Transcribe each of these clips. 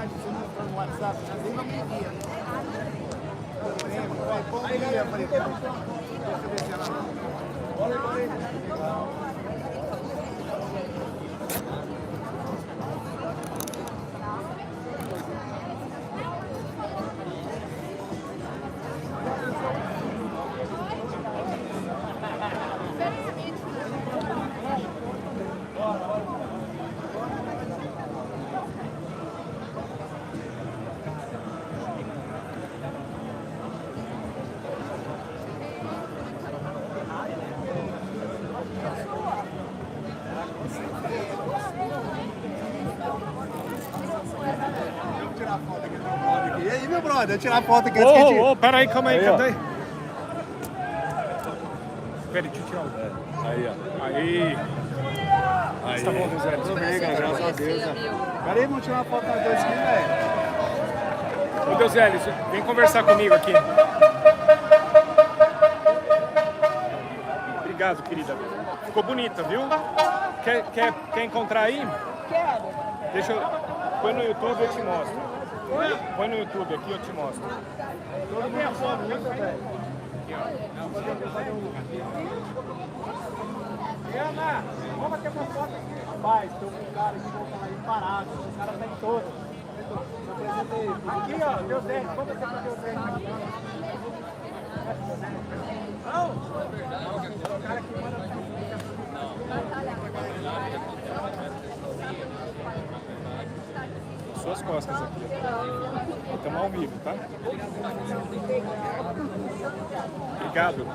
mais no WhatsApp, nem no meio-dia. Bom dia, eu falei, deixa eu ver se ela... E aí, meu brother, eu tirar a foto aqui antes que Ô, pera aí, calma aí, Aí, cadê? ó. Pera aí, deixa eu tirar o... Aí, ó. Aí. Aí. Tá bom, Deus, velho. Tudo bem, cara, graças a Deus. Pera aí, vamos tirar uma foto nós dois aqui, velho. Ô, Deus, velho, vem conversar comigo aqui. Obrigado, querida. Ficou bonita, viu? Quer encontrar aí? Quero. Deixa eu... Põe no YouTube e eu te mostro. Põe no YouTube aqui eu te mostro. Todo mundo sobe, né, velho? Ana, vamos bater uma foto aqui. Rapaz, tem um cara que vou falar aí parado. O cara tá em todos. Aqui, ó, Deus velho. Vamos bater pra Deus velho aqui. Não! O cara que manda... Suas costas aqui. Estamos ao vivo, tá? Obrigado.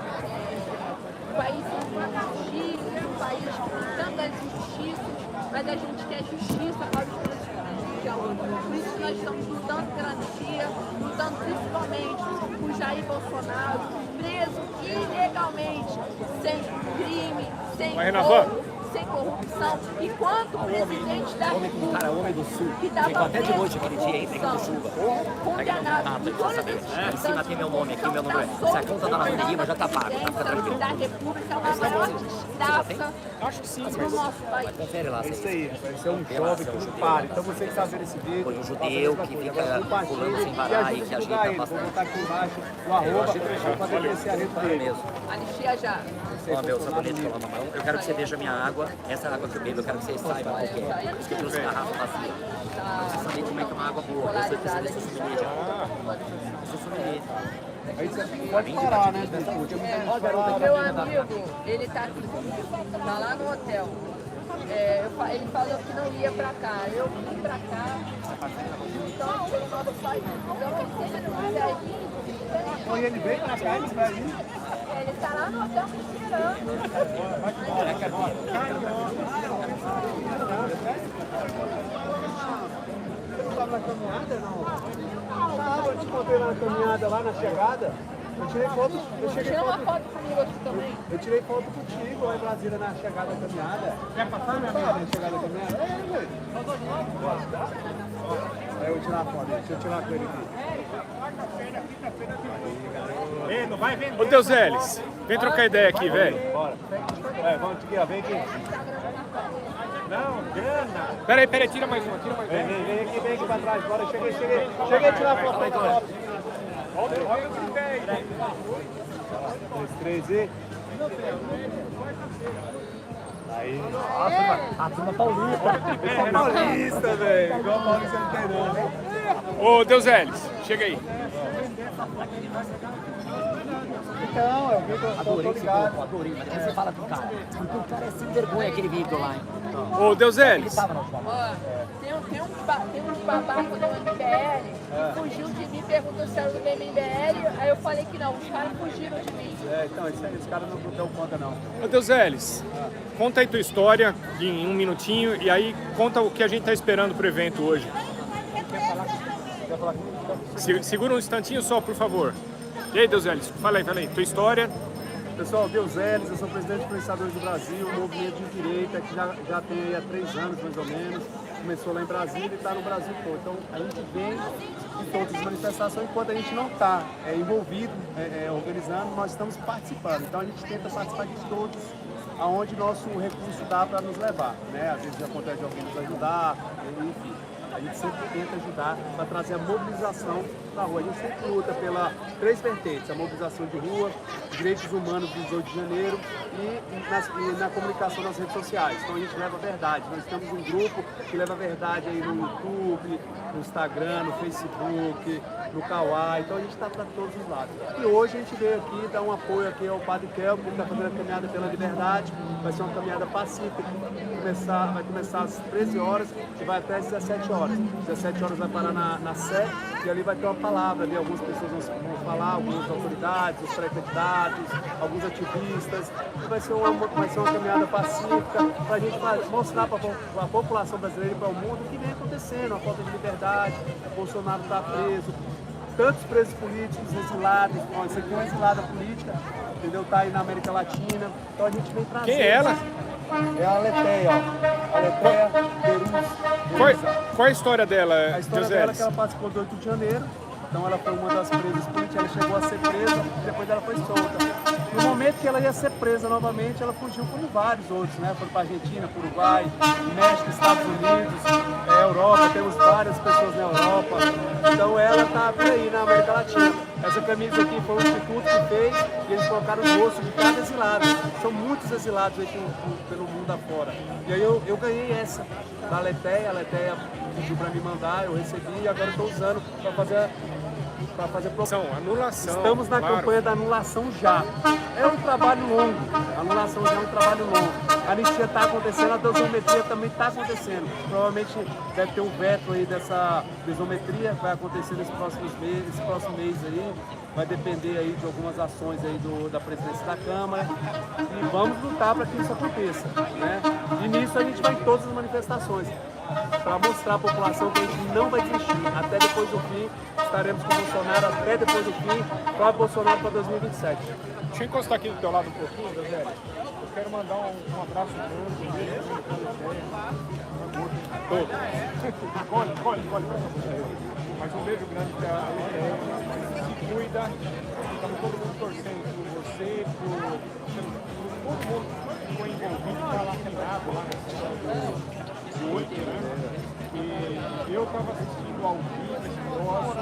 O país é uma anarquia, um país com tantas injustiças, mas a gente quer justiça para os presos de aluno. Por isso que nós estamos lutando pela anistia, lutando principalmente por Jair Bolsonaro, preso ilegalmente, sem crime, sem roubo, sem corrupção, enquanto o presidente da República, Homem do Sul, que dava ficou até de noite aquele dia, hein, pegando chuva. condenado, e todos esses Em cima tem meu nome aqui, meu número. Se a conta da Lavanda Lima já tá paga, tá ficando tranquilo. da República é uma maior estafa Acho que sim, no nosso país. Confere lá, É isso vocês. aí, vai ser um jovem que não para. Então você que está vendo esse vídeo, Foi um judeu que fica pulando sem parar e que ajuda Vou bastante. botar aqui embaixo o arroba para poder crescer a rede dele. Mesmo. Anistia já. Ó, meu sabonete que eu amo, eu quero que você veja a minha água, essa água que eu bebo, eu quero que vocês saibam qual que é. Por isso que eu trouxe garrafa vazia. Pra você saber como é que é uma água boa. Eu sei que você sou sommelier de água. Eu sou sommelier. Aí você pode parar, né? Meu amigo, ele tá aqui comigo, tá lá no hotel. Ele falou que não ia pra cá, eu vim pra cá. Então, ele falou só isso. Então, se ele não quiser vir, Ou ele vem pra cá, ele vai vir. ele tá lá no hotel me esperando. Você não estava na caminhada, não? Estava, eu te contei na caminhada lá na chegada. Eu tirei foto, Tira uma foto comigo aqui também. eu tirei foto contigo lá em Brasília na chegada da caminhada. Quer passar, minha amiga? Na chegada da caminhada? Velho. Aí eu vou tirar a foto, deixa eu tirar com ele aqui. Ei, não vai vender. Ô, Deus Elis, vem trocar ideia aqui, velho. Bora. Vamos aqui, ó, vem aqui. Não, grana. Pera aí, tira mais uma, tira mais uma. Vem aqui pra trás, bora, cheguei a tirar a foto aí, Dora. Olha o que vem. 2, 3 e... Aí. A turma paulista. Eu sou paulista, velho. Igual paulista não tem não, né? Ô, Deus Elis, chega aí. Então, eu vi que eu tô Adorei esse ligado. grupo, adorei. Mas aí você fala com o cara. Porque o cara é sem vergonha, aquele vídeo lá, hein? Ô, Deus Elis. Tava na última. Ó, tem uns babacos do MBL que fugiu de mim, perguntou se era do MBL, aí eu falei que não, os caras fugiram de mim. Então, esse cara não deu conta, não. Ô, Deus Elis, conta aí tua história em um minutinho e aí conta o que a gente tá esperando pro evento hoje. Quer falar comigo? Segura um instantinho só, por favor. E aí, Deus Elis, fala aí, tua história. Pessoal, Deus Eles, eu sou presidente de Influenciadores do Brasil, um movimento de direita que já tem aí há 3 anos mais ou menos. Começou lá em Brasília e está no Brasil todo. Então a gente vem em todas as manifestações, enquanto a gente não está envolvido, organizando, nós estamos participando. Então a gente tenta participar de todos, aonde nosso recurso dá para nos levar, né? Às vezes acontece de alguém nos ajudar, enfim. A gente sempre tenta ajudar para trazer a mobilização na rua. A gente sempre luta pela 3 vertentes: a mobilização de rua, direitos humanos do 18 de janeiro e na comunicação nas redes sociais. Então a gente leva a verdade. Nós temos um grupo que leva a verdade aí no YouTube, no Instagram, no Facebook, no Kawaii. Então a gente está para todos os lados. E hoje a gente veio aqui dar um apoio aqui ao Padre Kelvin, que está fazendo a caminhada pela liberdade. Vai ser uma caminhada pacífica. Vai começar às 13 horas e vai até às 17 horas. 17 horas vai parar na Sé e ali vai ter uma palavra. Ali algumas pessoas vão falar, algumas autoridades, os pré-candidatos, alguns ativistas. E vai ser uma caminhada pacífica para a gente mostrar para a população brasileira e para o mundo o que vem acontecendo, a falta de liberdade. O Bolsonaro está preso, tantos presos políticos, exilados. Isso aqui é uma exilada política, entendeu? Está aí na América Latina. Então a gente vem trazer. Quem é ela? É a Aletheia, ó. Aletheia Beruz. Qual é a história dela, A história dela é que ela participou do 8 de janeiro, então ela foi uma das presas políticas, ela chegou a ser presa e depois ela foi solta. No momento que ela ia ser presa novamente, ela fugiu como vários outros, né? Foi para a Argentina, para o Uruguai, México, Estados Unidos, Europa, temos várias pessoas na Europa. Então ela está por aí na América Latina. Essa camisa aqui foi um instituto que fez e eles colocaram o rosto de cada exilado. São muitos exilados aí pelo mundo afora. E aí eu ganhei essa da Aletheia, a Aletheia pediu para me mandar, eu recebi e agora estou usando para fazer anulação. Estamos na campanha da anulação já. É um trabalho longo. A anulação já é um trabalho longo. A anistia está acontecendo, a dosimetria também está acontecendo. Provavelmente deve ter um veto aí dessa dosimetria, vai acontecer nesse próximo mês aí. Vai depender aí de algumas ações aí da presidência da Câmara. E vamos lutar para que isso aconteça, né? E nisso a gente vai em todas as manifestações, para mostrar à população que a gente não vai desistir. Até depois do fim, estaremos com o Bolsonaro até depois do fim, para Bolsonaro para 2027. Deixa eu encostar aqui do teu lado um pouquinho, Zé. Eu quero mandar um abraço grande. Colhe. Mas um beijo grande para se cuida. Estamos todo mundo torcendo por você, por todo mundo que foi envolvido, está lá treinado lá na cidade do 8, né? E eu estava assistindo ao vivo esse negócio.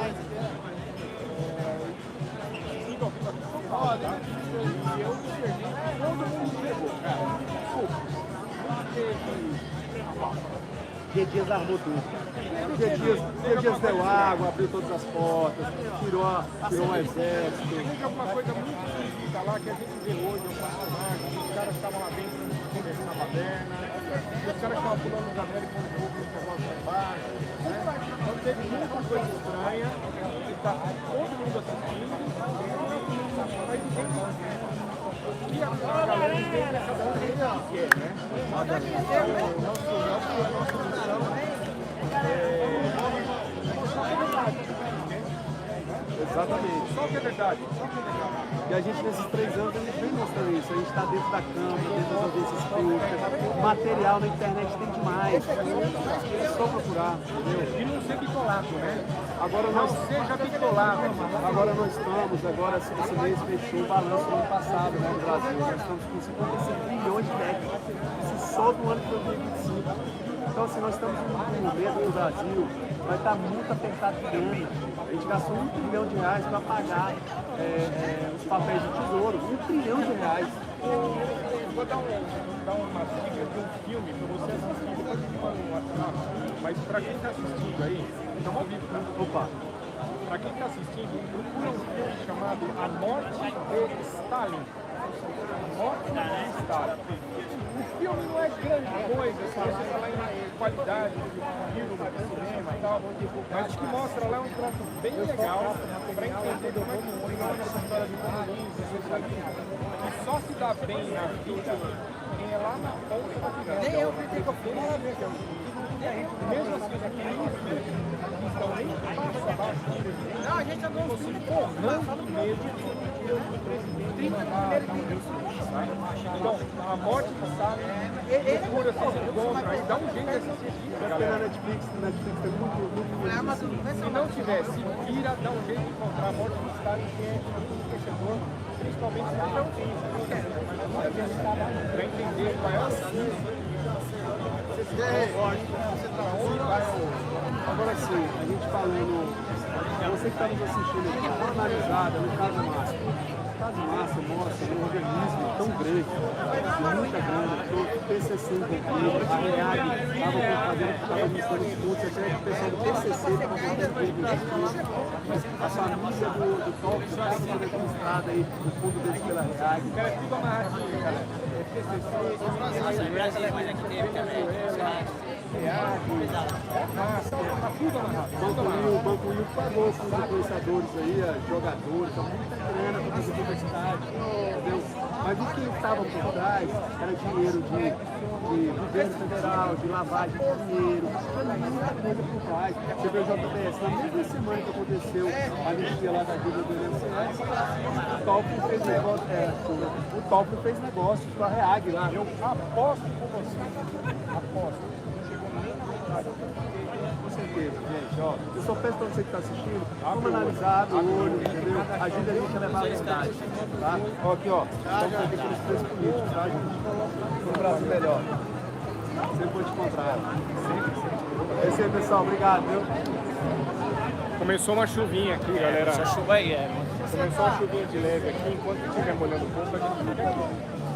Assistindo ao vivo aqui em São Paulo, tá? E eu discerni que todo mundo chegou, cara. G Dias armou tudo. G Dias deu água, abriu todas as portas, tirou um exército. Teve alguma coisa muito esquisita lá que a gente vê hoje, um personagem, os caras estavam lá dentro conversando na baderna, os caras estavam pulando os anéis com o fogo no negócio lá embaixo, né? Então teve muita coisa estranha, que está todo mundo assistindo, mas e a galera entende cada um do que é, né? Nossa missão Exatamente. Só que é verdade. E a gente, nesses 3 anos, a gente vem mostrando isso. A gente está dentro da Câmara, dentro das audiências públicas. Material na internet tem demais. É só procurar, entendeu? E não ser bitolado, né? Agora Não nós, seja bitolado. agora nós estamos, esse mês fechou o balanço do ano passado, né, no Brasil. Nós estamos com 55 bilhões de déficit. Isso só do ano de 2025. Então, assim, nós estamos num momento que o Brasil vai estar muito apertado de grana. A gente gastou R$1 trilhão para pagar os papéis do Tesouro. R$1 trilhão. Vou dar uma dica de um filme para você assistir, depois eu te mando no WhatsApp. Mas para quem está assistindo aí, estamos ao vivo, né? Opa! Para quem está assistindo, procura um filme chamado A Morte de Stalin. A Morte de Stalin. O filme não é grande coisa, se você falar em qualidade de filme, de cinema e tal, mas o que mostra lá é um troço bem legal para entender como é que funciona essa história de comunismo, socialismo, que só se dá bem na vida quem é lá na ponta da pirâmide. Nem eu pensei que eu fui uma vez. Mesmo assim, aqueles que estão nem passo abaixo do presidente, não, a gente andou uns 5 porrando mesmo do presidente mandar Então, a morte de Stalin, procura, vocês encontram aí, dá um jeito de assistir, galera. Na Netflix tem muito Se não tiver, se vira, dá um jeito de encontrar a morte de Stalin, que é enriquecedor, principalmente se não tem para entender qual é o Agora sim, a gente falando, você que está nos assistindo aqui, dá uma analisada no caso Massa. O caso Massa mostra um organismo tão grande, de muita grana, que o PCC envolvido, a REAG estava administrando os cursos, até o pessoal do PCC estava envolvido nos cursos, a família do Top estava sendo administrada aí, o fundo deles pela REAG. Cara, é tudo amarradinho, galera. É PCC, O Banco Will pagou os influenciadores aí, jogadores, muita grana para fazer publicidade, entendeu? Mas o que estava por trás era dinheiro de governo federal, de lavagem de dinheiro, tinha muita coisa por trás. Você vê o JBS, na mesma semana que aconteceu a anistia lá da dívida do INSS, o Toffoli fez negócios com a REAG lá. eu aposto com você. Aposto. Com certeza, gente, ó. Eu só peço pra você que está assistindo, vamos analisar no olho, entendeu? Ajuda a gente a levar a verdade, tá? Ó, aqui, ó, estamos aqui pelos preços políticos, tá, gente? Um Brasil melhor. Sempre vou te encontrar. É isso aí, pessoal. Obrigado, viu? Começou uma chuvinha aqui, galera. Essa chuva aí é. Começou uma chuvinha de leve aqui, enquanto estiver molhando um pouco, a gente fica aqui.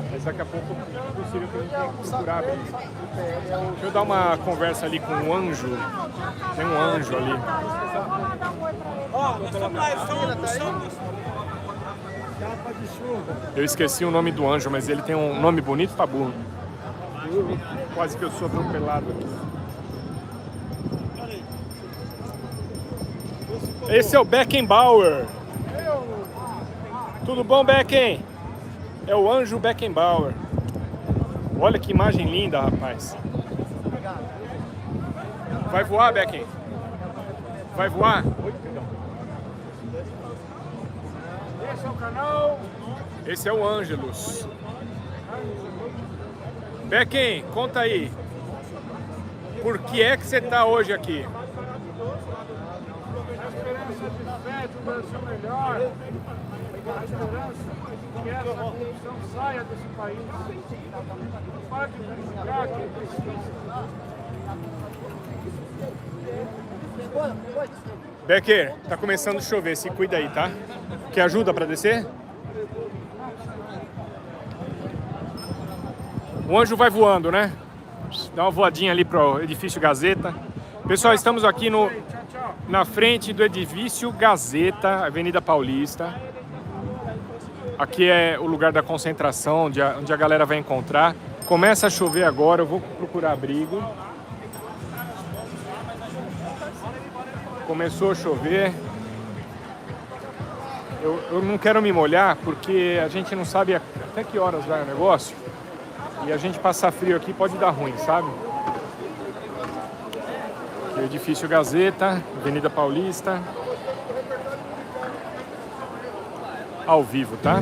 Mas daqui a pouco é possível que a gente tenha que procurar abrir. Deixa eu dar uma conversa ali com o Anjo. Tem um anjo ali. Eu esqueci o nome do anjo, mas ele tem um nome bonito pra burro. Quase que eu sou atropelado aqui. Esse é o Beckenbauer. Tudo bom, Becken? É o Anjo Beckenbauer. Olha que imagem linda, rapaz. Vai voar, Becken? Vai voar? Esse é o canal. Esse é o Ângelus. Becken, conta aí. Por que é que você está hoje aqui? A esperança de fé do Brasil melhor. A esperança que essa corrupção saia desse país. Pode verificar que precisa. Becker, tá começando a chover, se cuida aí, tá? Quer ajuda para descer? O anjo vai voando, né? Dá uma voadinha ali pro edifício Gazeta. Pessoal, estamos aqui na frente do edifício Gazeta, Avenida Paulista. Aqui é o lugar da concentração, onde a galera vai encontrar. Começa a chover agora, eu vou procurar abrigo. Começou a chover. Eu não quero me molhar porque a gente não sabe até que horas vai o negócio. E a gente passar frio aqui pode dar ruim, sabe? Aqui é o edifício Gazeta, Avenida Paulista. Ao vivo, tá?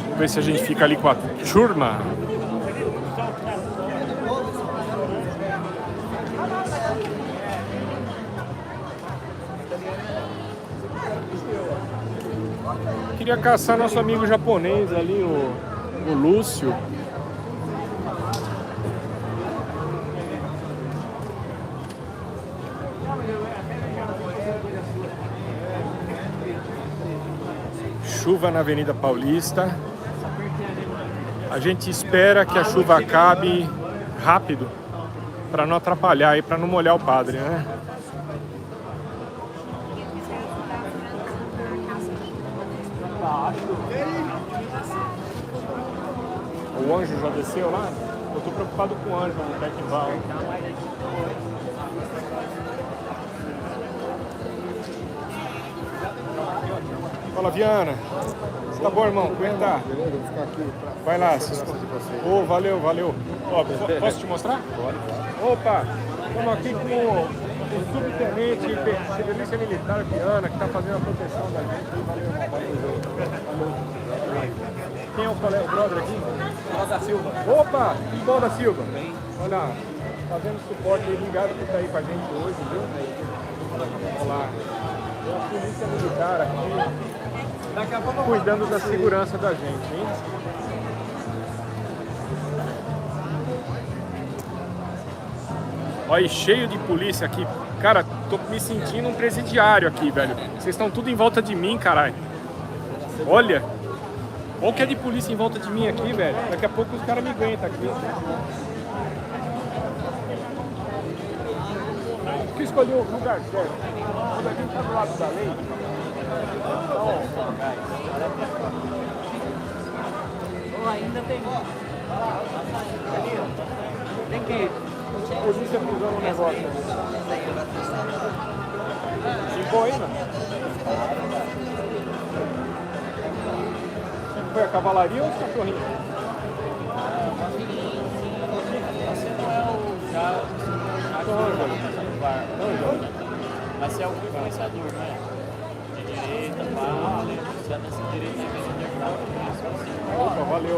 Vamos ver se a gente fica ali com a turma. Queria caçar nosso amigo japonês ali, o Lúcio. Chuva na Avenida Paulista. A gente espera que a chuva acabe rápido para não atrapalhar e para não molhar o padre, né? O anjo já desceu lá? Eu tô preocupado com o anjo no Beckenbauer. Fala, Viana. Você tá bom, irmão? Aguenta. Beleza, vou ficar aqui. Vai lá. Ô, valeu, valeu. Ó, posso te mostrar? Pode. Opa, estamos aqui com o subtenente de Polícia Militar Viana, que está fazendo a proteção da gente. Valeu. Quem é o colega, o brother aqui? Fala da Silva. Opa, que bom da Silva. Olha, fazendo suporte aí, obrigado por estar aí com a gente hoje, viu? Vamos lá. Tem a Polícia Militar aqui, Daqui a pouco cuidando da segurança da gente, hein? Olha aí, cheio de polícia aqui. Cara, tô me sentindo um presidiário aqui, velho. Vocês estão tudo em volta de mim, caralho. Olha. Olha o que é de polícia em volta de mim aqui, velho. Daqui a pouco os caras me aguentam aqui. Por que escolheu o lugar certo? Quando a gente tá do lado da lei, Ainda tem. tem que... A polícia pisou no negócio. Ficou aí, mano? Foi a cavalaria ou os cachorrinhos? Mas você é algum influenciador, né? De direita, você é dessa direita Opa, valeu.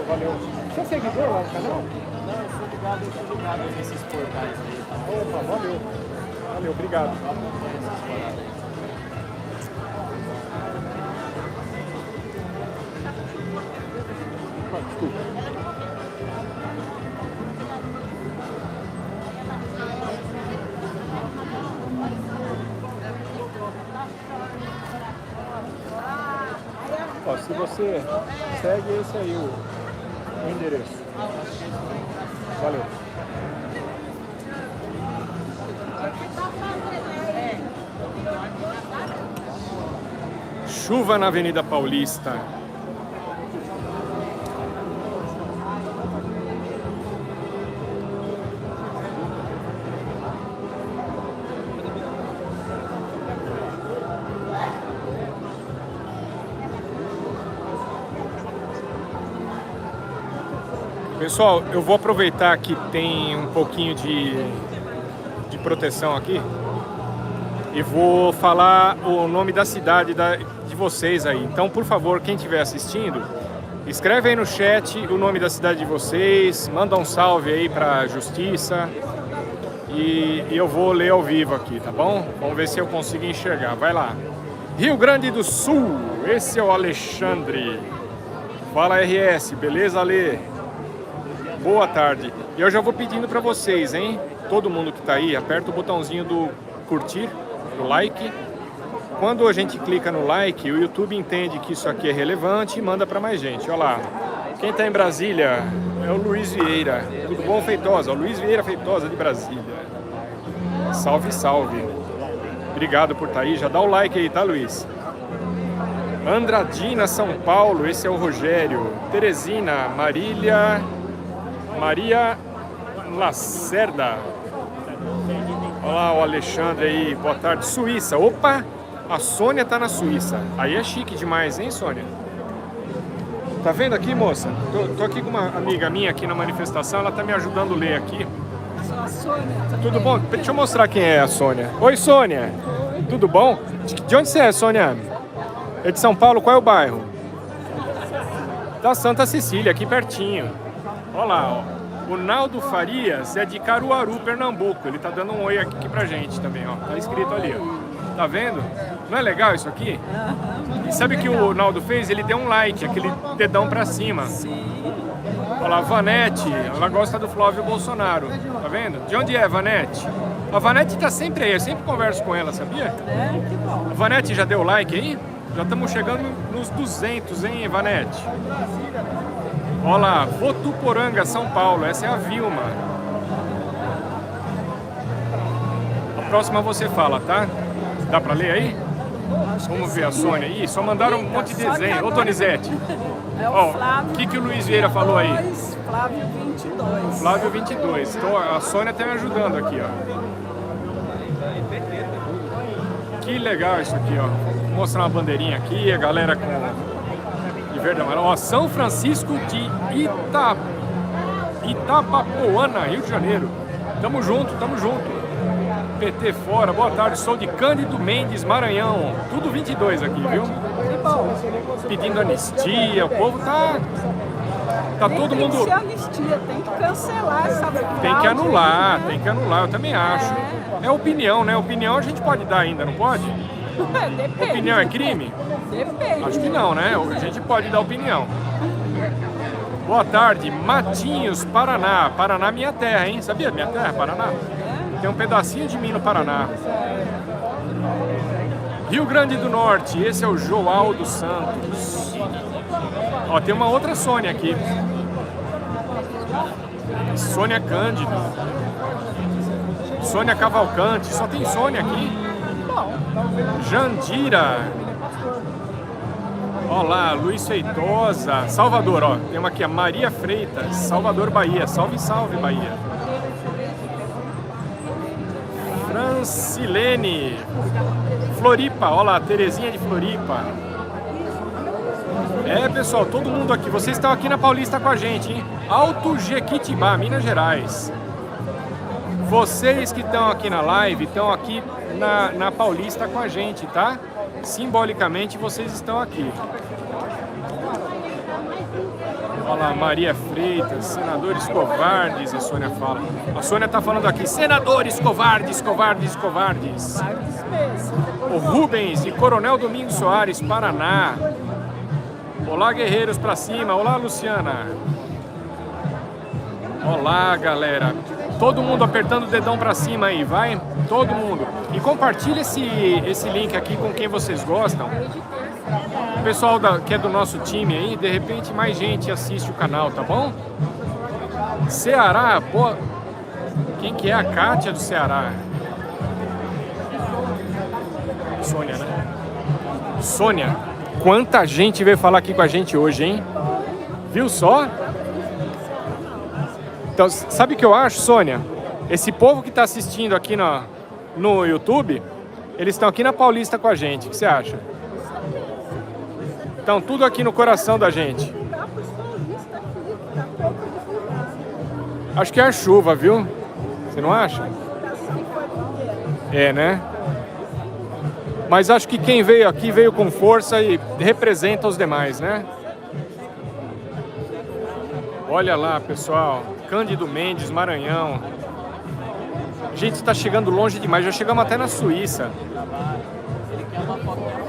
Você é seguidor lá no canal? Não, eu sou ligado nesses portais aí. Opa, valeu, obrigado. Desculpa. Ó, se você segue esse aí o endereço. Valeu. Chuva na Avenida Paulista. Pessoal, eu vou aproveitar que tem um pouquinho de proteção aqui e vou falar o nome da cidade de vocês aí. Então, por favor, quem estiver assistindo, escreve aí no chat o nome da cidade de vocês, manda um salve aí pra Justiça e eu vou ler ao vivo aqui, tá bom? Vamos ver se eu consigo enxergar. Vai lá. Rio Grande do Sul, esse é o Alexandre. Fala, RS, beleza, Ale? Boa tarde. E eu já vou pedindo para vocês, hein? Todo mundo que tá aí, aperta o botãozinho do curtir, do like. Quando a gente clica no like, o YouTube entende que isso aqui é relevante e manda para mais gente. Olha lá. Quem tá em Brasília é o Luiz Vieira. Tudo bom, Feitosa? O Luiz Vieira Feitosa de Brasília. Salve, salve. Obrigado por estar aí. Já dá o like aí, tá, Luiz? Andradina, São Paulo. Esse é o Rogério. Teresina, Maria Lacerda. Olha lá o Alexandre aí, boa tarde. Suíça, opa, a Sônia tá na Suíça. Aí é chique demais, hein, Sônia? Tá vendo aqui, moça? Tô aqui com uma amiga minha aqui na manifestação, ela tá me ajudando a ler aqui. Sou a Sônia. Tudo bom? Deixa eu mostrar quem é a Sônia. Oi, Sônia. Oi. Tudo bom? De onde você é, Sônia? É de São Paulo, qual é o bairro? Da Santa Cecília, aqui pertinho. Olha lá, ó. O Naldo Farias é de Caruaru, Pernambuco. Ele tá dando um oi aqui pra gente também, ó. Tá escrito ali, ó. Tá vendo? Não é legal isso aqui? E sabe o que o Naldo fez? Ele deu um like, aquele dedão pra cima. Olha lá, a Vanete, ela gosta do Flávio Bolsonaro. Tá vendo? De onde é, Vanete? A Vanete tá sempre aí, eu sempre converso com ela, sabia? É, que bom. A Vanete já deu like aí? Já estamos chegando nos 200, hein, Vanete? Olha lá, Votuporanga, São Paulo. Essa é a Vilma. A próxima você fala, tá? Dá pra ler aí? Vamos ver a Sônia aí. Só mandaram um monte de desenho. Ô, Donizete. É o Ó, Flávio. o que o Luiz Vieira falou aí? Flávio 22. Flávio 22. Então, a Sônia tá me ajudando aqui, ó. que legal isso aqui, ó. Vou mostrar uma bandeirinha aqui, a galera com de verde e amarelo. Ó, São Francisco de Itapapoana, Rio de Janeiro. Tamo junto, tamo junto. PT fora, boa tarde, sou de Cândido Mendes, Maranhão. Tudo 22 aqui, viu? Pedindo anistia, o povo tá todo mundo... Tem que ser anistia, tem que cancelar essa fraude. Tem que anular, eu também acho. É opinião, né? Opinião a gente pode dar ainda, não pode? Depende. Opinião é crime? Depende. Acho que não, né? A gente pode dar opinião. Boa tarde, Matinhos, Paraná. Paraná, minha terra, hein? Sabia? Minha terra, Paraná. Tem um pedacinho de mim no Paraná. Rio Grande do Norte, esse é o João dos Santos. Ó, tem uma outra Sônia aqui. Sônia Cândido. Sônia Cavalcante. Só tem Sônia aqui. Jandira. Ó lá, Luiz Feitosa. Salvador, ó. Tem uma aqui, a Maria Freitas. Salvador, Bahia. Salve, salve, Bahia. Francilene. Floripa, ó lá, Terezinha de Floripa. É, pessoal, todo mundo aqui. Vocês estão aqui na Paulista com a gente, hein? Alto Jequitibá, Minas Gerais. Vocês que estão aqui na live, estão aqui na Paulista com a gente, tá? Simbolicamente, vocês estão aqui. Olha lá, Maria Freitas, senadores covardes, a Sônia fala. A Sônia tá falando aqui, senadores covardes, covardes, covardes. O Rubens, de Coronel Domingos Soares, Paraná. Olá, guerreiros pra cima. Olá, Luciana. Olá, galera. Todo mundo apertando o dedão pra cima aí, vai? Todo mundo. E compartilha esse link aqui com quem vocês gostam. O pessoal que é do nosso time aí, de repente mais gente assiste o canal, tá bom? Ceará, pô. Quem que é a Kátia do Ceará? Sônia, né? Sônia, quanta gente veio falar aqui com a gente hoje, hein? Viu só? Então, sabe o que eu acho, Sônia? Esse povo que está assistindo aqui no YouTube, eles estão aqui na Paulista com a gente. O que você acha? Estão tudo aqui no coração da gente. Acho que é a chuva, viu? Você não acha? É, né? Mas acho que quem veio aqui veio com força e representa os demais, né? Olha lá, pessoal. Cândido Mendes, Maranhão. A gente está chegando longe demais. Já chegamos até na Suíça.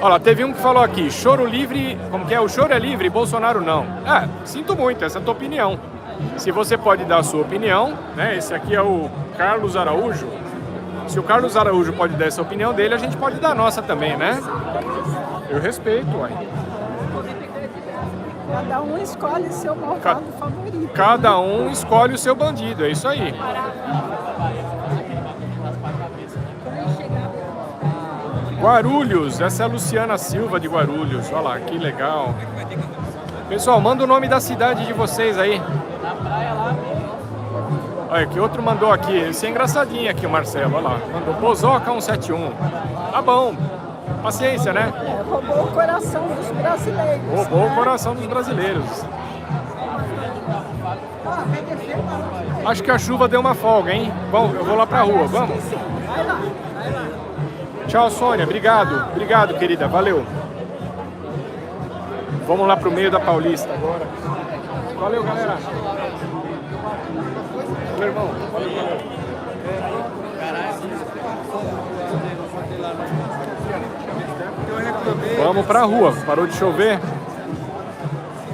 Olha lá, teve um que falou aqui. Choro livre... Como que é? O choro é livre, Bolsonaro não. Ah, sinto muito, essa é a tua opinião. Se você pode dar a sua opinião, né? Esse aqui é o Carlos Araújo. Se o Carlos Araújo pode dar essa opinião dele, a gente pode dar a nossa também, né? Eu respeito, uai. Cada um escolhe seu malvado favorito. Cada um escolhe o seu bandido, é isso aí. Guarulhos, essa é a Luciana Silva de Guarulhos. Olha lá, que legal. Pessoal, manda o nome da cidade de vocês aí. Olha, que outro mandou aqui. Esse é engraçadinho aqui, o Marcelo. Olha lá. Mandou Bozoca 171. Tá bom. Paciência, né? Roubou o coração dos brasileiros. Roubou o coração dos brasileiros. Acho que a chuva deu uma folga, hein? Bom, eu vou lá pra rua, vamos? Vai lá, vai lá. Tchau, Sônia. Obrigado. Obrigado, querida. Valeu. Vamos lá pro meio da Paulista agora. Valeu, galera. Meu irmão. Valeu. Vamos pra rua. Parou de chover.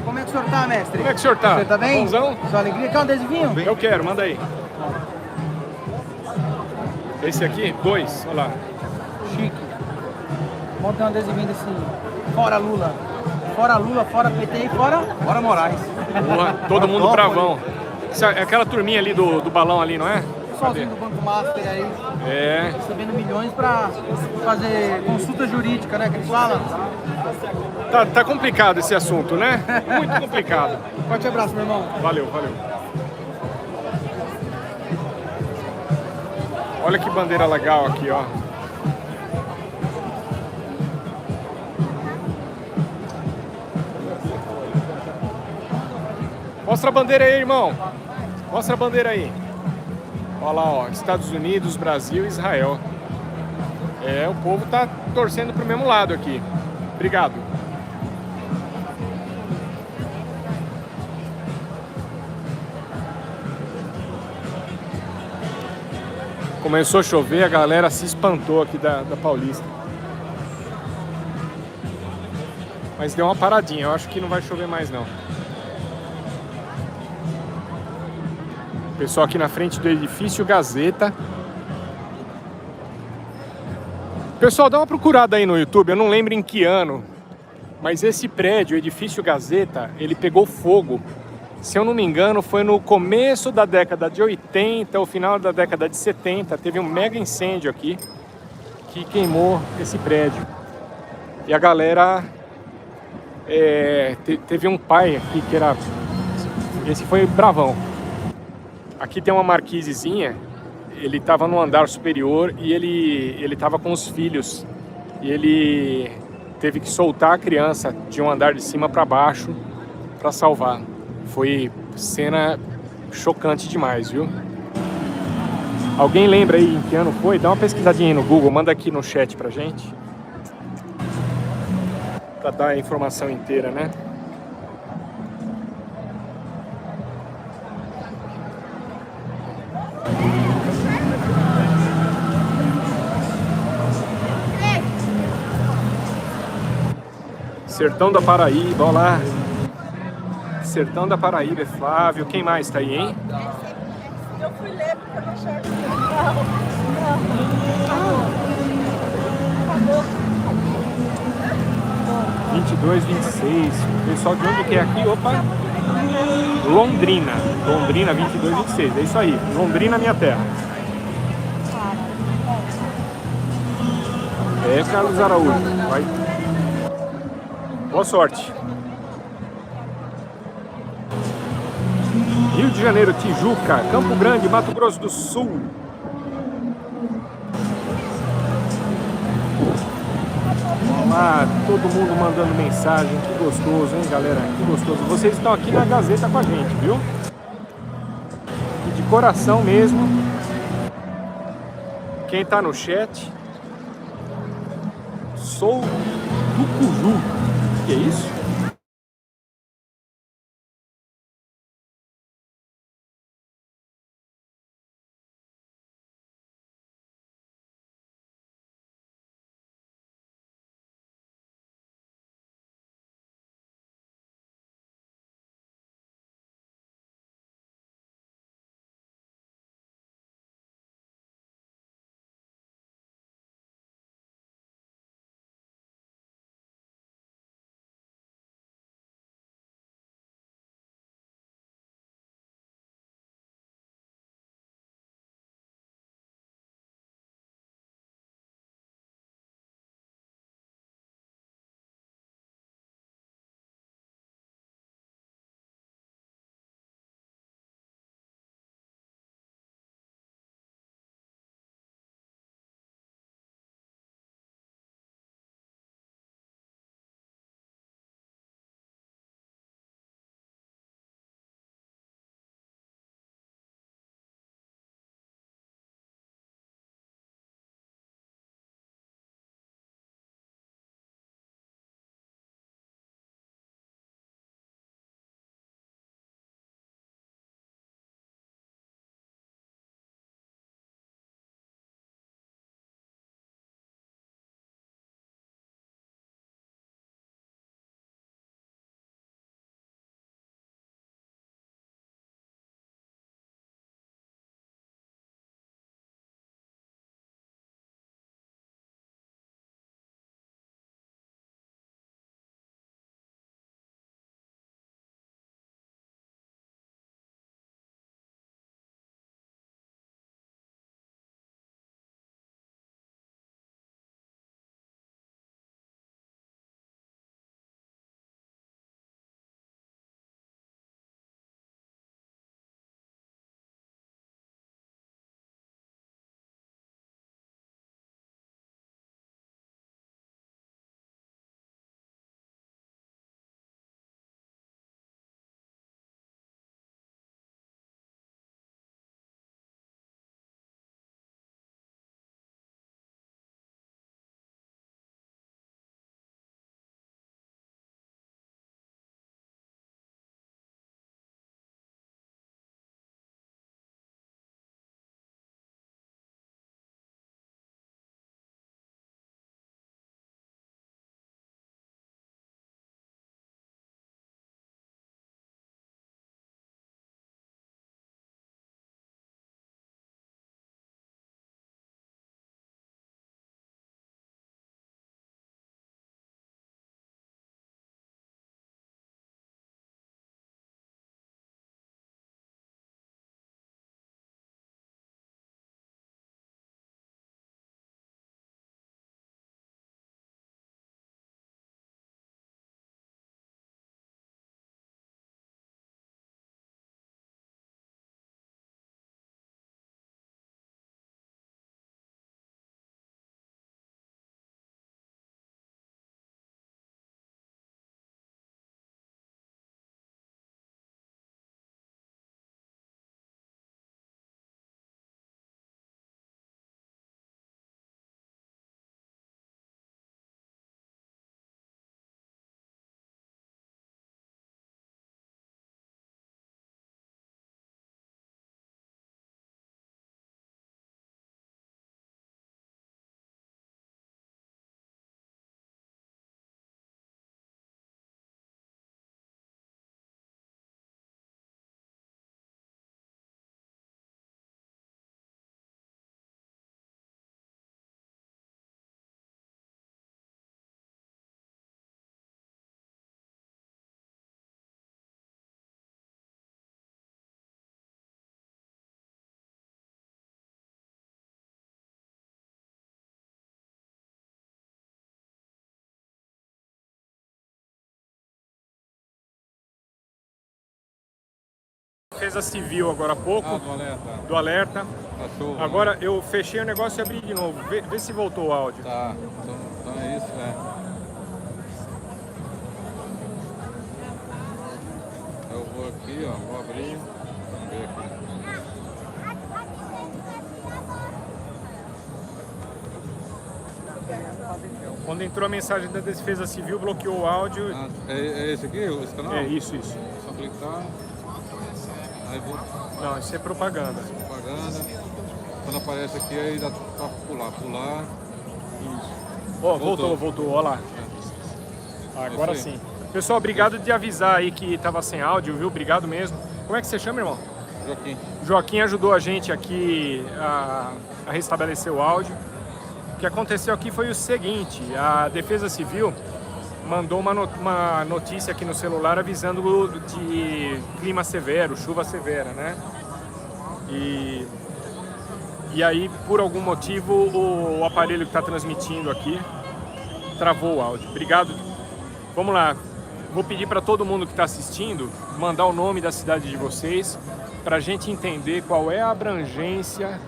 Como é que o senhor tá, mestre? Como é que o senhor tá? Você tá bem? Bonzão? Sua alegria? Quer um adesivinho? Eu quero, manda aí. Esse aqui, 2, olha lá. Chique. Monta um adesivinho desse. Fora Lula. Fora Lula, fora PT e fora Moraes. Porra, todo mundo bravão. Isso é aquela turminha ali do balão ali, não é? Sozinho do Banco Master aí. É. Recebendo milhões pra fazer consulta jurídica, né? Que eles falam. Tá complicado esse assunto, né? Muito complicado. Forte abraço, meu irmão. Valeu, valeu. Olha que bandeira legal aqui, ó. Mostra a bandeira aí, irmão. Mostra a bandeira aí. Olha lá, ó, Estados Unidos, Brasil e Israel. É, o povo tá torcendo pro mesmo lado aqui. Obrigado. Começou a chover, a galera se espantou aqui da Paulista. Mas deu uma paradinha, eu acho que não vai chover mais não. Pessoal aqui na frente do edifício Gazeta. Pessoal, dá uma procurada aí no YouTube, eu não lembro em que ano, mas esse prédio, o edifício Gazeta, ele pegou fogo. Se eu não me engano, foi no começo da década de 80, o final da década de 70, teve um mega incêndio aqui que queimou esse prédio. E a galera teve um pai aqui que era... Esse foi bravão. Aqui tem uma marquisezinha, ele estava no andar superior e ele estava com os filhos. E ele teve que soltar a criança de um andar de cima para baixo para salvar. Foi cena chocante demais, viu? Alguém lembra aí em que ano foi? Dá uma pesquisadinha aí no Google, manda aqui no chat pra gente. Pra dar a informação inteira, né? Sertão da Paraíba, olha lá. Sertão da Paraíba, Flávio. Quem mais tá aí, hein? Eu fui ler porque eu não enxergo. Acabou. 22, 26. Pessoal, de onde que é aqui? Opa! Londrina. Londrina, 22, 26. É isso aí. Londrina, minha terra. É, Carlos Araújo. Vai. Boa sorte. Rio de Janeiro, Tijuca, Campo Grande, Mato Grosso do Sul. Olá, todo mundo mandando mensagem. Que gostoso, hein, galera? Que gostoso. Vocês estão aqui na Gazeta com a gente, viu? E de coração mesmo. Quem tá no chat. Sou do Cuju. Que é isso? Defesa Civil agora há pouco. Do alerta. Cachorro, agora eu fechei o negócio e abri de novo. Vê se voltou o áudio. Tá, então é isso, né? Eu vou aqui, ó, vou abrir. Vamos ver aqui. Quando entrou a mensagem da Defesa Civil, bloqueou o áudio. É esse aqui, esse canal? É, isso. Só clicar. Aí vou... Não, isso é propaganda. Propaganda. Quando aparece aqui, aí dá pra pular. Isso. Ó, voltou, ó lá. Agora sim. Pessoal, obrigado de avisar aí que tava sem áudio, viu? Obrigado mesmo. Como é que você chama, irmão? Joaquim. Joaquim ajudou a gente aqui a restabelecer o áudio. O que aconteceu aqui foi o seguinte, a Defesa Civil mandou uma notícia aqui no celular avisando de clima severo, chuva severa, né? E aí, por algum motivo, o aparelho que está transmitindo aqui travou o áudio. Obrigado. Vamos lá. Vou pedir para todo mundo que está assistindo mandar o nome da cidade de vocês para a gente entender qual é a abrangência.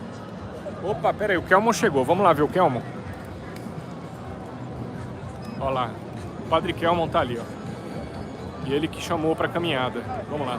Opa, pera aí, o Kelmon chegou. Vamos lá ver o Kelmon. Olha lá. O Padre Kelmon tá ali, ó. E ele que chamou para caminhada. Vamos lá.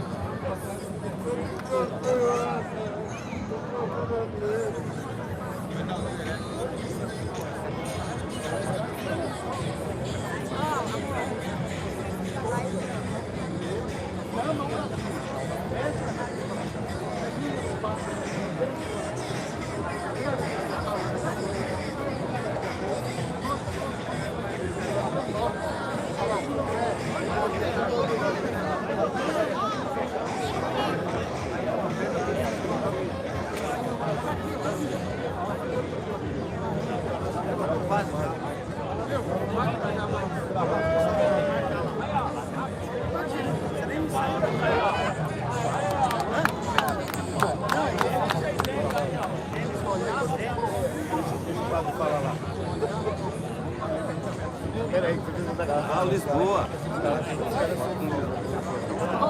Lisboa.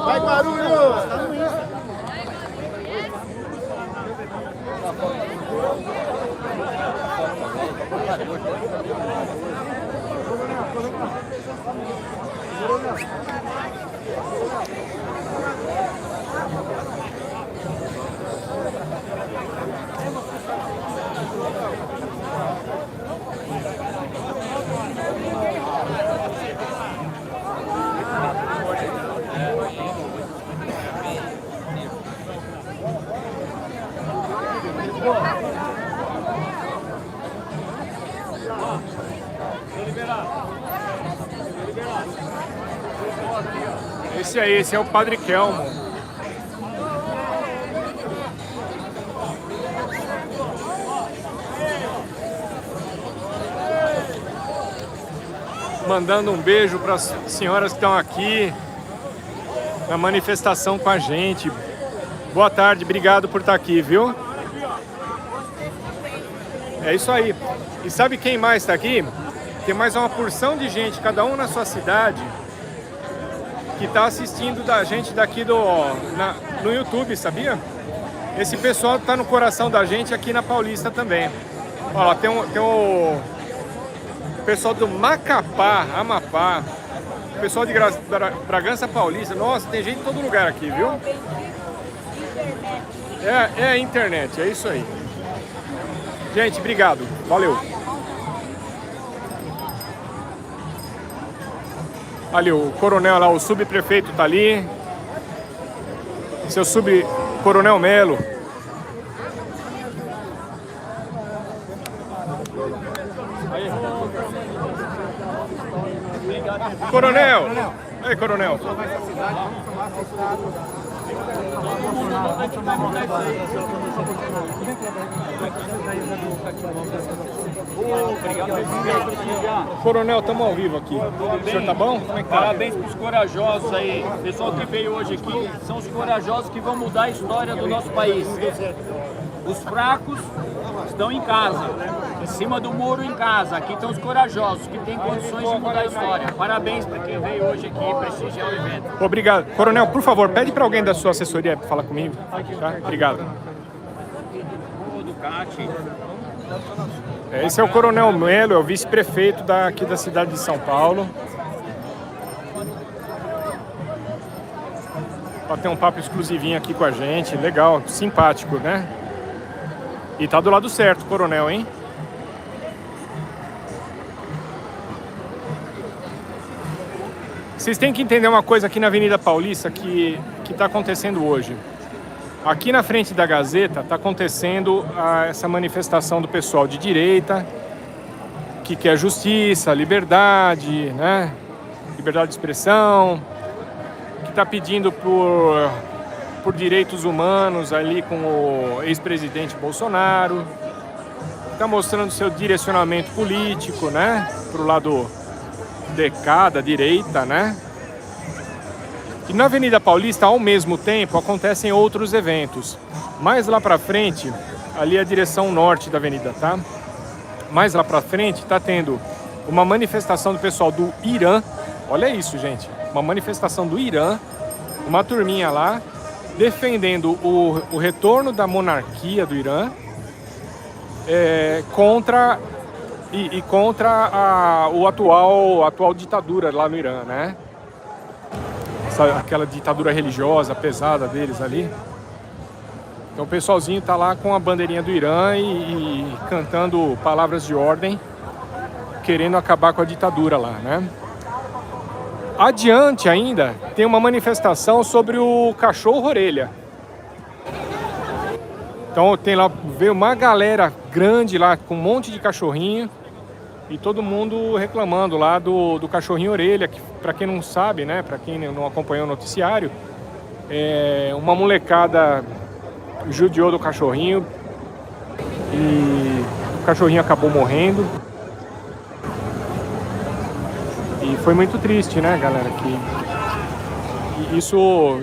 Vai, Guarulhos! Esse é o Padre Kelmon. Mandando um beijo para as senhoras que estão aqui na manifestação com a gente. Boa tarde, obrigado por estar aqui, viu? É isso aí. E sabe quem mais está aqui? Tem mais uma porção de gente, cada um na sua cidade, que está assistindo da gente daqui no YouTube, sabia? Esse pessoal está no coração da gente aqui na Paulista também. Olha lá, tem o pessoal do Macapá, Amapá, o pessoal de Bragança Paulista. Nossa, tem gente em todo lugar aqui, viu? É a internet, é isso aí. Gente, obrigado, valeu. Ali o coronel lá, o subprefeito tá ali. Seu subcoronel Melo. Coronel! Aí, coronel. Coronel, estamos ao vivo aqui. O senhor tá bom? Como é que tá? Parabéns para os corajosos aí. O pessoal que veio hoje aqui são os corajosos que vão mudar a história do nosso país. Os fracos estão em casa, em cima do muro em casa. Aqui estão os corajosos, que têm condições de mudar a história. Parabéns para quem veio hoje aqui prestigiar o evento. Obrigado. Coronel, por favor, pede para alguém da sua assessoria falar comigo. Tá? Obrigado. Esse é o Coronel Melo, é o vice-prefeito aqui da cidade de São Paulo. Para ter um papo exclusivinho aqui com a gente, legal, simpático, né? E tá do lado certo, Coronel, hein? Vocês têm que entender uma coisa aqui na Avenida Paulista que tá acontecendo hoje. Aqui na frente da Gazeta está acontecendo essa manifestação do pessoal de direita que quer justiça, liberdade, né? Liberdade de expressão, que está pedindo por direitos humanos ali com o ex-presidente Bolsonaro, está mostrando seu direcionamento político, né? Para o lado da direita, né? E na Avenida Paulista, ao mesmo tempo, acontecem outros eventos. Mais lá pra frente, ali é a direção norte da avenida, tá? Mais lá pra frente, tá tendo uma manifestação do pessoal do Irã. Olha isso, gente. Uma manifestação do Irã, uma turminha lá, defendendo o retorno da monarquia do Irã contra a atual ditadura lá no Irã, né? Aquela ditadura religiosa pesada deles ali. Então o pessoalzinho tá lá com a bandeirinha do Irã e cantando palavras de ordem, querendo acabar com a ditadura lá, né? Adiante ainda tem uma manifestação sobre o cachorro orelha. Então veio uma galera grande lá com um monte de cachorrinho e todo mundo reclamando lá do cachorrinho orelha, que para quem não sabe, né, para quem não acompanhou o noticiário, uma molecada judiou do cachorrinho e o cachorrinho acabou morrendo. E foi muito triste, né, galera, que isso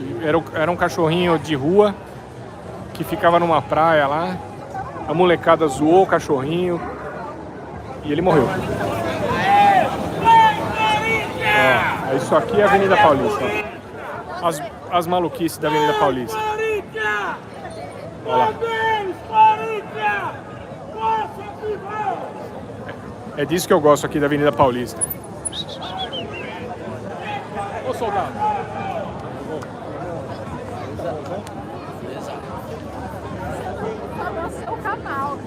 era um cachorrinho de rua que ficava numa praia lá, a molecada zoou o cachorrinho e ele morreu. Ó, isso aqui é a Avenida Paulista. As maluquices da Avenida Paulista. Olha lá. É disso que eu gosto aqui da Avenida Paulista. Ô soldado. O canal.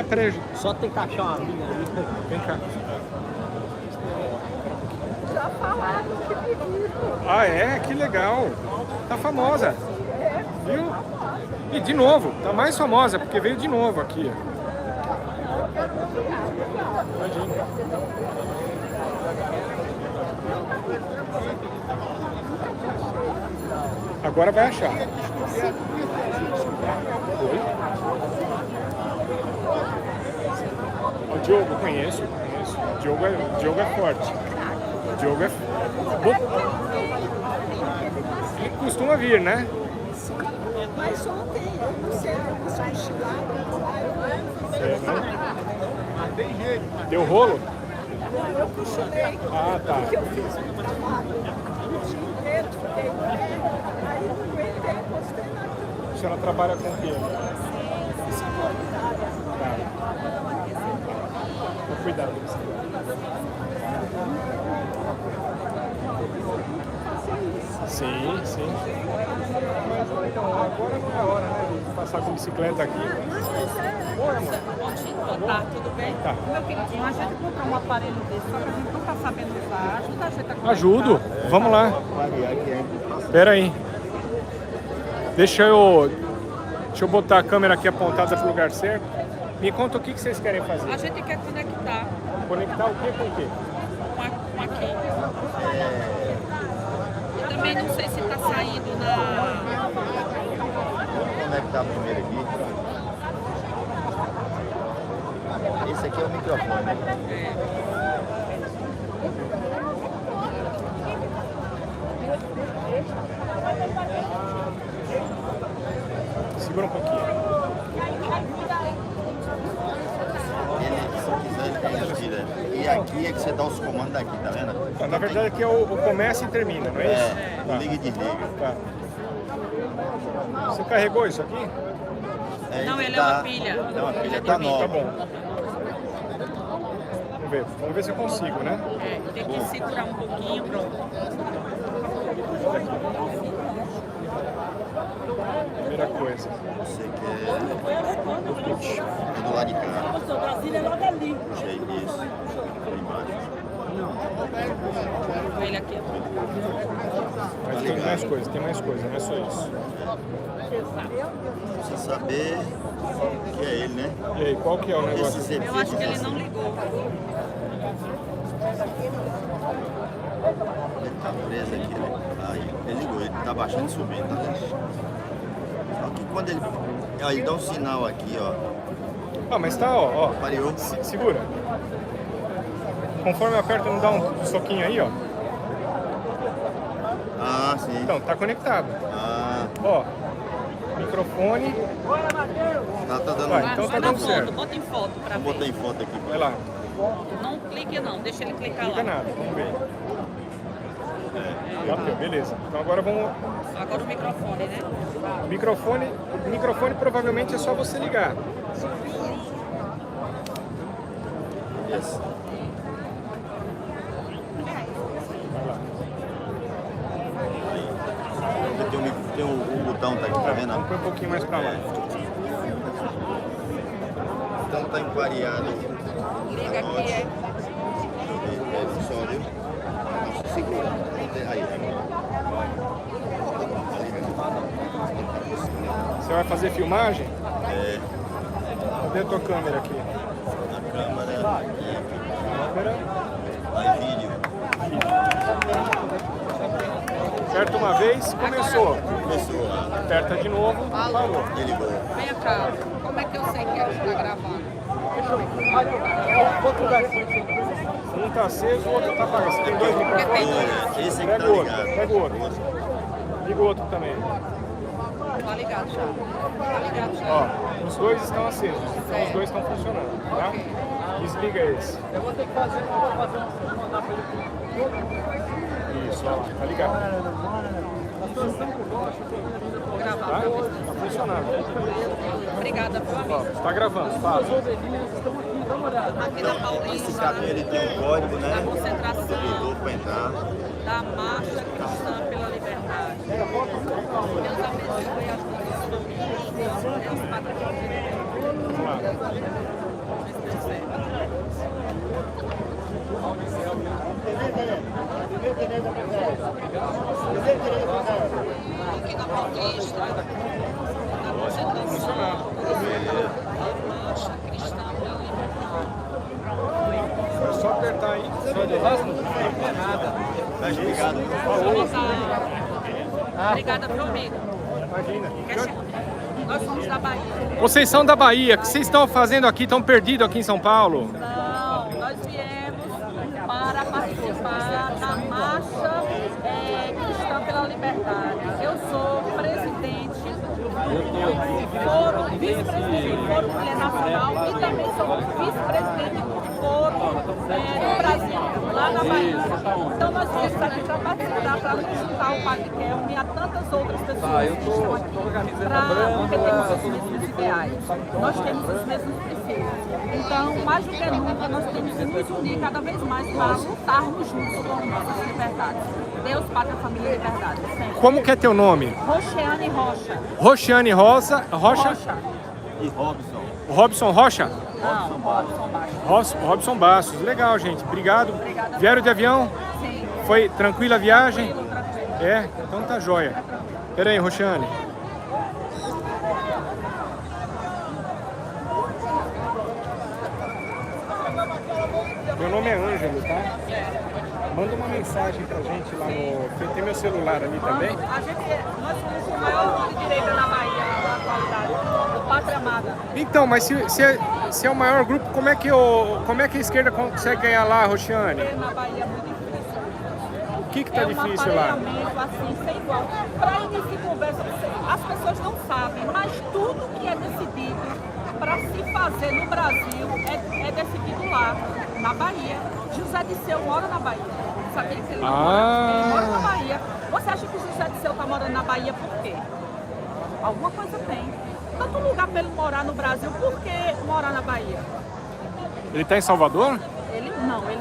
Peraí. Só tem que achar uma linha ali. Vem cá. Já falaram que pedido. Ah, é? Que legal. Tá famosa. Viu? E de novo, tá mais famosa, porque veio de novo aqui. Agora vai achar. Oi? O Diogo, conheço. O Diogo é forte. O Diogo é... Ele costuma vir, né? Mas ontem, eu não sei, eu fui chilado. Deu rolo? Não, eu cochilei. Ah, tá. Porque eu fiz um trabalho no dia inteiro, fiquei em pé, aí não aguentei, postei na cama. A senhora trabalha com o quê? Sou voluntária. Com cuidado. Sim, sim. Então, agora não é hora, né, de passar com bicicleta aqui. Oi, amor. Tá, tudo bem? Tá. Meu queridinho, a gente comprar um aparelho desse, só que a gente não tá sabendo usar. Ajuda a gente a conectar. Ajudo. Vamos lá. Espera aí. Deixa eu botar a câmera aqui apontada pro lugar certo. Me conta o que vocês querem fazer. A gente quer conectar Conectar o quê com o quê? com aqui. Eu também não sei se tá saindo na... Vamos conectar primeiro aqui. Esse aqui é o microfone. Segura um pouquinho. aqui é que você dá os comandos daqui, tá vendo? Na verdade aqui é o começa e termina, não é isso? É, liga e desliga. Tá. Você carregou isso aqui? Não, ele é uma pilha. É uma pilha, tá nova. Tá bom. Vamos ver se eu consigo, né? É, tem que segurar um pouquinho, pronto. Primeira coisa. Você quer do lado de cá. O Brasília é logo ali. Puxa aí, isso. Aí embaixo. Ele aqui. Mas tem mais coisa, não é só isso. Precisa saber que é ele, né? E aí, qual que é o negócio? Esse Eu acho que ele não ligou. Ele tá preso aqui, né? Aí, ele ligou, ele tá baixando e subindo, tá vendo? Só que quando ele... Aí, ele dá um sinal aqui, ó. Ah, mas tá, ó. Pareou. Segura. Conforme eu aperto, não dá um soquinho aí, ó. Ah, sim. Então, tá conectado. Ah, Ó, microfone. tá dando Vai, então tá dando certo. Bota em foto pra Vou ver. botar em foto aqui. Vai lá. Não clique não, deixa ele clicar Não liga lá. nada, vamos ver. Bateu, beleza. Então agora vamos... Agora o microfone, né? Microfone provavelmente é só você ligar. Yes. Tem o botão, tá aqui, tá vendo? Vamos pôr um pouquinho mais pra lá. O botão tá empareado aqui. Liga aqui, é. Só, viu? Nossa, segura. Aí. Você vai fazer filmagem? É, Cadê a tua câmera aqui? a câmera. Câmera. Aí, vídeo. Aperta uma vez, começou. Começou lá. Aperta de novo, parou. Ele ligou. Vem cá, como é que eu sei que ela está gravando? Um tá aceso, o outro tá apagado. Você tem dois microfones? Esse aqui Pega tá o outro, ligado. pega o outro. Liga o outro também. Tá ligado já. Tá ligado já. Ó, os dois estão acesos. Então os dois estão funcionando, tá? Desliga esse. Eu vou ter que fazer, Isso, ó lá, tá ligado. Tá? Tá funcionando. Obrigada, viu, amigo? Ó, tá gravando, fala. Aqui na Esse Paulista, cartão ele tem um código, né? a concentração Servidor pra entrar. da Marcha Cristã pela Liberdade. Deus abençoe a todos. Deus patrocine. Vamos lá. Aqui na Paulista, a concentração da Marcha Cristã pela Liberdade. É só apertar aí. Tá ligado? Obrigada, meu amigo. Imagina. Nós somos da Bahia. Vocês são da Bahia. O que vocês estão fazendo aqui? Estão perdidos aqui em São Paulo? Não, nós viemos para participar da Marcha Cristã pela Liberdade. Eu sou presidente do Foro, vice-presidente do Foro Mulher Nacional e também sou vice-presidente do Foro do Brasil, lá na Bahia. Então nós viemos aqui para participar, para juntar o Padre Kelme e a tantas outras pessoas que estão aqui, porque temos os mesmos ideais, nós temos os mesmos princípios. Então, mais do que nunca, nós temos que nos unir cada vez mais para lutarmos juntos por nossas liberdades. Deus, Pátria, Família e Liberdade. Sempre. Como que é teu nome? Roxeane Rocha. Roxane Rocha? E Robson. Robson Rocha? Não, Robson Baixo. Robson Bastos. Legal, gente. Obrigado. Vieram de avião? Sim. Foi tranquila a viagem? Tranquilo. É? Então tá jóia. Pera aí, Roxane. Meu nome é Ângelo, tá? Manda uma mensagem pra gente lá no... Tem meu celular ali também? Nós somos o maior de direita na Bahia, da atualidade, o Pátria Amada. Então, mas se é o maior grupo, como é que a esquerda consegue ganhar lá, Roxiane? Na Bahia é muito difícil. O que tá difícil lá? É um aparelhamento assim, sem igual. Para início de conversa, as pessoas não sabem, mas tudo que é decidido para se fazer no Brasil é decidido lá. Na Bahia. José Disseu mora na Bahia. Sabia que ele não mora? Ele mora na Bahia. Você acha que José Disseu está morando na Bahia por quê? Alguma coisa tem. Tanto lugar para ele morar no Brasil, por que morar na Bahia? Ele está em Salvador? Ele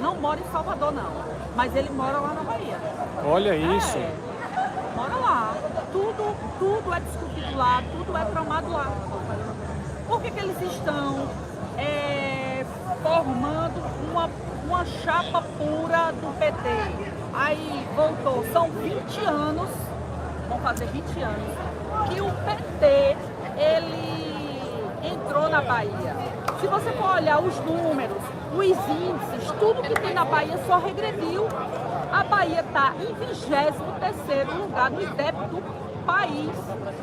não mora em Salvador, não. Mas ele mora lá na Bahia. Olha isso. Mora lá. Tudo é discutido lá, tudo é tramado lá. Por que eles estão formando uma chapa pura do PT? Aí voltou, são 20 anos, vão fazer 20 anos, que o PT, ele entrou na Bahia. Se você for olhar os números, os índices, tudo que tem na Bahia só regrediu. A Bahia está em 23º lugar do IDEP do país.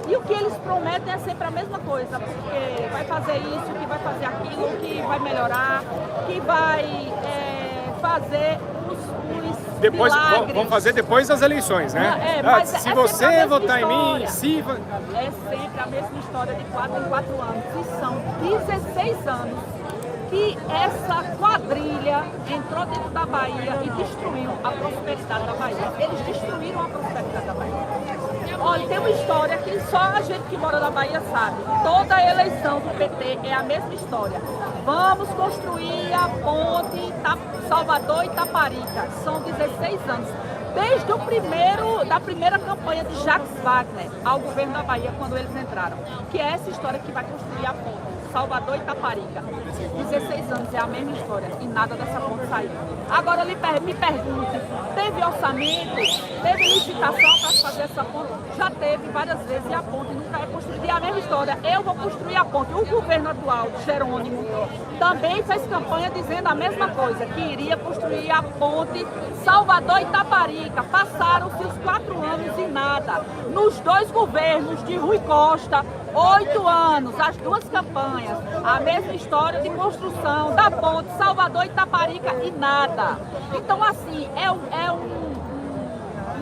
E o que eles prometem é sempre a mesma coisa, porque vai fazer isso, que vai fazer aquilo, que vai melhorar, que vai fazer os depois, milagres. vão fazer depois das eleições, né? Se você votar em mim, se... É sempre a mesma história de 4 em 4 anos. E são 16 anos que essa quadrilha entrou dentro da Bahia e destruiu a prosperidade da Bahia. Eles destruíram a prosperidade da Bahia. Olha, tem uma história que só a gente que mora na Bahia sabe. Toda eleição do PT é a mesma história. Vamos construir a ponte Salvador e Itaparica. São 16 anos. Desde da primeira campanha de Jacques Wagner ao governo da Bahia, quando eles entraram. Que é essa história que vai construir a ponte Salvador e Itaparica. 16 anos é a mesma história e nada dessa ponte saiu. Agora me pergunte, teve orçamento, teve licitação para fazer essa ponte? Já teve várias vezes e a ponte nunca é construída. E a mesma história, eu vou construir a ponte. O governo atual, Jerônimo, também fez campanha dizendo a mesma coisa, que iria construir a ponte Salvador e Itaparica. Passaram-se os 4 anos e nada. Nos 2 governos de Rui Costa, 8 anos, as 2 campanhas, a mesma história de construção da ponte Salvador e Itaparica e nada. Então, assim, é um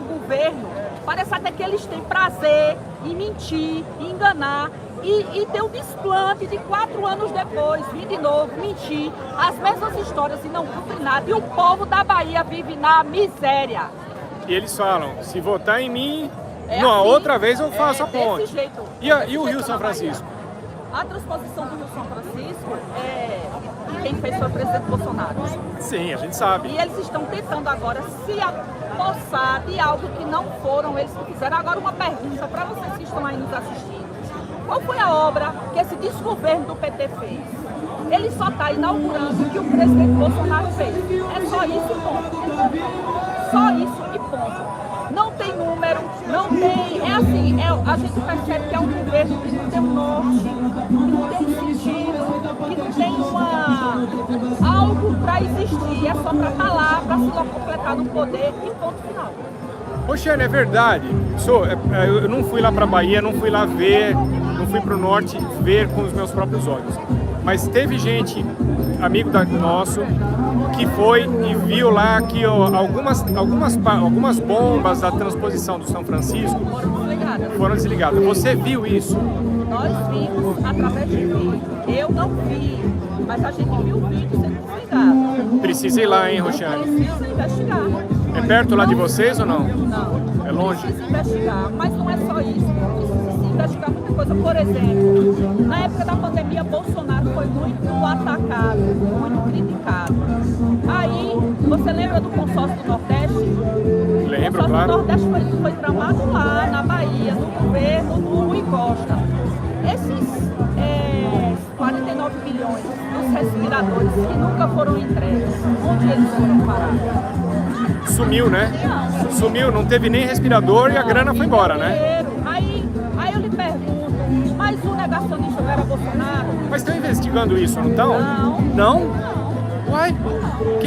governo, parece até que eles têm prazer em mentir, em enganar e ter um desplante de 4 anos depois, vir de novo, mentir, as mesmas histórias e não cumprir nada. E o povo da Bahia vive na miséria. E eles falam, se votar em mim... É Não, assim, outra vez eu faço a ponte. Desse jeito. E o Rio São Francisco? A transposição do Rio São Francisco quem fez foi o presidente Bolsonaro. Sim, a gente sabe. E eles estão tentando agora se apossar de algo que não foram eles que fizeram. Agora uma pergunta para vocês que estão aí nos assistindo. Qual foi a obra que esse desgoverno do PT fez? Ele só está inaugurando o que o presidente Bolsonaro fez. É só isso e ponto. Só isso e ponto. Não tem número, não tem... É assim, a gente percebe que é um governo que não tem um norte, que não tem um sentido, que não tem algo para existir. É só para estar lá, para se completar no poder e ponto final. Oxane, é verdade. Eu não fui lá para Bahia, não fui lá ver, não fui para o norte ver com os meus próprios olhos. Mas teve gente, amigo nosso, que foi e viu lá que algumas bombas da transposição do São Francisco foram desligadas. Você viu isso? Nós vimos através de vídeo. Eu não vi, mas a gente viu o vídeo sendo desligado. Precisa ir lá, hein, Roxane? Precisa investigar. É perto lá de vocês ou não? Não. É longe? Precisa investigar, mas não é só isso. Precisa investigar muita coisa. Por exemplo, na época da pandemia, Bolsonaro foi muito atacado, muito criticado. Aí, você lembra do consórcio do Nordeste? Lembro, claro. O consórcio do Nordeste foi tramado lá, na Bahia, no governo do Rui Costa. Esses 49 milhões dos respiradores que nunca foram entregues, onde eles foram parar? Sumiu, né? Sumiu, não teve nem respirador e a grana foi embora, né? Aí eu lhe pergunto, mas o negacionista não era Bolsonaro? Mas estão investigando isso, não estão? Não. Não? Uai?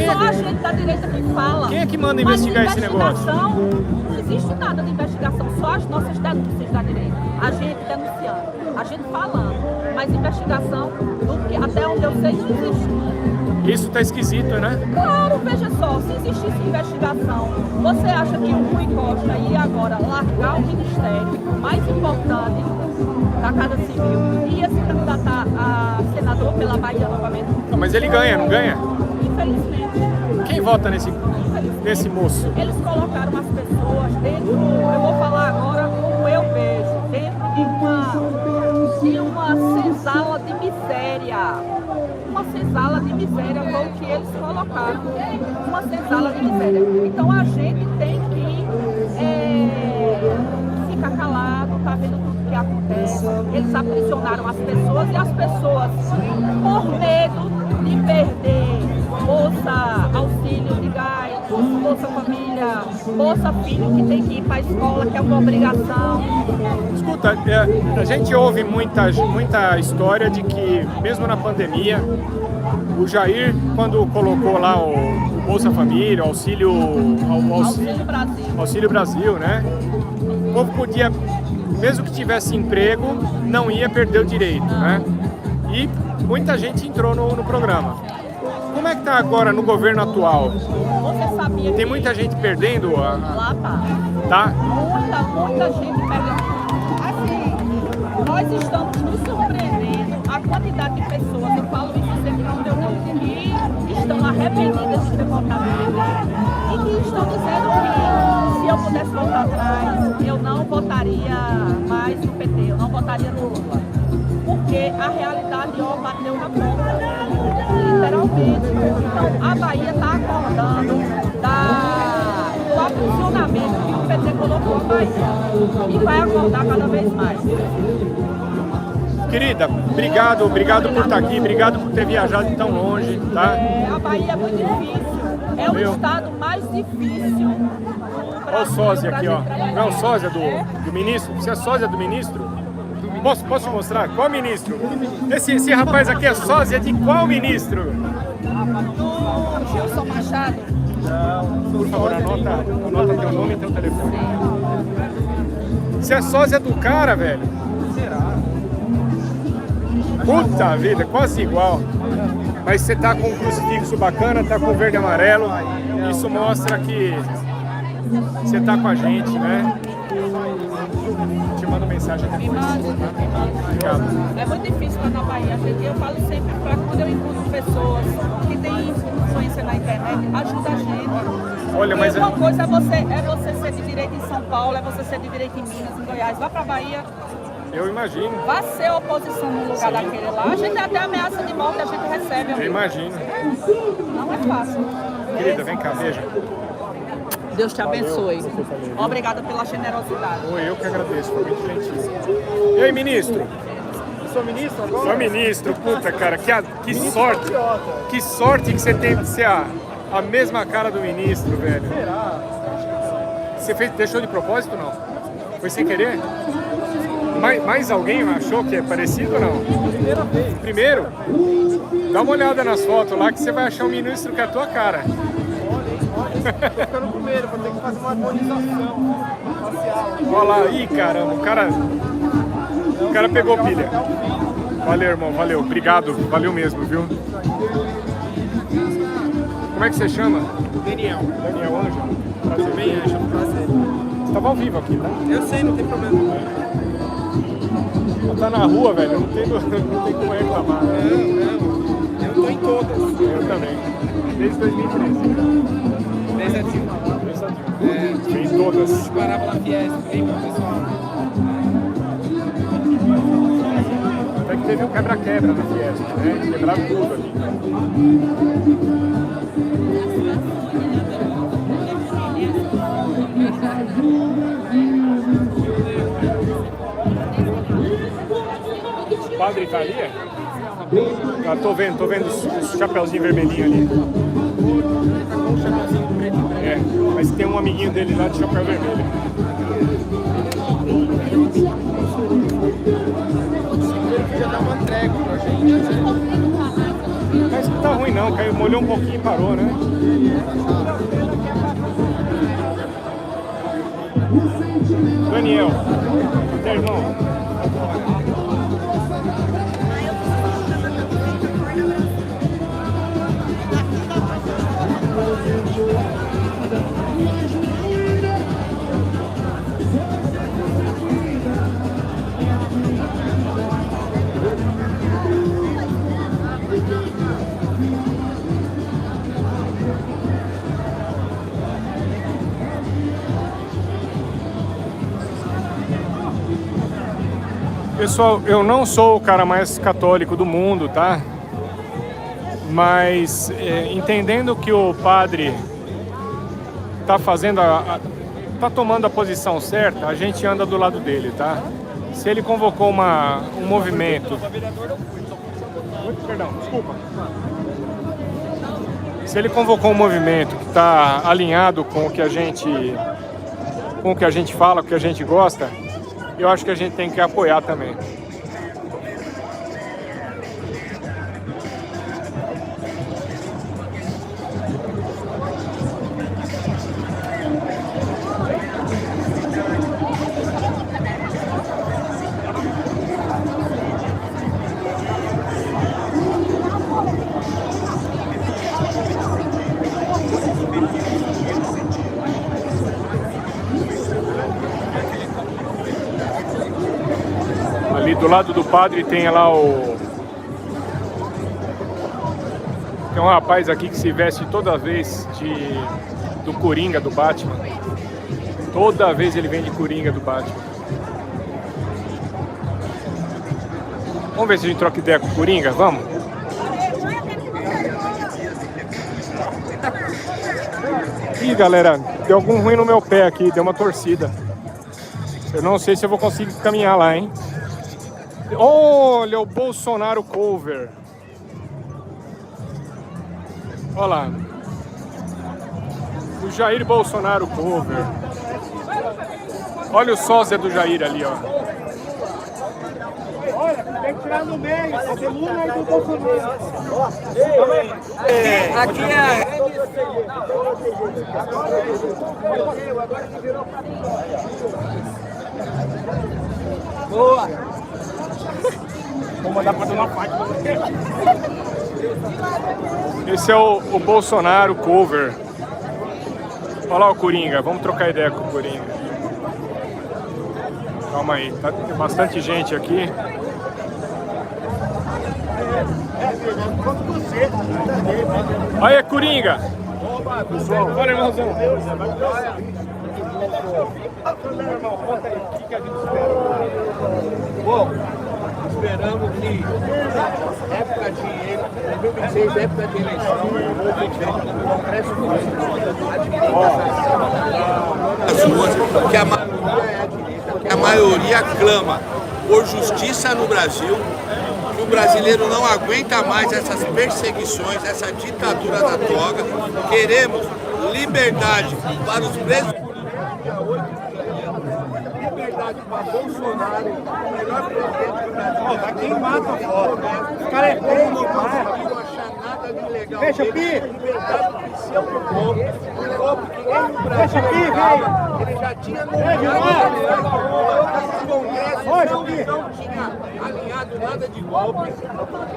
Só a gente da direita que fala. Quem é que manda investigar esse negócio? Não existe nada de investigação, só as nossas denúncias da direita. A gente denunciando, a gente falando, mas investigação, até onde eu sei, não existe. Isso tá esquisito, né? Claro, veja só, se existisse investigação, você acha que o Rui Costa ia agora largar o ministério mais importante da Casa Civil e ia se candidatar a senador pela Bahia novamente? Não, mas ele ganha, não ganha? Infelizmente. Quem vota nesse moço? Eles colocaram as pessoas dentro, eu vou falar agora como eu vejo, dentro de uma senzala de miséria. Uma senzala de miséria foi o que eles colocaram. Uma senzala de miséria. Então a gente tem que ficar calado, tá vendo tudo que acontece. Eles aprisionaram as pessoas e as pessoas, por medo de perder Bolsa Auxílio de Gás, Bolsa Família, Bolsa Filho, que tem que ir para a escola, que é uma obrigação. Escuta, a gente ouve muita história de que, mesmo na pandemia, o Jair, quando colocou lá o Bolsa Família, o Auxílio Brasil, né? O povo podia, mesmo que tivesse emprego, não ia perder o direito, né? E muita gente entrou no programa. Como é que tá agora no governo atual? Você sabia Tem muita gente perdendo? Lá Tá? Muita gente perdendo. Assim, nós estamos nos surpreendendo a quantidade de pessoas, eu falo isso sempre no meu nome, que estão arrependidas de ter votado e que estão dizendo que se eu pudesse voltar atrás, eu não votaria mais no PT, eu não votaria no Lula. Porque a realidade bateu na porta, literalmente. Então a Bahia está acordando do aprisionamento que o PT colocou a Bahia e vai acordar cada vez mais. Querida, obrigado por estar aqui, obrigado por ter viajado tão longe, tá? A Bahia é muito difícil, é o estado mais difícil. Olha o sósia aqui, ó. Não é o sósia do ministro? Você é sósia do ministro? Posso te mostrar? Qual ministro? Esse rapaz aqui é sósia de qual ministro? Do Gilson Machado. Por favor, anota teu nome e teu telefone. Você é sósia do cara, velho? Será? Puta vida, quase igual. Mas você tá com um crucifixo bacana, tá com verde e amarelo. Isso mostra que você tá com a gente, né? Te mando mensagem depois. Obrigado. É muito difícil lá na Bahia. Eu falo sempre para quando eu encontro pessoas que têm influência na internet, ajuda a gente. Olha, mas uma coisa é você ser de direito em São Paulo, é você ser de direito em Minas, em Goiás. Vá pra Bahia. Eu imagino. Vá ser oposição no lugar daquele lá. A gente até ameaça de morte a gente recebe. Eu imagino. Não é fácil. Querida, vem cá, veja. Deus te abençoe. Obrigada pela generosidade. Oi, eu que agradeço, foi muito gentil. E aí, ministro? Sou ministro agora? Sou ministro, puta, cara, que sorte. Que sorte que você tem de ser a mesma cara do ministro, velho. Será? Você deixou de propósito ou não? Foi sem querer? Mais alguém achou que é parecido ou não? Primeira vez. Primeiro? Dá uma olhada nas fotos lá que você vai achar um ministro que é a tua cara. Olha, tô ficando com medo, vou ter que fazer uma harmonização facial. Olha lá, ih, caramba, o cara pegou pilha. Valeu, irmão, valeu, obrigado, valeu mesmo, viu? Como é que você chama? Daniel. Daniel Ângelo? Tudo bem, Ângelo? Prazer. Você tava ao vivo aqui, tá? Eu sei, não tem problema. Tá na rua, velho, não tem como reclamar. Não, eu tô em todas. Eu também, desde 2013. Desde a Dilma. Em todas. Parava na Fiesp, hein, pessoal? Até que teve um quebra-quebra na Fiesp, né? Quebraram tudo ali. Padre Italia? Ah, tô vendo os chapeuzinhos vermelhinhos ali. É, mas tem um amiguinho dele lá de chapéu vermelho. Ele podia dar uma trégua pra gente, né? Mas não tá ruim não, caiu, molhou um pouquinho e parou, né? Daniel, meu irmão. Pessoal, eu não sou o cara mais católico do mundo, tá? Mas entendendo que o padre tá fazendo tá tomando a posição certa, a gente anda do lado dele, tá? Se ele convocou um movimento... Perdão, desculpa. Se ele convocou um movimento que está alinhado com o que a gente fala, com o que a gente gosta, eu acho que a gente tem que apoiar também. Ali do lado do padre tem lá tem um rapaz aqui que se veste toda vez do Coringa do Batman. Toda vez ele vem de Coringa do Batman. Vamos ver se a gente troca ideia com o Coringa, vamos? Ih, galera, deu algum ruim no meu pé aqui, deu uma torcida. Eu não sei se eu vou conseguir caminhar lá, hein? Olha o Bolsonaro cover. Olha lá. O Jair Bolsonaro cover. Olha o sósia do Jair ali, ó. Olha, tem que tirar no meio, fazer Lula e do Bolsonaro. Aqui é... Boa! Vou mandar fazer uma parte pra você. Esse é o Bolsonaro cover. Olha lá o Coringa, vamos trocar ideia com o Coringa. Calma aí, tem bastante gente aqui. Aí, Coringa! Bora, irmãozão! Bom, esperamos que época de 2026, época de eleição, o Congresso as ruas, que a maioria clama por justiça no Brasil, que o brasileiro não aguenta mais essas perseguições, essa ditadura da toga. Queremos liberdade para os presos. Liberdade para Bolsonaro, o melhor presidente do Brasil. Tá queimado fora. Os caras é bem, não conseguiram achar nada de ilegal. Fecha o pi! Liberdade para o seu golpe. Um golpe que nem no Brasil. Ele já tinha nomeado o Congresso, não tinha alinhado nada de golpe.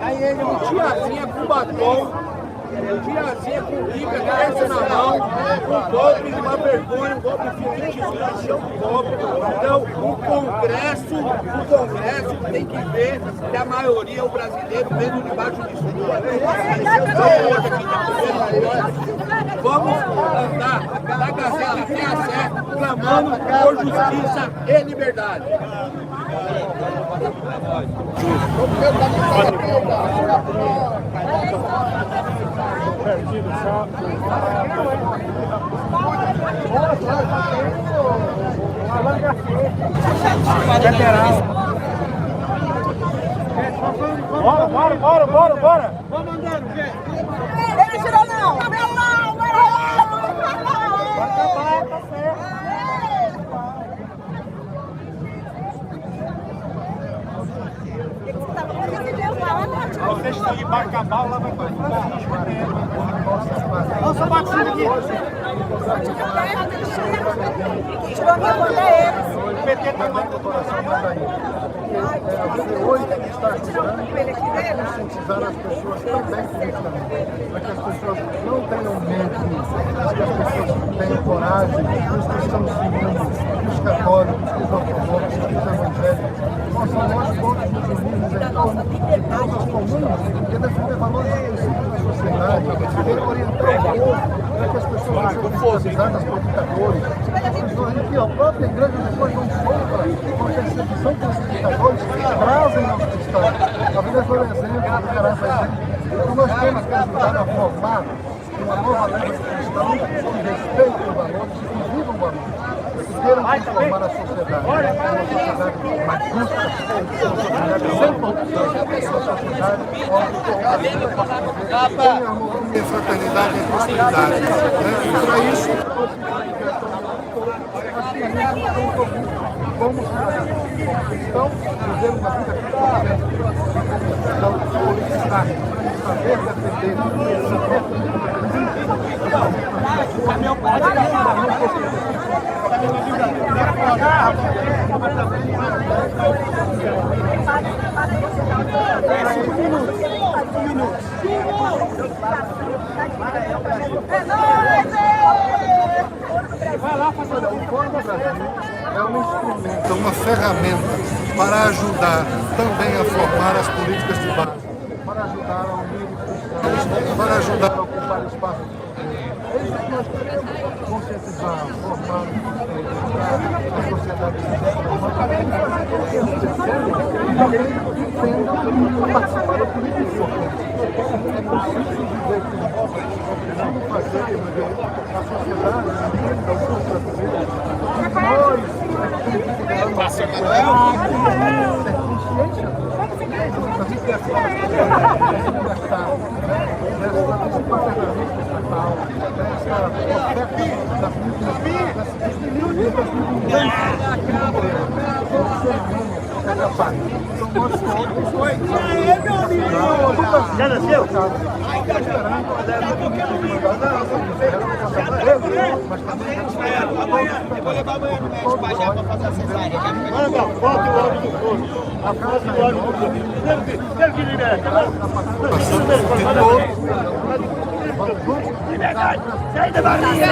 Aí ele um tiazinha com batom. Tiazinha com bica, criança na mão, um golpe, uma vergonha, um golpe fictício, um golpe. Então, o Congresso tem que ver que a maioria, o brasileiro, mesmo debaixo disso tudo. Vamos andar da Gazeta até a Sé, clamando por justiça e liberdade. Perdido, só. Bora! Vamos andando, gente. Ele tirou não! Não! Vai acabar, tá certo. Vocês estão de Bacabal, lá vai para nossa batida aqui. Tirou minha conta eles. O PT está mandando Hoje está conscientizar as pessoas também politicamente, para que as pessoas não tenham medo, que as pessoas tenham coragem, que os cristãos civis, que os católicos, que os ortodoxos, que os evangélicos, nós todos nos unimos em torno de causas comuns, que defender valores princípios da sociedade, que orientar o povo para que as pessoas das provocadores. Aqui, ó, a própria igreja depois não sofra com a perseguição que os provocadores trazem aos cristãos. A Venezuela é exemplo, a Nicarágua é exemplo. Então nós temos que ajudar a formar uma nova leva de cristãos que respeitem os valores, que vivam valores. Queiram transformar a sociedade uma sociedade mais justa, uma sociedade sem corrupção, uma sociedade onde tem harmonia, fraternidade e prosperidade. E para isso, como cristãos, viver uma vida cristã, publicitar, saber defender, o Fórum do Brasil é um instrumento, uma ferramenta para ajudar também a formar as políticas de base, para ajudar a unir os cristãos, para ajudar a ocupar espaço. É isso que nós queremos conscientizar, formar a sociedade e também participar da política. É possível dizer que vamos fazer a sociedade da cultura Já nasceu? Eu vou levar amanhã no médico pra já pra fazer a cesárea. Manda a foto e o áudio do corpo. A foto e o áudio do corpo. Quero que libere. Liberdade. Sai da barriga.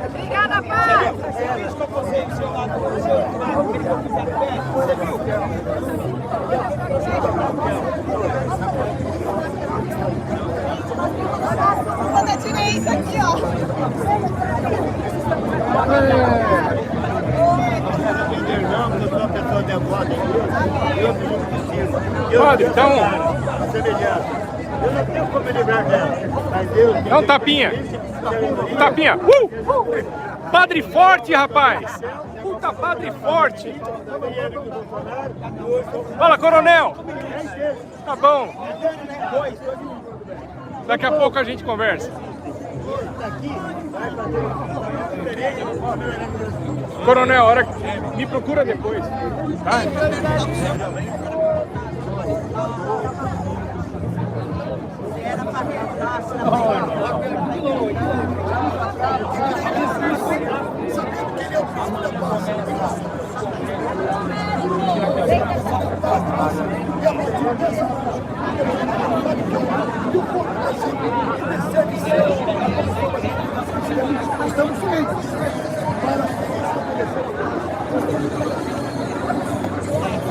Obrigada, pai. Quando eu tirei isso aqui, ó. Padre, então. Eu não tenho como livrar dela, mas Deus. Dá um tapinha. Um tapinha. Padre forte, rapaz. Puta padre forte. Fala, coronel. Tá bom. Daqui a pouco a gente conversa. Coronel, hora me procura depois. Tá?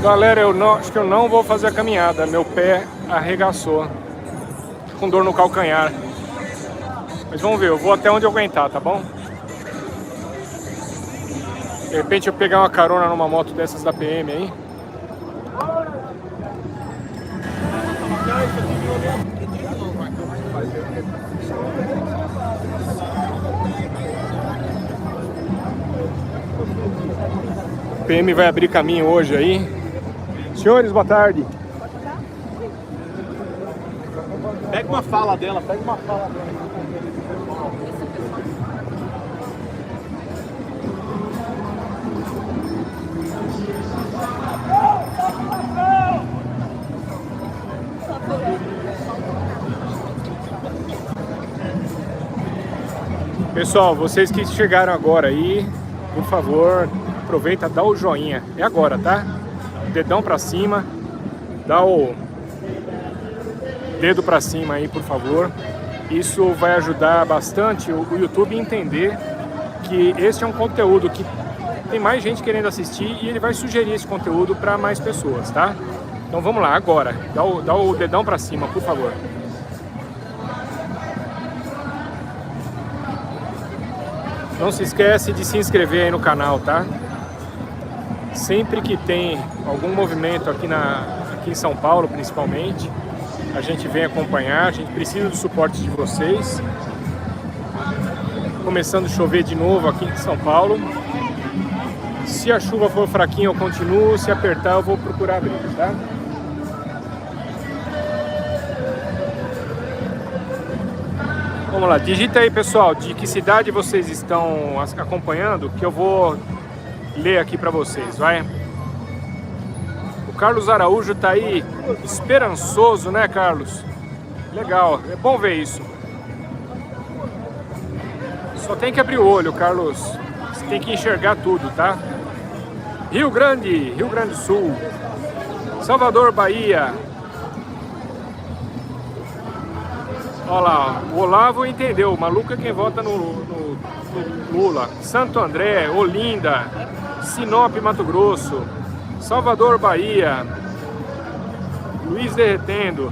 Galera, acho que eu não vou fazer a caminhada. Meu pé arregaçou. Com dor no calcanhar. Mas vamos ver, eu vou até onde eu aguentar, tá bom? De repente eu pegar uma carona numa moto dessas da PM aí. O PM vai abrir caminho hoje aí. Senhores, boa tarde. Pega uma fala dela, pega uma fala dela. Pessoal, vocês que chegaram agora aí, por favor, aproveita, dá o joinha. É agora, tá? Dedão pra cima, dá o dedo pra cima aí, por favor. Isso vai ajudar bastante o YouTube a entender que este é um conteúdo que tem mais gente querendo assistir e ele vai sugerir esse conteúdo para mais pessoas, tá? Então vamos lá, agora, dá o dedão pra cima, por favor. Não se esquece de se inscrever aí no canal, tá? Sempre que tem algum movimento aqui em São Paulo, principalmente, a gente vem acompanhar, a gente precisa do suporte de vocês. Começando a chover de novo aqui em São Paulo. Se a chuva for fraquinha eu continuo, se apertar eu vou procurar abrir, tá? Vamos lá, digita aí, pessoal, de que cidade vocês estão acompanhando, que eu vou ler aqui para vocês, vai? O Carlos Araújo tá aí esperançoso, né, Carlos? Legal, é bom ver isso. Só tem que abrir o olho, Carlos. Você tem que enxergar tudo, tá? Rio Grande do Sul, Salvador, Bahia. Olha lá, o Olavo entendeu, o maluco é quem vota no Lula. Santo André, Olinda, Sinop, Mato Grosso, Salvador, Bahia, Luiz Derretendo,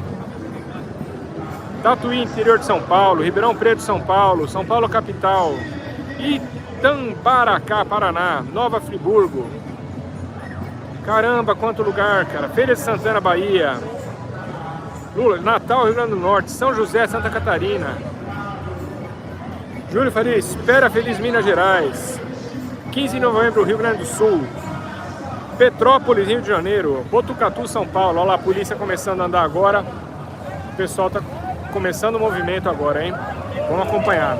Tatuí, interior de São Paulo, Ribeirão Preto, São Paulo, São Paulo capital, Itambaracá, Paraná, Nova Friburgo. Caramba, quanto lugar, cara. Feira de Santana, Bahia. Lula, Natal, Rio Grande do Norte, São José, Santa Catarina. Júlio Faria, Espera Feliz, Minas Gerais. 15 de novembro, Rio Grande do Sul. Petrópolis, Rio de Janeiro. Botucatu, São Paulo. Olha lá, a polícia começando a andar agora. O pessoal tá começando o movimento agora, hein? Vamos acompanhar.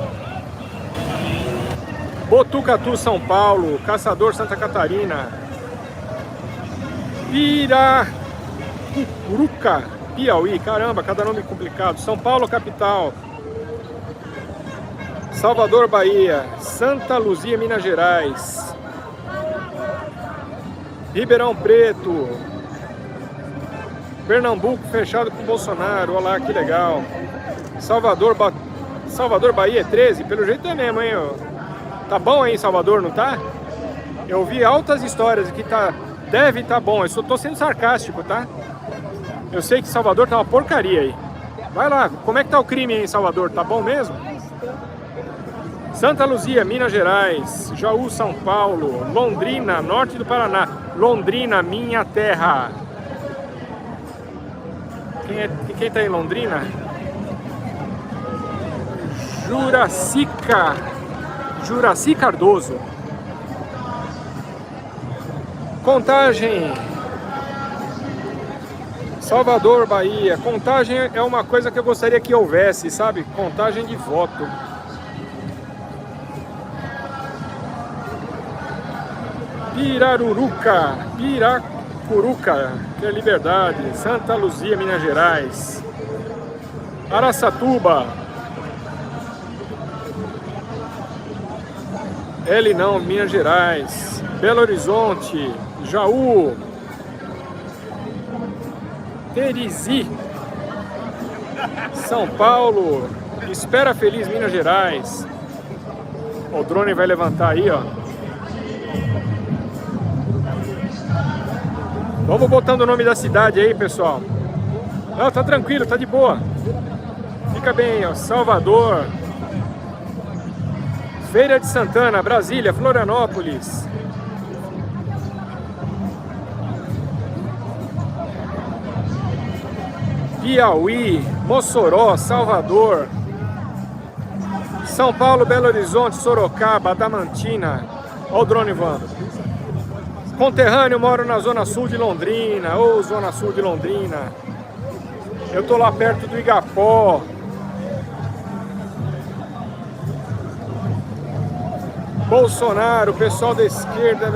Botucatu, São Paulo. Caçador, Santa Catarina. Piracuruca, Piauí. Caramba, cada nome complicado. São Paulo, capital. Salvador, Bahia. Santa Luzia, Minas Gerais. Ribeirão Preto. Pernambuco fechado com Bolsonaro. Olha lá, que legal. Salvador, Bahia é 13. Pelo jeito é mesmo, hein? Tá bom aí em Salvador, não tá? Eu vi altas histórias aqui, deve estar bom. Eu só tô sendo sarcástico, tá? Eu sei que Salvador tá uma porcaria aí. Vai lá, como é que tá o crime aí em Salvador? Tá bom mesmo? Santa Luzia, Minas Gerais. Jaú, São Paulo. Londrina, norte do Paraná. Londrina, minha terra. Quem tá em Londrina? Juraci Cardoso. Contagem. Salvador, Bahia. Contagem é uma coisa que eu gostaria que houvesse, sabe? Contagem de voto. Piracuruca, que é Liberdade. Santa Luzia, Minas Gerais. Araçatuba. Elinão, Minas Gerais. Belo Horizonte. Jaú. Terizi, São Paulo. Espera Feliz, Minas Gerais. O drone vai levantar aí, ó. Vamos botando o nome da cidade aí, pessoal. Não, tá tranquilo, tá de boa. Fica bem, ó. Salvador. Feira de Santana, Brasília, Florianópolis. Piauí, Mossoró, Salvador, São Paulo, Belo Horizonte, Sorocaba, Adamantina. Olha o drone voando. Conterrâneo, moro na zona sul de Londrina. Ô, zona sul de Londrina. Eu tô lá perto do Igapó. Bolsonaro, pessoal da esquerda,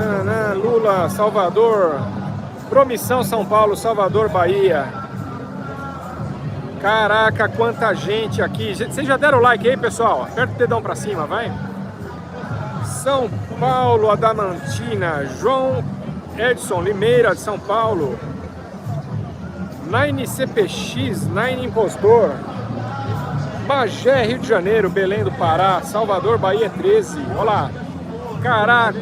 Lula, Salvador. Promissão, São Paulo, Salvador, Bahia. Caraca, quanta gente aqui. Vocês já deram o like aí, pessoal? Aperta o dedão pra cima, vai. São Paulo, Adamantina. João Edson Limeira, de São Paulo. Nine CPX, Nine Impostor. Bagé, Rio de Janeiro, Belém do Pará. Salvador, Bahia 13. Olha lá. Caraca.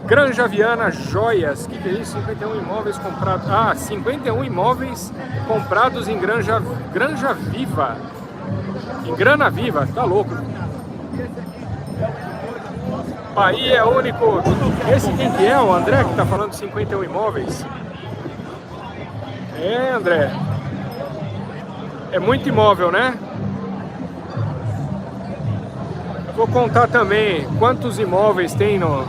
Granja Viana Joias. Que é isso? 51 imóveis comprados. Ah, 51 imóveis comprados em Granja Viva. Em Grana Viva. Tá louco. Bahia é único. Esse quem que é? O André que tá falando de 51 imóveis? É, André. É muito imóvel, né? Vou contar também quantos imóveis tem no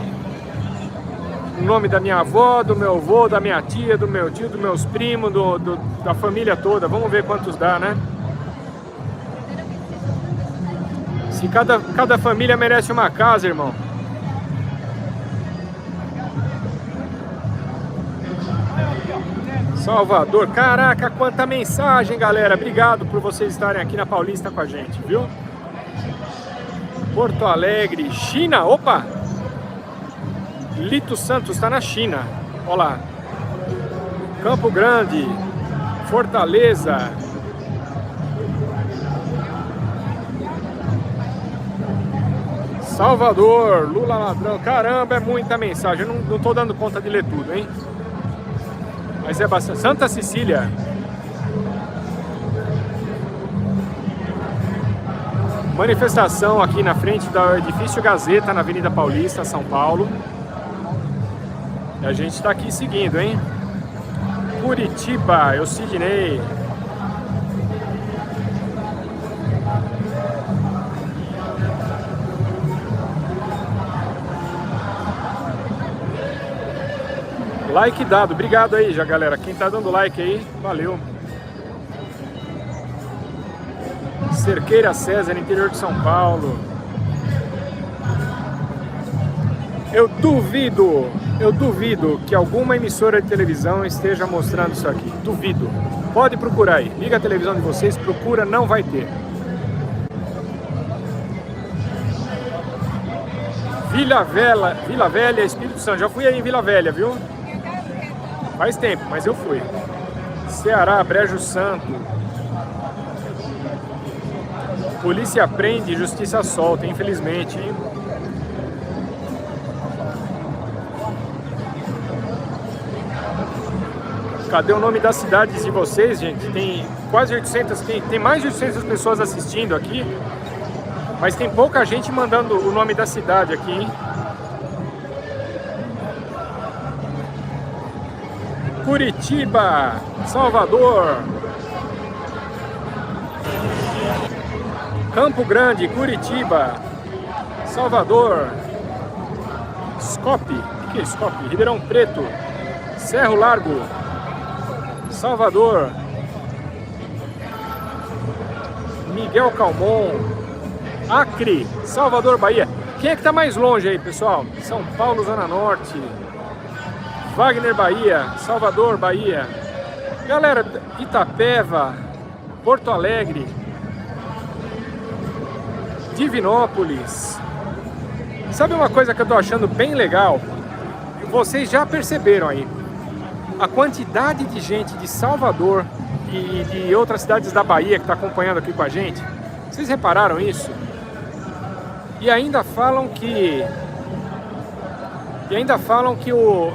nome da minha avó, do meu avô, da minha tia, do meu tio, dos meus primos, da família toda. Vamos ver quantos dá, né? Se cada família merece uma casa, irmão. Salvador, caraca, quanta mensagem, galera. Obrigado por vocês estarem aqui na Paulista com a gente, viu? Porto Alegre, China, opa! Lito Santos está na China, olha lá. Campo Grande, Fortaleza. Salvador, Lula ladrão. Caramba, é muita mensagem. Eu não tô dando conta de ler tudo, hein? Mas é bastante. Santa Cecília. Manifestação aqui na frente do edifício Gazeta, na Avenida Paulista, São Paulo. E a gente está aqui seguindo, hein? Curitiba, eu Sidney. Like dado, obrigado aí já, galera. Quem tá dando like aí, valeu. Cerqueira César, interior de São Paulo. Eu duvido que alguma emissora de televisão esteja mostrando isso aqui. Duvido. Pode procurar aí. Liga a televisão de vocês, procura, não vai ter. Vila Velha, Espírito Santo. Já fui aí em Vila Velha, viu? Faz tempo, mas eu fui. Ceará, Brejo Santo. Polícia prende, justiça solta, infelizmente, hein? Cadê o nome das cidades de vocês, gente? Tem quase 800, tem mais de 800 pessoas assistindo aqui, mas tem pouca gente mandando o nome da cidade aqui, hein? Curitiba, Salvador, Campo Grande, Curitiba, Salvador, Scope, o que é Scope? Ribeirão Preto, Cerro Largo, Salvador, Miguel Calmon, Acre, Salvador, Bahia. Quem é que tá mais longe aí, pessoal? São Paulo, Zona Norte, Wagner, Bahia, Salvador, Bahia. Galera, Itapeva, Porto Alegre, Divinópolis. Sabe uma coisa que eu tô achando bem legal? Vocês já perceberam aí a quantidade de gente de Salvador e de outras cidades da Bahia que está acompanhando aqui com a gente? Vocês repararam isso? E ainda falam que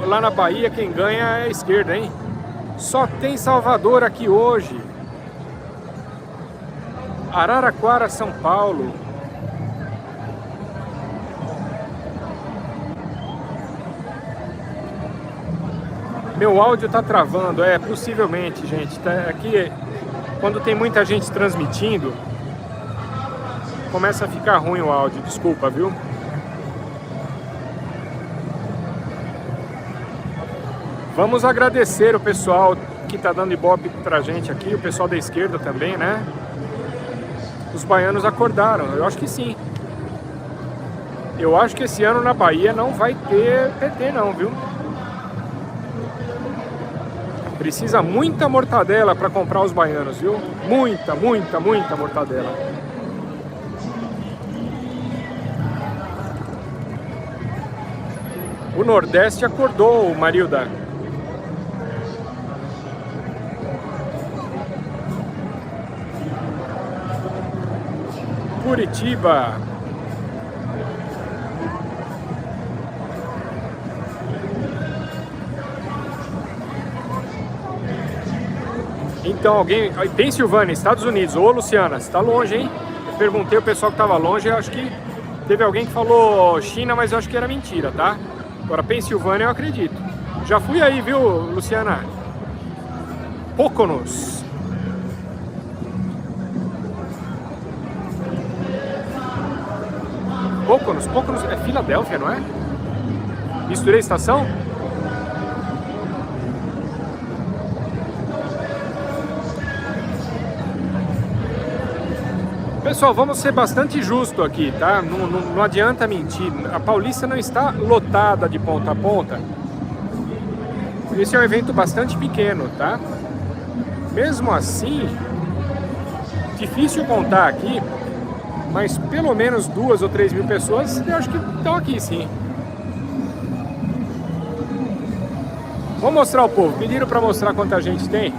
lá na Bahia quem ganha é a esquerda, hein? Só tem Salvador aqui hoje. Araraquara, São Paulo. Meu áudio tá travando, possivelmente, gente. Tá aqui, quando tem muita gente transmitindo, começa a ficar ruim o áudio. Desculpa, viu? Vamos agradecer o pessoal que tá dando ibope pra gente aqui, o pessoal da esquerda também, né? Os baianos acordaram, eu acho que sim. Eu acho que esse ano na Bahia não vai ter PT não, viu? Precisa muita mortadela para comprar os baianos, viu? Muita mortadela. O Nordeste acordou, Marilda. Curitiba. Então, alguém... Pensilvânia, Estados Unidos. Ô, Luciana, você tá longe, hein? Eu perguntei o pessoal que tava longe, eu acho que Teve alguém que falou China, mas eu acho que era mentira, tá? Agora, Pensilvânia eu acredito. Já fui aí, viu, Luciana? Poconos. Poconos é Filadélfia, não é? Misturei estação? Pessoal, vamos ser bastante justo aqui, tá? Não adianta mentir. A Paulista não está lotada de ponta a ponta. Esse é um evento bastante pequeno, tá? Mesmo assim, difícil contar aqui, mas pelo menos 2 ou 3 mil pessoas eu acho que estão aqui, sim. Vou mostrar o povo. Pediram para mostrar quanta gente tem.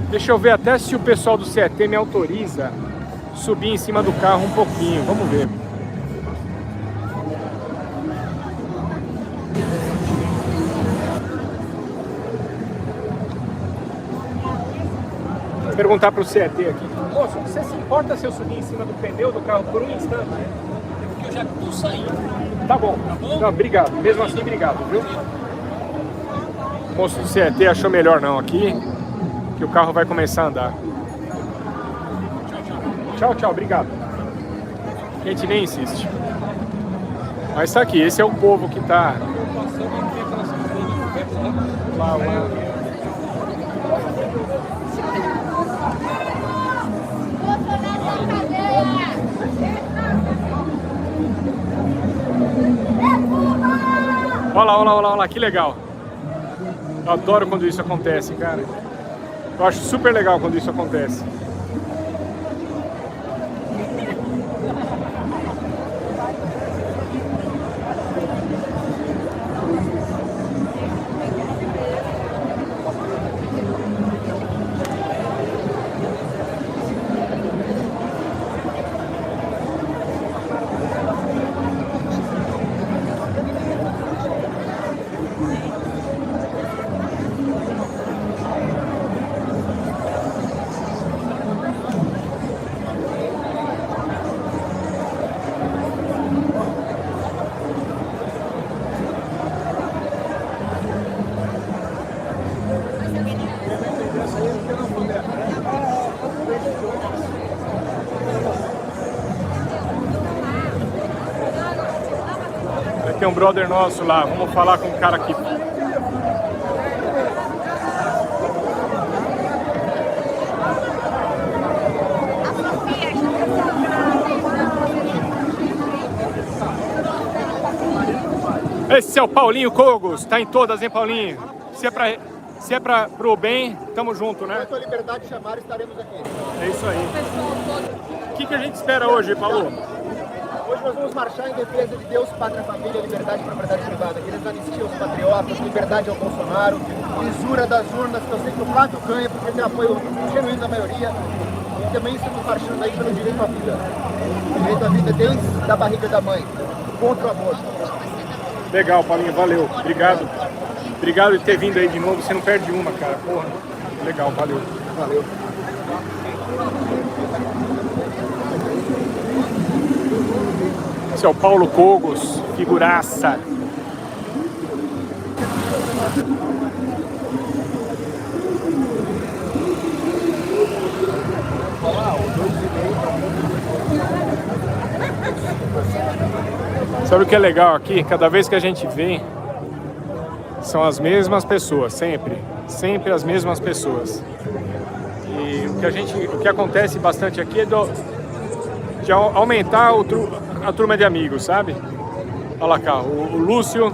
Deixa eu ver até se o pessoal do CET me autoriza subir em cima do carro um pouquinho. Vamos ver. Vou perguntar para o CET aqui. Moço, você se importa se eu subir em cima do pneu do carro por um instante? Porque eu já estou saindo. Tá bom. Tá bom? Não, obrigado. Mesmo assim, obrigado, viu? O moço do CET achou melhor não aqui, que o carro vai começar a andar. Tchau, tchau, obrigado. A gente nem insiste. Mas tá aqui, esse é o povo que tá lá. Olha lá, que legal. Eu adoro quando isso acontece, cara. Eu acho super legal quando isso acontece. Tem um brother nosso lá, vamos falar com o cara aqui. Esse é o Paulinho Cogos, tá em todas, hein, Paulinho? Se é pro bem, tamo junto, né? Se a liberdade chamar, estaremos aqui. É isso aí. O que a gente espera hoje, Paulo? Hoje nós vamos marchar em defesa de Deus, pátria, família, liberdade e propriedade privada. Queremos anistia aos patriotas, liberdade ao Bolsonaro, lisura das urnas, que eu sei que o Flávio ganha, porque tem apoio genuíno da maioria. E também estamos marchando aí pelo direito à vida. O direito à vida desde a barriga da mãe, contra o aborto. Legal, Paulinho, valeu. Obrigado. Obrigado de ter vindo aí de novo. Você não perde uma, cara. Porra. Legal, valeu. Valeu. Esse é o Paulo Cogos, figuraça. Sabe o que é legal aqui? Cada vez que a gente vem, são as mesmas pessoas, sempre as mesmas pessoas. E o que acontece bastante aqui é de aumentar a turma de amigos, sabe? Olha lá cá, o Lúcio.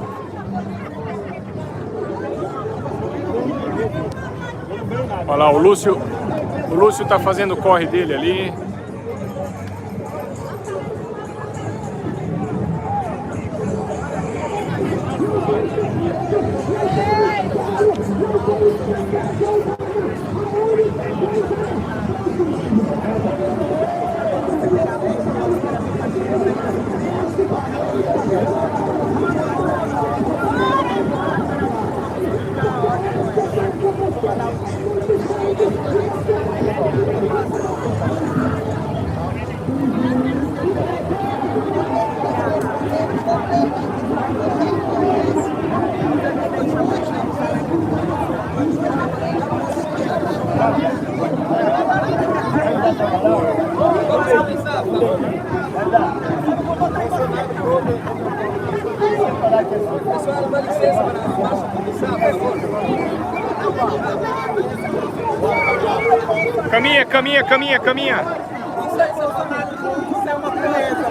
Olha lá, o Lúcio tá fazendo o corre dele ali. Pessoal, dá licença para começar, por favor. Caminha, caminha, caminha, caminha. Isso é uma beleza.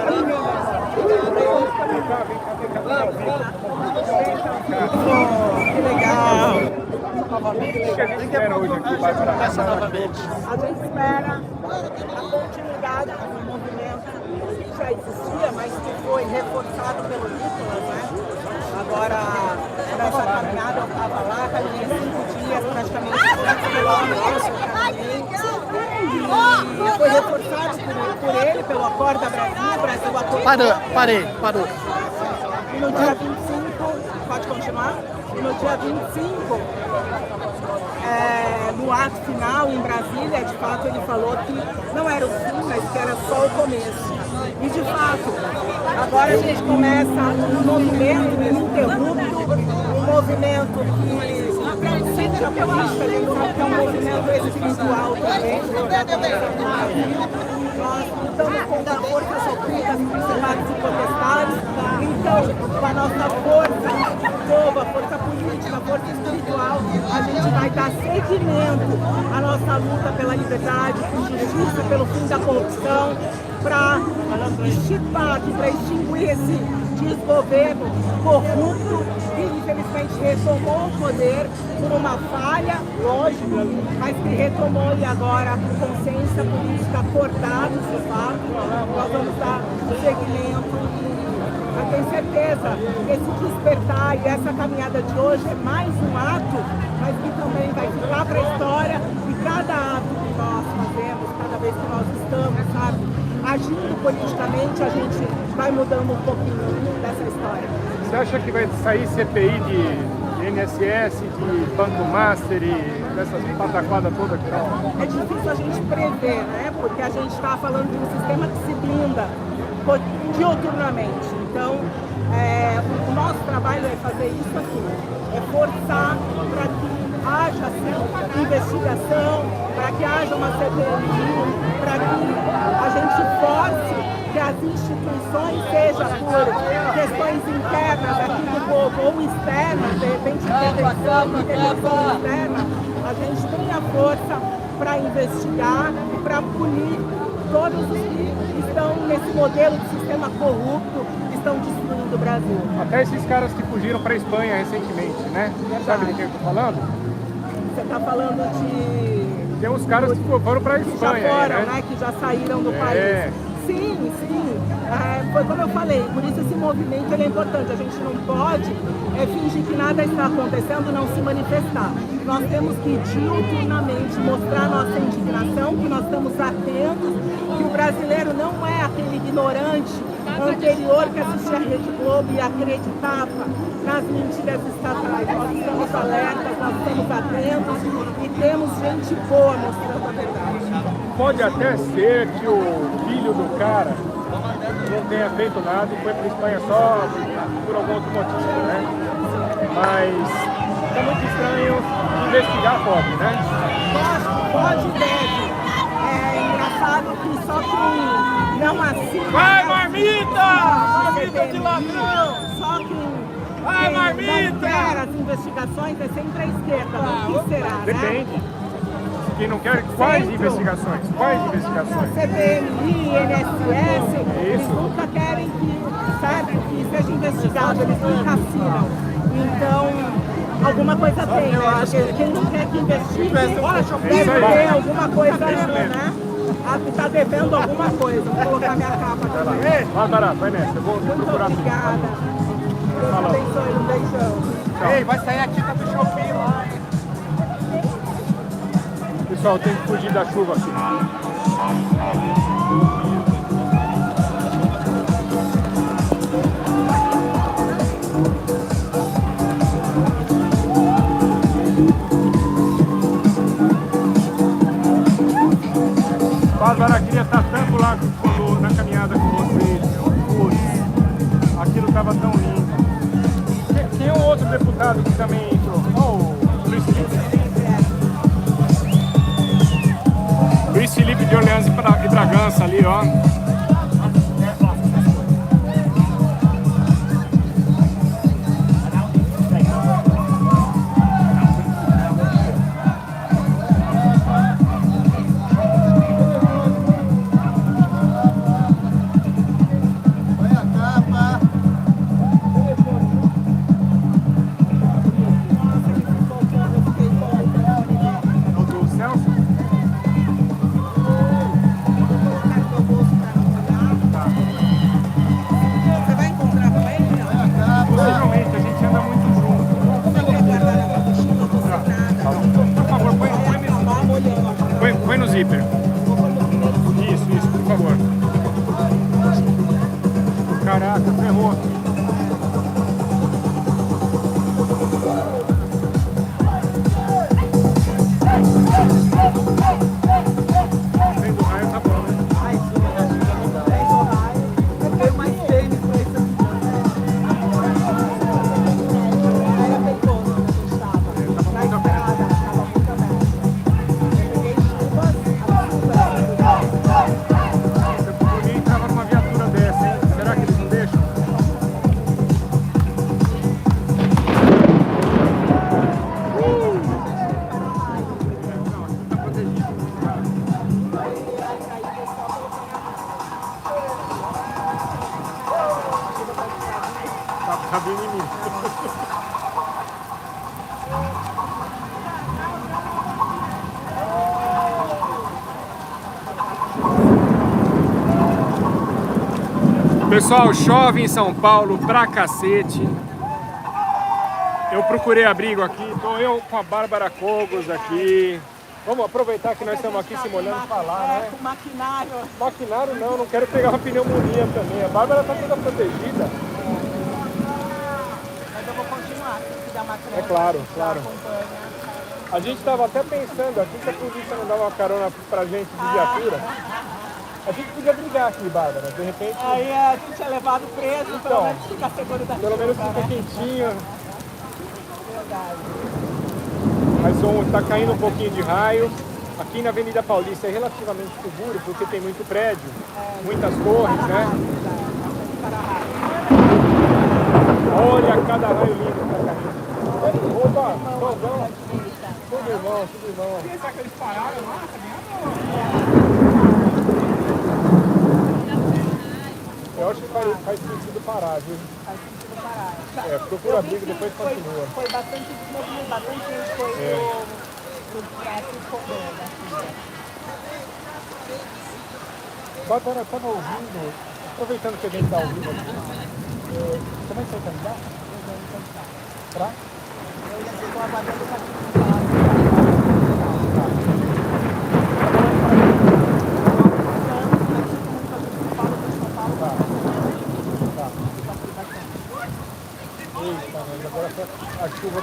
Que legal. O que a gente espera hoje aqui, Bárbara? A gente espera a continuidade do movimento que já existia, mas que foi reforçado pelo Nicolas, né? Agora, nessa caminhada, eu estava lá, caminhei 5 dias, praticamente 5 quilômetros, e foi reforçado por ele, pelo Acorda Brasil, Brasil Acorda. Parou. E no dia 25, pode continuar? E no dia 25, no ato final em Brasília, de fato ele falou que não era o fim, mas que era só o começo. E de fato, agora a gente começa um movimento ininterrupto, um movimento que sente a política, a gente sabe que é um movimento espiritual também. Nós lutamos contra forças ocultas, principados e potestades. Então, com a nossa força povo, a força política, a força espiritual, a gente vai dar seguimento à nossa luta pela liberdade, por justiça, pelo fim da corrupção, para extirpar, para extinguir esse desgoverno corrupto que infelizmente retomou o poder por uma falha, lógico, mas que retomou e agora com consciência política acordados de fato, nós vamos dar seguimento. Eu tenho certeza que esse despertar e essa caminhada de hoje é mais um ato, mas que também vai ficar para a história, e cada ato que nós fazemos, cada vez que nós estamos, sabe, agindo politicamente, a gente vai mudando um pouquinho dessa história. Você acha que vai sair CPI de INSS, de Banco Master e dessas pataquadas todas que estão? É difícil a gente prever, né? Porque a gente está falando de um sistema que se blinda diuturnamente. Então, o nosso trabalho é fazer isso aqui, é forçar para que haja assim, investigação, para que haja uma CPI, para que a gente force que as instituições, seja por questões internas aqui do povo ou externas, de repente intervenção externa, a gente tenha força para investigar e para punir todos os que estão nesse modelo de sistema corrupto, que estão destruindo o Brasil. Até esses caras que fugiram para a Espanha recentemente, né? Verdade. Sabe de quem eu estou falando? Você está falando de... Tem uns caras que foram para a Espanha. Que já foram, né? Que já saíram do país. Sim, sim. Foi como eu falei, por isso esse movimento ele é importante. A gente não pode fingir que nada está acontecendo, não se manifestar. Nós temos que diuturnamente mostrar nossa indignação, que nós estamos atentos, que o brasileiro não é aquele ignorante anterior que assistia a Rede Globo e acreditava nas mentiras estatais. Nós estamos alertas, nós estamos atentos e temos gente boa mostrando a verdade. Pode até ser que o filho do cara não tenha feito nada e foi para a Espanha só por algum outro motivo, né? Mas é muito estranho investigar pobre, né? Pode e deve. É engraçado que só quem não assina... Vai, marmita! Marmita de ladrão! Só quem vai, marmita! Não quer as investigações é sempre a esquerda. O que será, depende. Né? Quem não quer, quais investigações? Quais investigações? CPMI, INSS, eles nunca querem que seja investigado, eles nunca assinam. Então, alguma coisa tem, né? Porque quem não quer que investigue, deve ter alguma coisa, né? Que está devendo alguma coisa. Vou colocar minha capa também. Bárbara, vai nessa, eu vou procurar. Muito obrigada. Deus abençoe, um beijão. Ei, vai sair aqui, tá do shopping lá. Pessoal, tem que fugir da chuva aqui. Bárbara, queria estar tanto lá na caminhada com vocês. Aquilo tá estava tão lindo. Tem um outro deputado que também entrou. Oh, Luiz Felipe. Luiz Felipe de Orleans e Bragança ali, ó. Põe no zíper. Isso, por favor. Caraca, ferrou. Vendo raio tá bom, né? Tá bem em mim. Pessoal, chove em São Paulo pra cacete. Eu procurei abrigo aqui, tô eu com a Bárbara Cogos aqui. Vamos aproveitar que nós estamos aqui se molhando e falar, né? Com maquinário. Maquinário não quero pegar uma pneumonia também. A Bárbara tá toda protegida. Mas eu vou continuar, se dar maquinário. É claro. A gente estava até pensando aqui que a polícia não dava uma carona pra gente de viatura. A gente podia brigar aqui, Bárbara, de repente... Aí a gente é levado preso, então, pelo menos fica seguro da pelo menos fica quentinho. Verdade. Mas tá caindo um pouquinho de raio. Aqui na Avenida Paulista é relativamente seguro, porque tem muito prédio, muitas torres, né? Olha cada raio lindo que tá caindo. Opa, Dogão. Tudo irmão. Será que eles pararam lá? Eu acho que faz sentido parar, viu? Faz sentido parar. Procura abrigo, depois continua. Foi bastante desmovimento, bastante gente foi no teatro correndo. Bárbara, eu tava ouvindo, aproveitando que a gente tá ouvindo aqui, você vai sair candidato? Pra? Eu já estou aguardando o partido. Eita, mas agora a chuva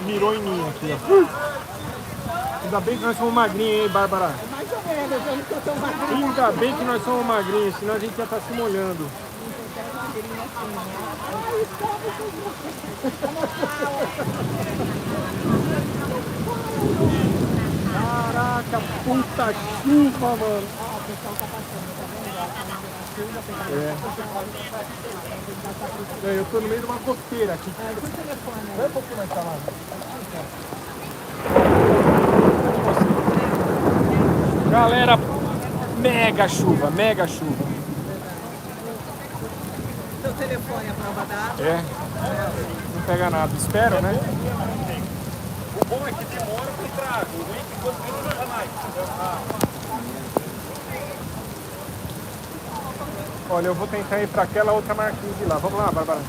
mirou em mim aqui, ó. Ainda bem que nós somos magrinhos, hein, Bárbara? Mais ou menos, eu não sou tão magrinha. Ainda bem que nós somos magrinhos, senão a gente já tá se molhando. Caraca, puta chuva, mano. O pessoal tá passando, tá vendo? Eu tô no meio de uma costeira aqui. Vai um pouquinho mais pra lá. Galera, mega chuva. Seu telefone é prova d'água? Não pega nada, espero, né? O bom é que demora pra entrar água, o ruim é que quando não entra mais. Olha, eu vou tentar ir para aquela outra marquinha de lá. Vamos lá, Bárbara.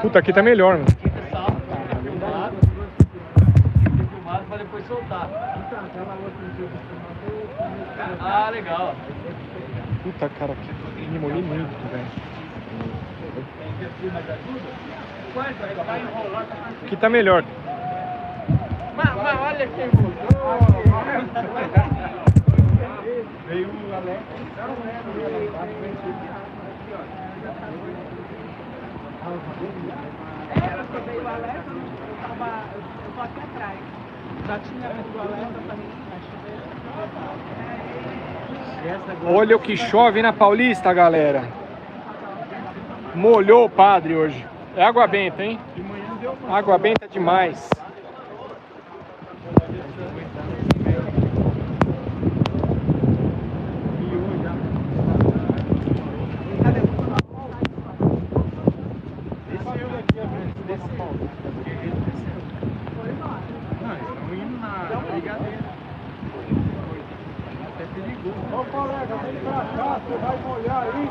Puta, aqui tá melhor, mano. Pra depois soltar. Ah, legal. Puta, cara, que me molhei muito, velho. Tem que mais ajuda? Aqui tá melhor. Mas olha quem mudou. Veio o Alex. Veio o Alex, eu tô aqui atrás. Já tinha vindo o Alex também. Olha o que chove na Paulista, galera. Molhou o padre hoje. É água benta, hein? Água benta demais. Ô colega, vem pra cá, você vai molhar aí.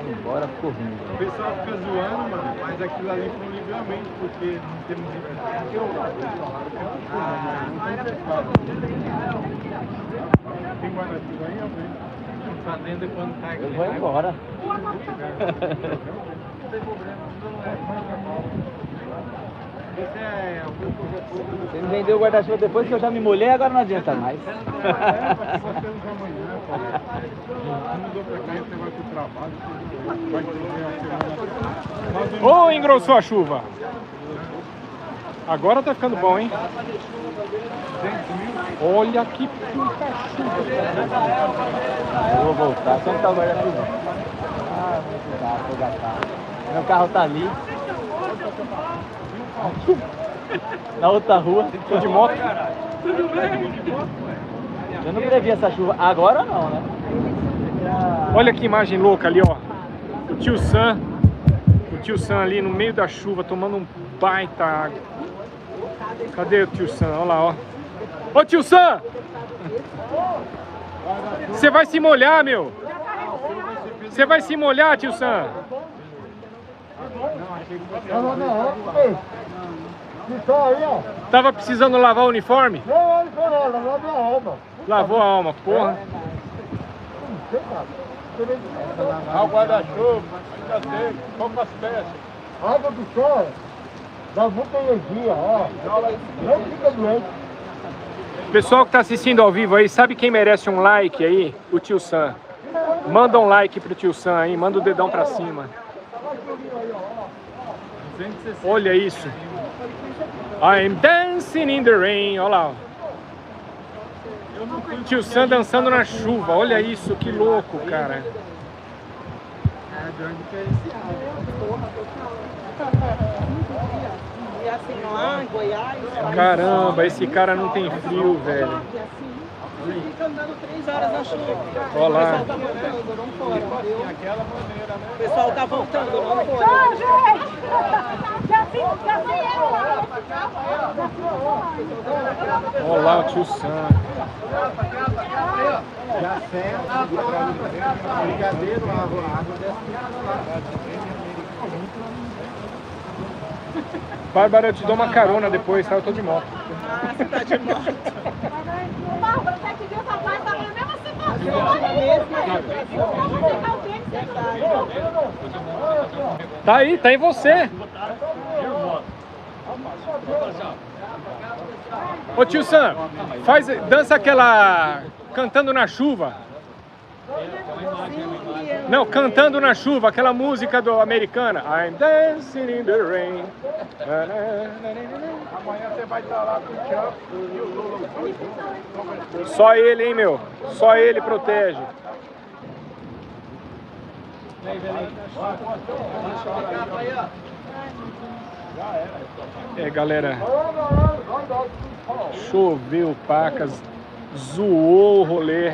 Embora, ficou ruim. O pessoal fica zoando, mano, mas aquilo ali foi um livramento, porque não temos Tem guarda-chuva aí, ó? Fazenda quando tá aqui. Eu vou embora. Não tem problema, Você me vendeu o guarda-chuva depois que eu já me molhei, agora não adianta mais. Ô, engrossou a chuva. Agora tá ficando bom, hein? Olha que puta chuva. Eu vou voltar. Onde tá o guarda-chuva? Ah, muito gato, vou gastar. Meu carro tá ali. Na outra rua. Tô de moto. Tudo bem? Eu não previ essa chuva. Agora não, né? Olha que imagem louca ali, ó. O tio Sam. O tio Sam ali no meio da chuva, tomando um baita água. Cadê o tio Sam? Olha lá, ó. Ô tio Sam! Você vai se molhar, meu! Você vai se molhar, tio Sam! Tava precisando lavar o uniforme? Não, lavou minha alma. Lavou a alma, porra. O guarda-chuva, ainda tem, poucas peças. Água do sol dá muita energia, ó. Não fica doente. Pessoal que tá assistindo ao vivo aí, sabe quem merece um like aí? O tio Sam. Manda um like pro tio Sam aí, manda o dedão pra cima. Olha isso. I'm dancing in the rain. Olha lá. O tio Sam dançando na chuva. Olha isso, que louco, cara. E assim lá em Goiás. Caramba, esse cara não tem frio, velho. Fica andando 3 horas na chuva. Olha lá. O pessoal tá voltando, não fora. O pessoal tá voltando, não fora. Tchau, gente! Já fui eu lá. Olha lá o tio Sam. Já serve, brigadeiro, água Bárbara, eu te dou uma carona depois, tá? Eu tô de moto. Ah, você tá de moto. Bárbara, você que viu essa parte, tá na mesma situação. Tá aí, tá em você. Ô tio Sam, dança aquela cantando na chuva. Não, cantando na chuva, aquela música do americana. I'm dancing in the rain. Amanhã você vai estar lá com o Tchan e o Lula. Só ele, hein, meu? Só ele protege. É, galera. Choveu, pacas. Zoou o rolê.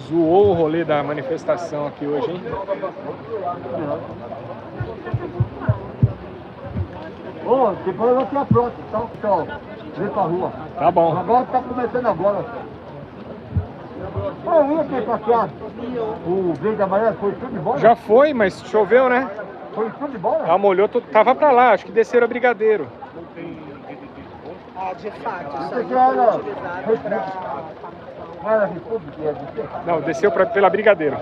Zoou o rolê da manifestação aqui hoje, hein? Ô, depois eu tinha pronto, tchau. Vem pra rua. Tá bom. Agora tá começando agora. Eu ia ter passeado. O verde amarelo foi tudo de bola? Já foi, mas choveu, né? Foi tudo de bola? Ah, molhou, tava pra lá, acho que desceram a Brigadeiro. Ah, de fato. Isso aqui era Não, desceu pela Brigadeiro.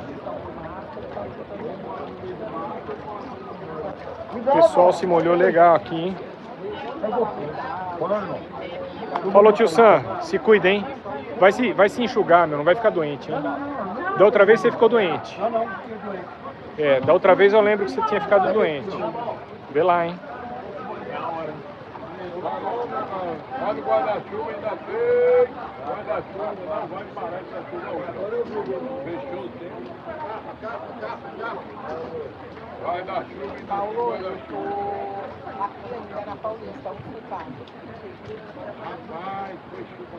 O pessoal se molhou legal aqui, hein? Falou, tio Sam, se cuida, hein? Vai se enxugar, meu, não vai ficar doente, hein? Da outra vez você ficou doente. É, da outra vez eu lembro que você tinha ficado doente. Vê lá, hein? Lá no guarda-chuva ainda tem. Guarda-chuva não vai parar essa chuva. Fechou o tempo. Guarda-chuva ainda tem. Guarda-chuva. Aqui ainda na Paulista, unificado. Rapaz, foi chuva.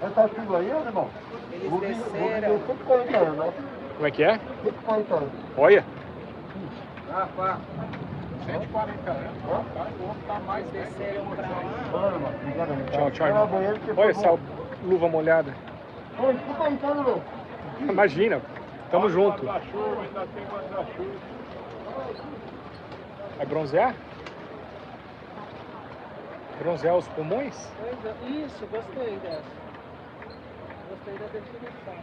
Essa chuva aí, irmão? Eles desceram. Como é que é? Olha. Rapaz, 140 anos. O outro tá mais desceram pra lá. Tchau, tchau, irmão. Olha essa luva molhada. Imagina, tamo junto. Guarda-chuva, ainda tem guarda-chuva. Vai bronzear? Bronzear os pulmões? Isso, gostei dessa. Gostei da definição.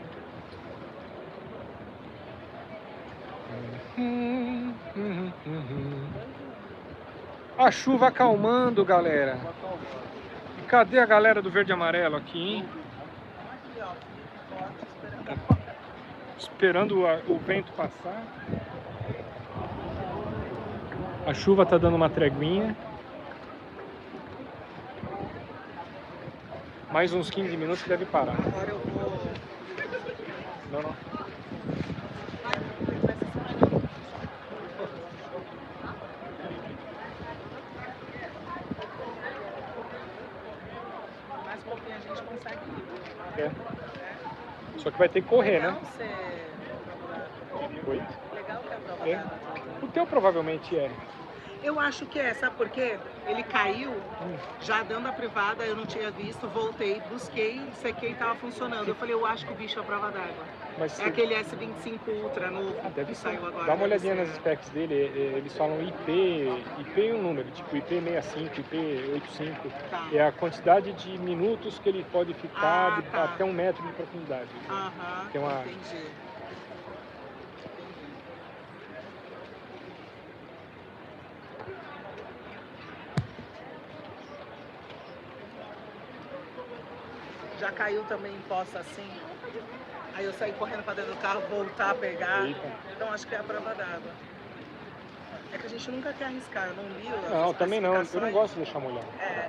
A chuva acalmando, galera. E cadê a galera do verde e amarelo aqui, hein? Esperando o vento passar. A chuva tá dando uma treguinha. Mais uns 15 minutos deve parar. Agora eu vou... Não. Mais um pouquinho a gente consegue ir. É. Só que vai ter que correr, né? Legal ser prova Oi? Legal que é a prova É. d'água. O teu provavelmente é. Eu acho que é, sabe por quê? Ele caiu, já dando a privada, eu não tinha visto, voltei, busquei, sequei e tava funcionando. Eu falei, eu acho que o bicho é a prova d'água. Mas É aquele S25 Ultra novo deve que ser. saiu agora. Dá uma olhadinha deve nas ser. specs dele, eles falam IP e um número, tipo IP65, IP85. Tá. É a quantidade de minutos que ele pode ficar tá. até 1 metro de profundidade. Aham, Tem uma... entendi. Já caiu também em poça assim. Aí eu saí correndo para dentro do carro, voltar a pegar. Eita. Então acho que é a prova d'água. É que a gente nunca quer arriscar, eu não li as Não, também não. Eu não especificações. gosto de deixar molhar. É.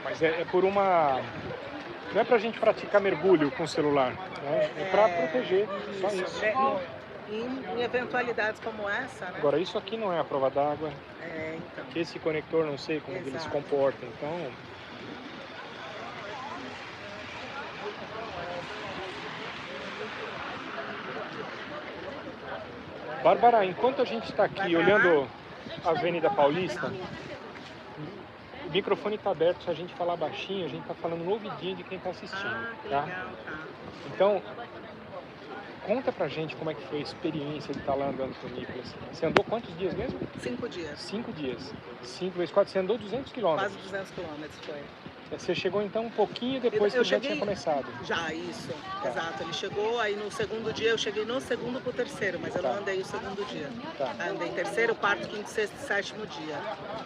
Mas é por uma... Não é pra gente praticar mergulho com o celular, né? É pra proteger, só isso. Em eventualidades como essa, né? Agora, isso aqui não é a prova d'água. É, então. Esse conector, não sei como ele se comporta, então... Bárbara, enquanto a gente está aqui olhando a Avenida Paulista, o microfone está aberto, se a gente falar baixinho, a gente está falando no ouvidinho de quem está assistindo, tá? Então, conta pra gente como é que foi a experiência de estar lá andando com o Nicolas. Você andou quantos dias mesmo? 5 dias. 5 dias. 5 vezes 4, você andou 200 quilômetros. Quase 200 quilômetros foi. Você chegou então um pouquinho depois que ele já tinha começado. Já, isso. Tá. Exato. Ele chegou, aí no segundo dia, eu cheguei no segundo pro terceiro, mas eu não andei o segundo dia. Tá. Andei terceiro, quarto, quinto, sexto e sétimo dia.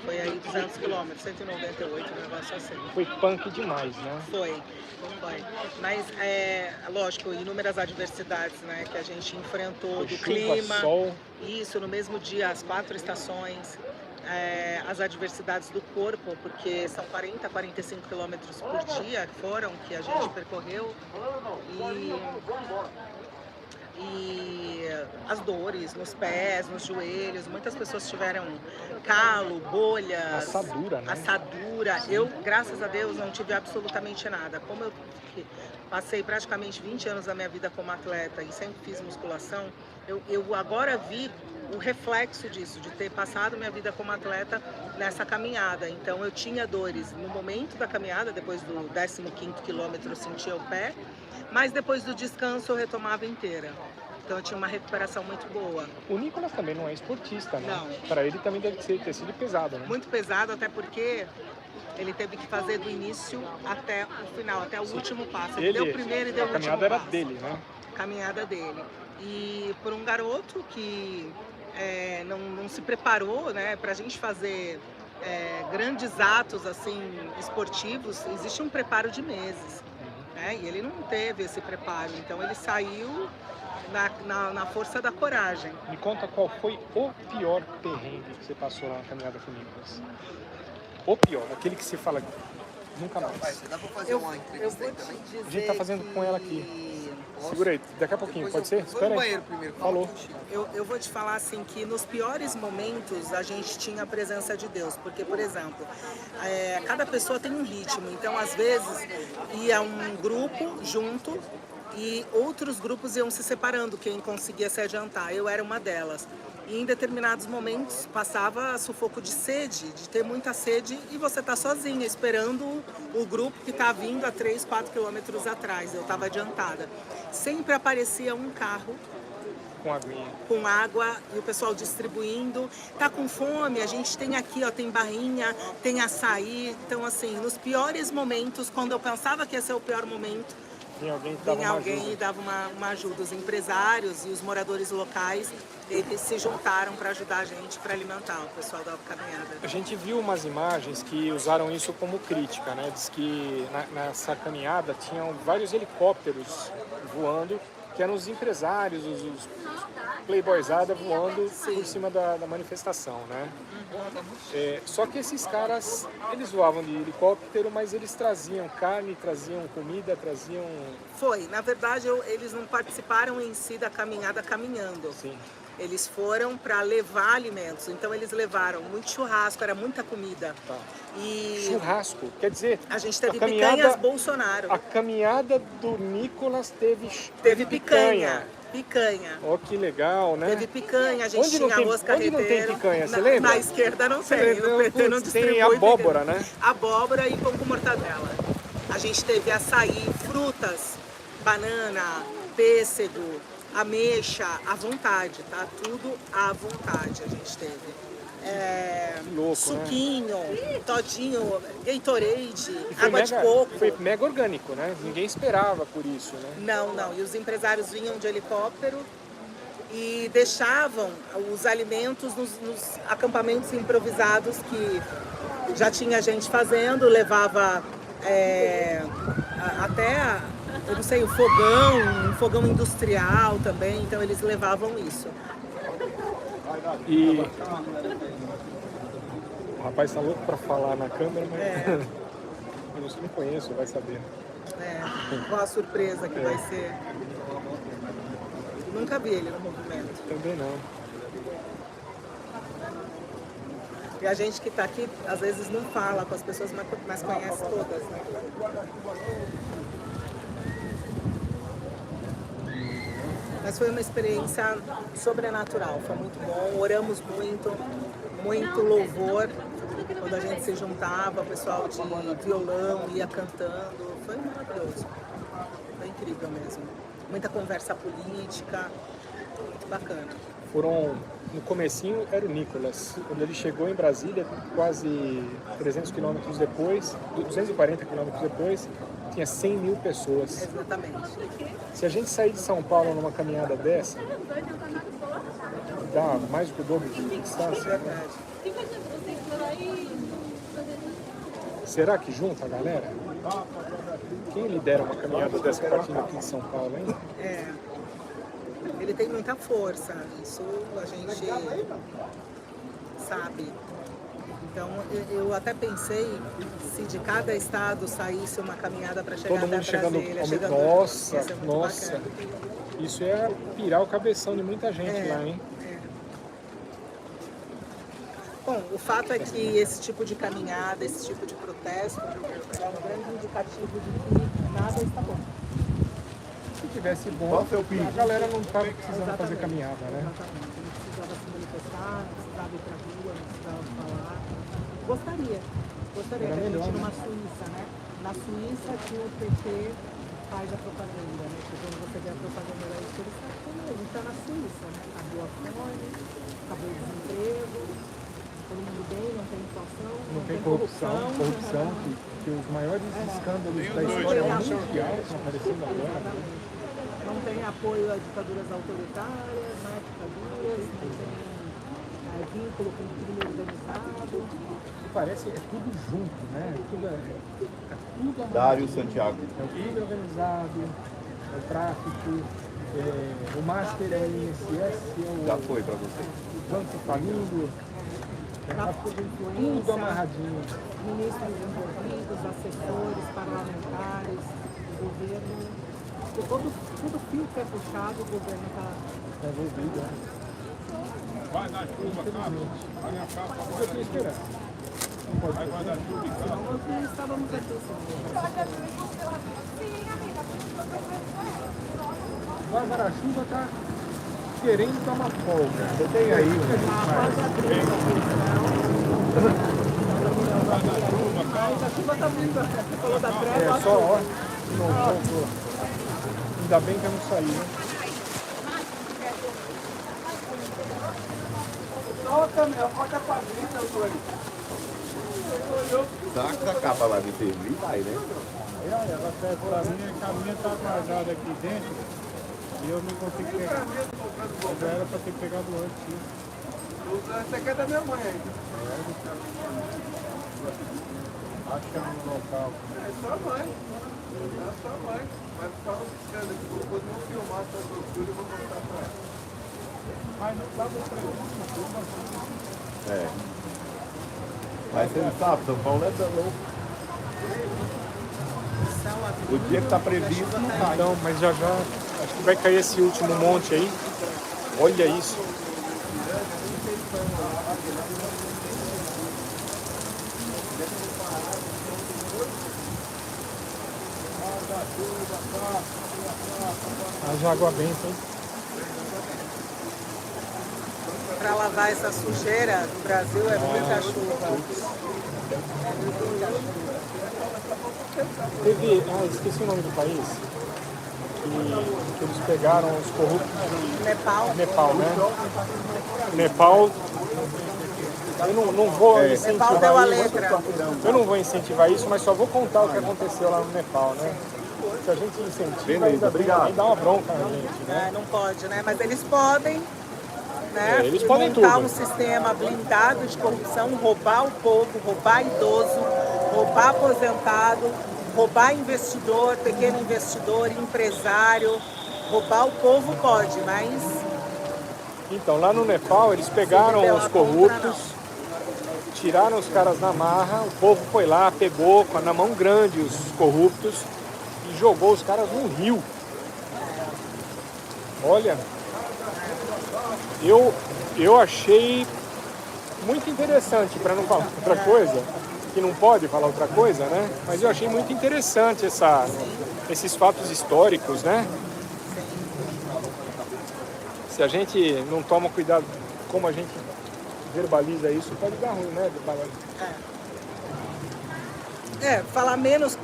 Foi aí 200 quilômetros, 198, um negócio assim. Foi punk demais, né? Foi. Mas, lógico, inúmeras adversidades, né, que a gente enfrentou, do chuva, clima. Sol. Isso, no mesmo dia, as 4 estações. As adversidades do corpo, porque são 40, 45 quilômetros por dia que a gente percorreu e as dores nos pés, nos joelhos, muitas pessoas tiveram calo, bolhas, assadura, né? Assadura. Eu, graças a Deus, não tive absolutamente nada. Como eu passei praticamente 20 anos da minha vida como atleta e sempre fiz musculação, eu agora vi o reflexo disso, de ter passado minha vida como atleta nessa caminhada. Então eu tinha dores no momento da caminhada, depois do 15º quilômetro eu sentia o pé, mas depois do descanso eu retomava inteira. Então eu tinha uma recuperação muito boa. O Nicolas também não é esportista, né? Não. Para ele também deve ter sido pesado, né? Muito pesado, até porque ele teve que fazer do início até o final, até o último passo. Ele deu o primeiro e deu o último passo. A caminhada era passo. dele, né? Caminhada dele. E por um garoto que não se preparou, né, pra gente fazer grandes atos assim esportivos, existe um preparo de meses, né? E ele não teve esse preparo, então ele saiu na força da coragem. Me conta qual foi o pior perrengue que você passou lá na caminhada com o Nicolas. O pior, aquele que você fala nunca mais. Dá pra fazer uma entrevista aí também? A gente tá fazendo com ela aqui. Segura aí, daqui a pouquinho, pode ser? Espera aí. Falou. Eu vou te falar assim que nos piores momentos a gente tinha a presença de Deus, porque, por exemplo, cada pessoa tem um ritmo, então às vezes ia um grupo junto e outros grupos iam se separando, quem conseguia se adiantar. Eu era uma delas. E em determinados momentos passava sufoco de sede, de ter muita sede, e você tá sozinha esperando o grupo que tá vindo a 3, 4 quilômetros atrás. Eu estava adiantada. Sempre aparecia um carro com aguinha, com água, e o pessoal distribuindo. Tá com fome? A gente tem aqui, ó, tem barrinha, tem açaí. Então, assim, nos piores momentos, quando eu pensava que ia ser o pior momento, vinha alguém e dava uma ajuda. Os empresários e os moradores locais, eles se juntaram para ajudar a gente, para alimentar o pessoal da caminhada. A gente viu umas imagens que usaram isso como crítica, né? Diz que nessa caminhada tinham vários helicópteros voando, que eram os empresários, os playboyzada voando por cima da manifestação, né? Só que esses caras, eles voavam de helicóptero, mas eles traziam carne, traziam comida, traziam... Foi, na verdade eles não participaram em si da caminhada caminhando. Sim. Eles foram para levar alimentos, então eles levaram muito churrasco, era muita comida. Tá. E churrasco, quer dizer... A gente teve picanhas Bolsonaro. A caminhada do Nicolas teve picanha. Ó, que legal, né? Teve picanha, a gente tinha arroz carreteiro. Onde não tem picanha, você lembra? Na esquerda não tem, no PT não distribui. Tem abóbora, né? Abóbora e pão com mortadela. A gente teve açaí, frutas, banana, pêssego, ameixa, à vontade, tá? Tudo à vontade a gente teve. Louco, suquinho, né? Todinho, Gatorade, água de coco. Foi mega orgânico, né? Ninguém esperava por isso, né? Não. E os empresários vinham de helicóptero e deixavam os alimentos nos acampamentos improvisados que já tinha gente fazendo, levava até, eu não sei, um fogão industrial também, então eles levavam isso. E o rapaz tá louco pra falar na câmera, mas eu não conheço, vai saber. Qual a surpresa que vai ser. Nunca vi ele no movimento. Também não. E a gente que tá aqui, às vezes não fala com as pessoas, mas conhece todas, né? Mas foi uma experiência sobrenatural, foi muito bom, oramos muito louvor. Quando a gente se juntava, o pessoal de violão ia cantando, foi maravilhoso, foi incrível mesmo. Muita conversa política, muito bacana. No comecinho era o Nicolas, quando ele chegou em Brasília, quase 300 quilômetros depois, 240 quilômetros depois, tinha 100 mil pessoas. Exatamente. Se a gente sair de São Paulo numa caminhada dessa, dá mais do que o dobro de distância. É verdade. Será que junta a galera? Quem lidera uma caminhada dessa partindo aqui em São Paulo, hein? Ele tem muita força, isso a gente sabe. Então eu até pensei se de cada estado saísse uma caminhada para chegar até Brasília. Nossa, bacana. Isso é pirar o cabeção de muita gente lá, hein? Bom, o fato é que esse tipo de caminhada, esse tipo de protesto é um grande indicativo de que nada está bom. Se tivesse bom, a galera não estava precisando fazer caminhada, né? Exatamente. Não precisava se manifestar, não precisava ir para a rua, não precisava falar. Gostaria. Era melhor, numa Suíça, né? Na Suíça tinha o PT faz a propaganda, né? Porque quando você vê a propaganda da Escolha, a gente está na Suíça, né? Acabou a fome, acabou o desemprego, todo mundo bem, não tem inflação, não tem corrupção, que os maiores escândalos da história mundial estão aparecendo agora. Não tem apoio a ditaduras autoritárias, né? Ditaduras, não tem vínculo com o crime organizado. E parece é tudo junto, né? Tudo Dário Santiago. É o crime organizado, é o tráfico, o Master é o INSS, Já foi para você. o Banco Falindo, Tráfico de influência, tudo amarradinho. Ministros envolvidos, assessores, parlamentares, o governo. Todo fio que é puxado, o governo está envolvido. Vai na chuva, Carlos. Vai na capa. Eu estou esperando. Não pode vai dar chuva, Carlos. Nós estávamos aqui. O guarda-chuva está querendo dar uma folga. Você tem aí o que a gente faz? A chuva está vindo. Você falou da treva. É só, ó. Ainda bem que eu não saí, né? Olha a quadrilha, Antônio. Saca a capa lá de ferro e vai, né? Ela serve pra mim, a minha tá atrasada aqui dentro e eu não consigo pegar. Já era pra ter pegado antes. Essa aqui é da minha mãe aí. Achando no local. É sua mãe. É sua mãe. Mas estava buscando aqui, depois não filmar essa estrutura e vou mostrar pra ela. Mas não dá pra É. Mas você não sabe, São Paulo é tão louco. O dia que está previsto não cai. Então, mas já acho que vai cair esse último monte aí. Olha isso. Haja água benta, hein? Para lavar essa sujeira do Brasil é muita chuva. É muita chuva. Teve, esqueci o nome do país, que eles pegaram os corruptos. Nepal, né? Nepal. Eu não vou incentivar deu a isso. letra. Eu não vou incentivar isso, mas só vou contar o que aconteceu lá no Nepal, né? Se a gente incentiva, ainda dá uma bronca na gente, né? Não pode, né? Mas eles podem, né? Eles podem montar tudo. um sistema blindado de corrupção, roubar o povo, roubar idoso, roubar aposentado, roubar investidor, pequeno investidor, empresário. Roubar o povo pode, mas... Então, lá no Nepal, eles pegaram os corruptos, tiraram os caras na marra, o povo foi lá, pegou na mão grande os corruptos e jogou os caras no rio. Olha, eu achei muito interessante, para não falar outra coisa, que não pode falar outra coisa, né? Mas eu achei muito interessante esses fatos históricos, né? Se a gente não toma cuidado como a gente verbaliza isso, pode dar ruim, né? Falar menos,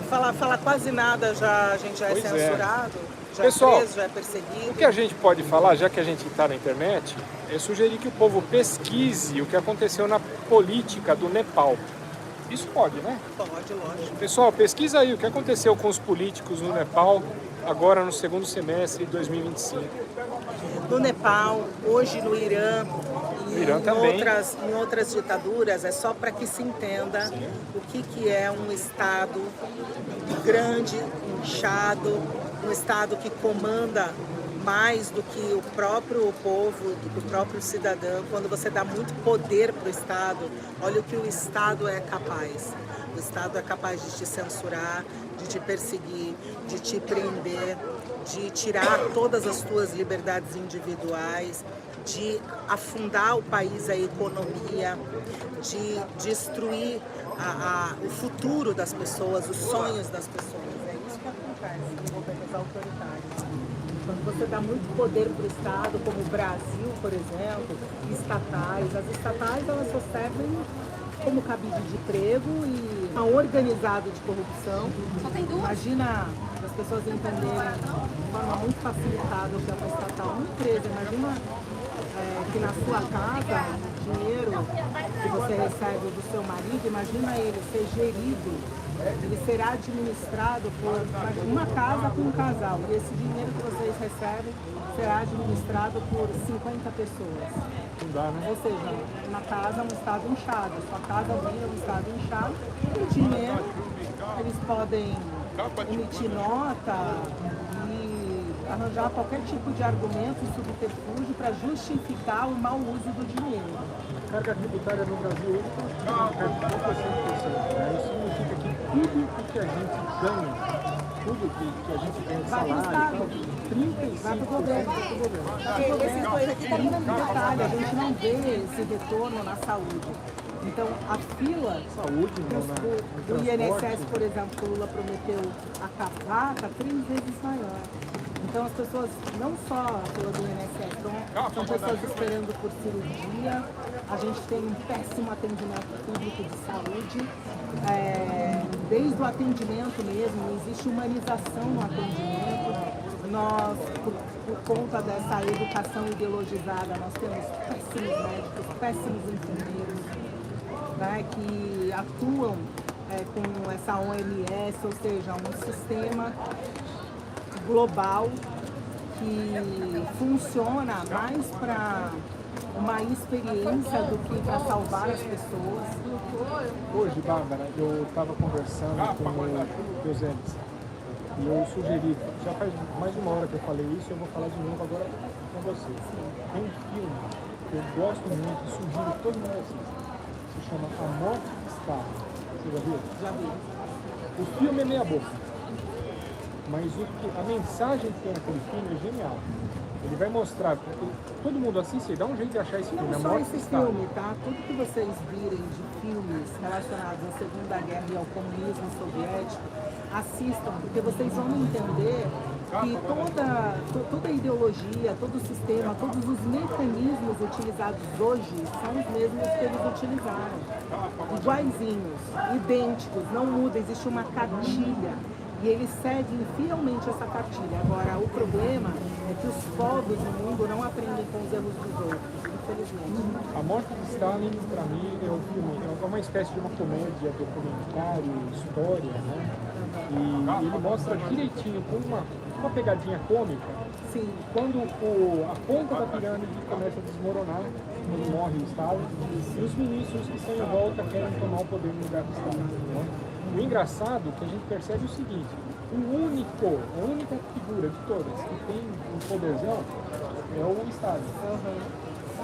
falar quase nada a gente já é censurado, já Pessoal, é preso, já é perseguido. O que a gente pode falar, já que a gente está na internet, é sugerir que o povo pesquise o que aconteceu na política do Nepal. Isso pode, né? Pode, lógico. Pessoal, pesquisa aí o que aconteceu com os políticos no Nepal agora no segundo semestre de 2025. No Nepal, hoje no Irã e em outras ditaduras, é só para que se entenda o que é um Estado grande, inchado, um Estado que comanda mais do que o próprio povo, do que o próprio cidadão. Quando você dá muito poder para o Estado, olha o que o Estado é capaz. O Estado é capaz de te censurar, de te perseguir, de te prender, de tirar todas as tuas liberdades individuais, de afundar o país, a economia, de destruir o futuro das pessoas, os sonhos das pessoas. É isso que acontece em governos autoritários. Quando você dá muito poder para o Estado, como o Brasil, por exemplo, estatais, as estatais elas só servem como cabide de emprego e organizado de corrupção. Imagina as pessoas entenderem de forma muito facilitada o que é uma estatal, uma empresa. Imagina que na sua casa, o dinheiro que você recebe do seu marido, imagina ele ser gerido, ele será administrado por uma casa com um casal. E esse dinheiro que vocês recebem será administrado por 50 pessoas. Não dá, né? Ou seja, uma casa, um estado inchado. Sua casa vira um estado inchado. E o dinheiro, eles podem emitir nota e arranjar qualquer tipo de argumento e subterfúgio para justificar o mau uso do dinheiro. A carga tributária no Brasil hoje está perto de 5%. Isso significa que tudo o que a gente ganha, tudo que a gente ganha de salário, 30% vai para o governo. Essas coisas aqui também não detalhe, a gente não vê esse retorno na saúde. Então, a fila do INSS, por exemplo, que o Lula prometeu acabar, está 3 vezes maior. Então, as pessoas, não só a fila do INSS, são pessoas esperando por cirurgia, a gente tem um péssimo atendimento público de saúde, desde o atendimento mesmo, não existe humanização no atendimento. Nós, por conta dessa educação ideologizada, nós temos péssimos médicos, péssimos enfermeiros, né, que atuam com essa OMS, ou seja, um sistema global que funciona mais para uma experiência do que para salvar as pessoas. Hoje, Bárbara, eu estava conversando com o Eusenes e eu sugeri, já faz mais de 1 hora que eu falei isso, eu vou falar de novo agora com você. Tem um filme que eu gosto muito e sugiro que todo mundo assista. Se chama A Morte Está. Você já viu? Já vi. O filme é meia boca, mas a mensagem que tem naquele filme é genial. Ele vai mostrar, porque todo mundo assiste, dá um jeito de achar esse filme. Não só esse filme, tá? Tudo que vocês virem de filmes relacionados à Segunda Guerra e ao comunismo soviético, assistam, porque vocês vão entender que toda a ideologia, todo o sistema, todos os mecanismos utilizados hoje são os mesmos que eles utilizaram. Iguaizinhos, idênticos, não muda, existe uma cartilha. E eles seguem fielmente essa cartilha. Agora, o problema é que os povos do mundo não aprendem com os erros dos outros, infelizmente. A Morte de Stalin, para mim, é um filme, é uma espécie de uma comédia, documentário, história, né? E ele mostra direitinho, com uma pegadinha cômica, sim, quando a ponta da pirâmide começa a desmoronar, quando morre o Stalin, e os ministros que estão em volta querem tomar o poder no lugar do Stalin. Né? O engraçado é que a gente percebe o seguinte, a única figura de todas que tem um poderzão é o Stalin.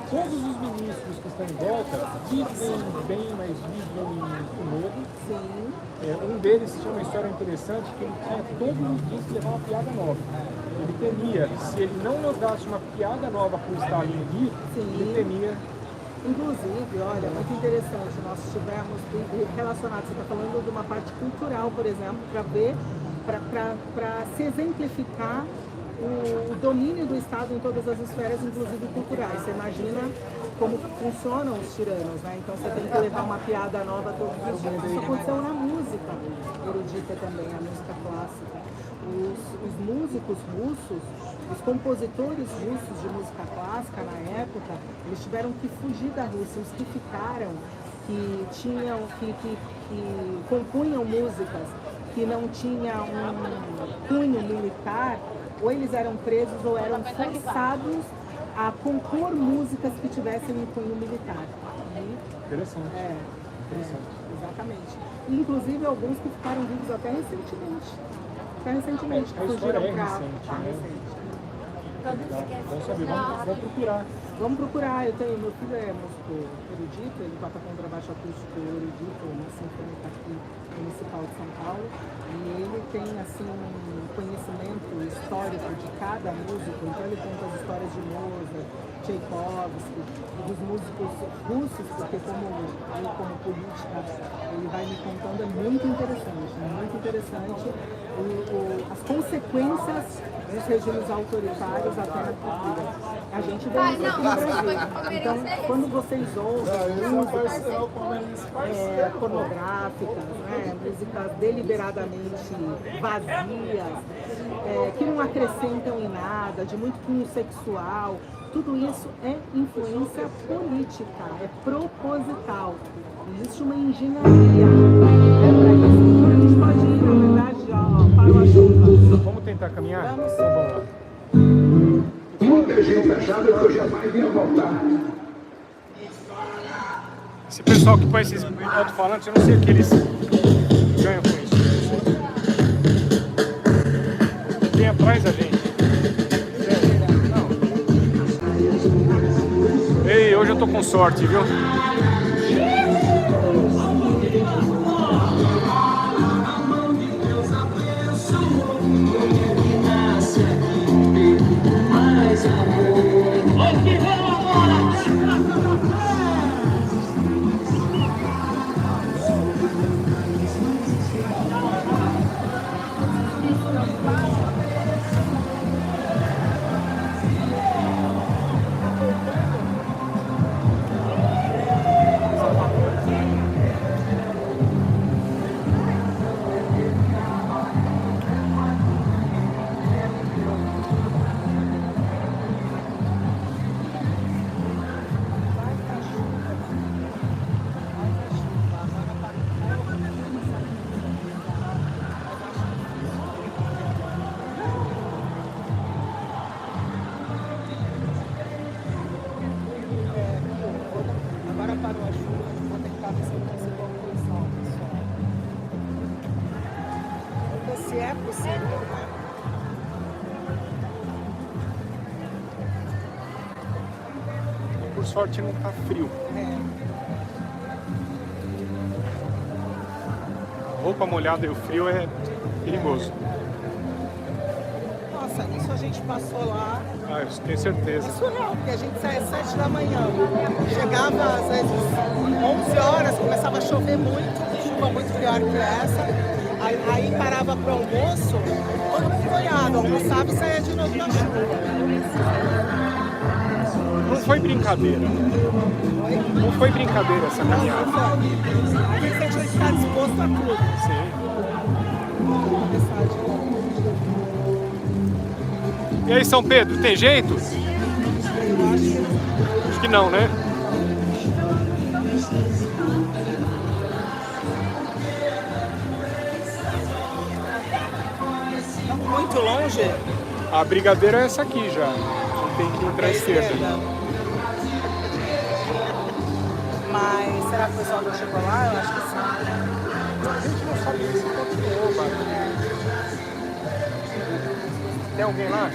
Todos os ministros que estão em volta vivem bem, mas vivem com medo. Sim. Um deles tinha uma história interessante que ele tinha todos os dias que levar uma piada nova. Ele temia, se ele não levasse uma piada nova para o Stalin vir, ele temia. Inclusive, olha, muito interessante, nós tivemos relacionado, você está falando de uma parte cultural, por exemplo, para se exemplificar o domínio do Estado em todas as esferas, inclusive culturais. Você imagina como funcionam os tiranos, né? Então você tem que levar uma piada nova todos os dias. Isso aconteceu na música erudita também, a música clássica. Os músicos russos, os compositores russos de música clássica na época, eles tiveram que fugir da Rússia. Os que ficaram, que compunham músicas que não tinham um cunho militar, ou eles eram presos ou eram forçados a compor músicas que tivessem um cunho militar. Interessante. Interessante. Exatamente. E, inclusive alguns que ficaram vivos até recentemente. A história é recente, Vamos saber, vamos procurar. Vamos procurar. Meu filho é músico erudito, ele toca contrabaixo acústico erudito na Sinfônica aqui Municipal de São Paulo. E ele tem assim um conhecimento histórico de cada músico, então ele conta as histórias de Mozart, Tchaikovsky, dos músicos russos, porque como política, ele vai me contando, é muito interessante as consequências dos regimes autoritários até na cultura. A gente vê isso aqui no Brasil. Então, quando vocês ouvem músicas pornográficas, né, músicas deliberadamente vazias, que não acrescentam em nada, de muito cunho sexual. Tudo isso é influência política, é proposital. Existe uma engenharia para isso. Então a gente pode ir, na verdade, ó, para o chuva. Vamos tentar caminhar? Vamos. Então vamos lá. Muita gente achava que eu jamais ia voltar. Esse pessoal que põe esses alto-falantes, eu não sei o que eles ganham com isso. Vem atrás da gente. Não. Ei, hoje eu tô com sorte, viu? Agora parou a chuva, vou tentar ver se eu consigo alcançar o pessoal. Se é possível, né? Por sorte não tá frio. Roupa molhada e o frio é perigoso. Nossa, isso a gente passou lá. Ah, eu tenho certeza. É surreal, porque a gente saía às 7 da manhã. Chegava às vezes 11 horas, começava a chover muito, chuva muito pior que essa. Aí parava pro almoço, todo mundo molhado, almoçava e saía de novo na chuva. Não foi brincadeira. Não foi brincadeira essa caminhada. A gente tinha que estar disposto a tudo. Sim. E aí, São Pedro, tem jeito? Acho que não, né? Muito longe? A Brigadeira é essa aqui já. A gente tem que entrar à esquerda. Mas será que o pessoal não chegou lá? Eu acho que sim. A gente não sabe se continuou, mano. Tem alguém lá?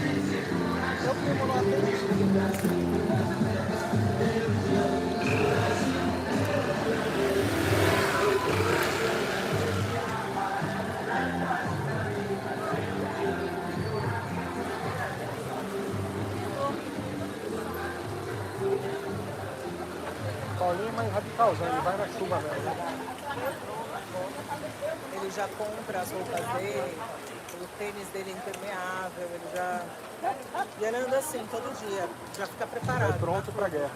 Eu primo lá dentro. Paulinho é mais radicalzão, ele vai na chuva mesmo. Ele já compra as roupas dele, o tênis dele é impermeável, ele já... E ele anda assim todo dia, já fica preparado. Vai pronto pra guerra.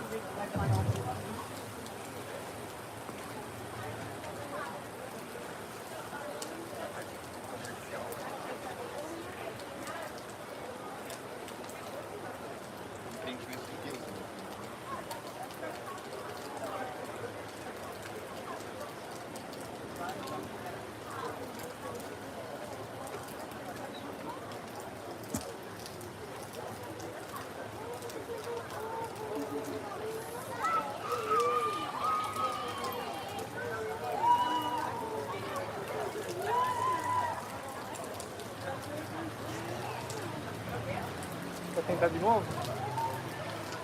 Quer tentar de novo?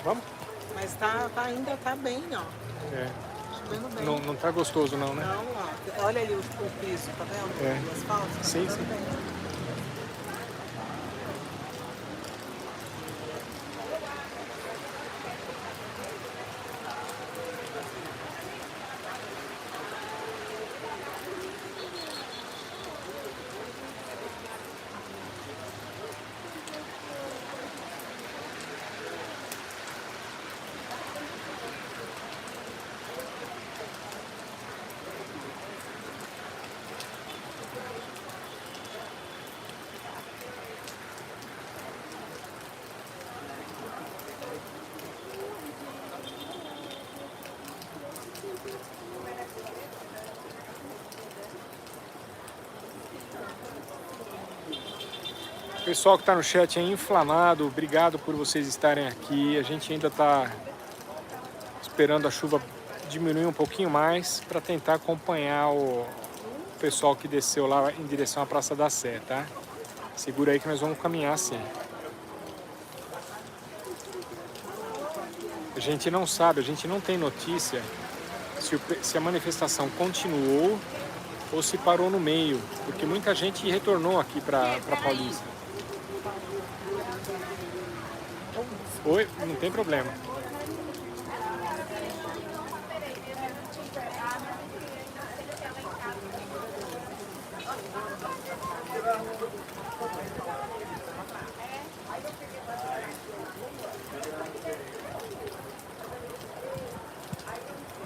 Vamos? Mas ainda tá bem, ó. É. Chovendo bem. Não tá gostoso não, né? Não, ó. Olha ali o piso, tá vendo? É. O asfalto, tá Sim, chovendo sim. bem. Pessoal que está no chat é inflamado, obrigado por vocês estarem aqui. A gente ainda está esperando a chuva diminuir um pouquinho mais para tentar acompanhar o pessoal que desceu lá em direção à Praça da Sé, tá? Segura aí que nós vamos caminhar sim. A gente não sabe, a gente não tem notícia se a manifestação continuou ou se parou no meio, porque muita gente retornou aqui para Paulista. Oi, não tem problema.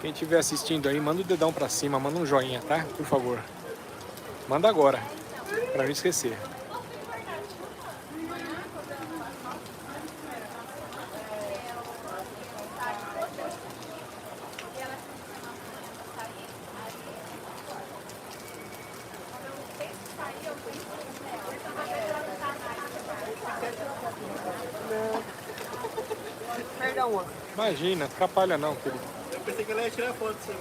Quem estiver assistindo aí, manda o dedão pra cima, manda um joinha, tá? Por favor. Manda agora, pra não esquecer. Perdão, moço. Imagina, atrapalha não, querido. Eu pensei que ela ia tirar foto do seu.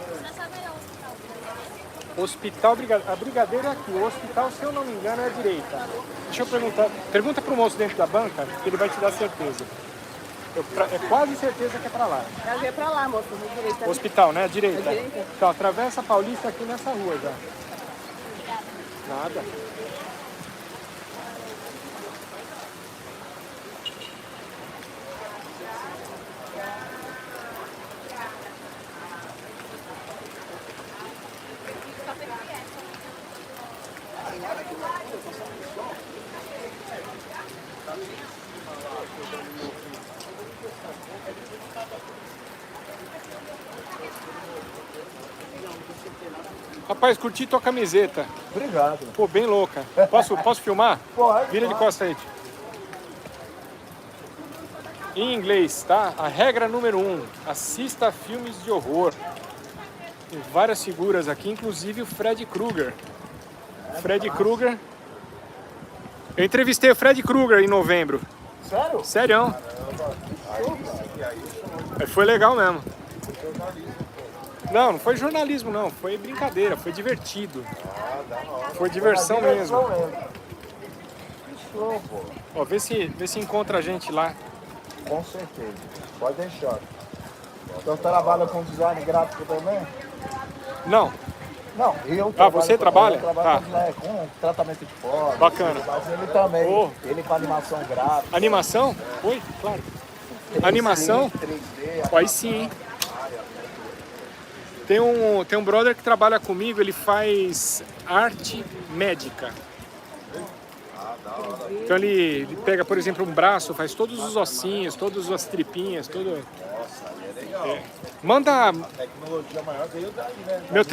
Hospital a Brigadeiro é aqui. O hospital, se eu não me engano, é à direita. Deixa eu perguntar. Pergunta pro moço dentro da banca, que ele vai te dar certeza. É quase certeza que é pra lá. Eu ia pra lá, moço, na direita. Hospital, né? À direita. À direita. Então, atravessa a Paulista aqui nessa rua já. Nada. Rapaz, curti tua camiseta. Obrigado. Pô, bem louca. Posso filmar? Pode. Vira de costa aí. Em inglês, tá? A regra número 1. Assista filmes de horror. Tem várias figuras aqui, inclusive o Fred Krueger. Fred Krueger. Eu entrevistei o Fred Krueger em novembro. Sério? Sério. Foi legal mesmo. Não, não foi jornalismo não, foi brincadeira, foi divertido. Foi diversão mesmo. Que show, pô. Ó, vê se encontra a gente lá. Com certeza, pode deixar. Então trabalha com design gráfico também? Não. Não, eu trabalho. Ah, você trabalha? Eu trabalho com tratamento de foto. Bacana. Mas ele também, ele com animação gráfica. Animação? Oi, claro. 3D, animação? 3D. Aí sim, hein? Tem um brother que trabalha comigo, ele faz arte médica. Então ele pega, por exemplo, um braço, faz todos os ossinhos, todas as tripinhas, tudo. Nossa, aí é legal. Manda. A tecnologia maior veio daí, né? Meu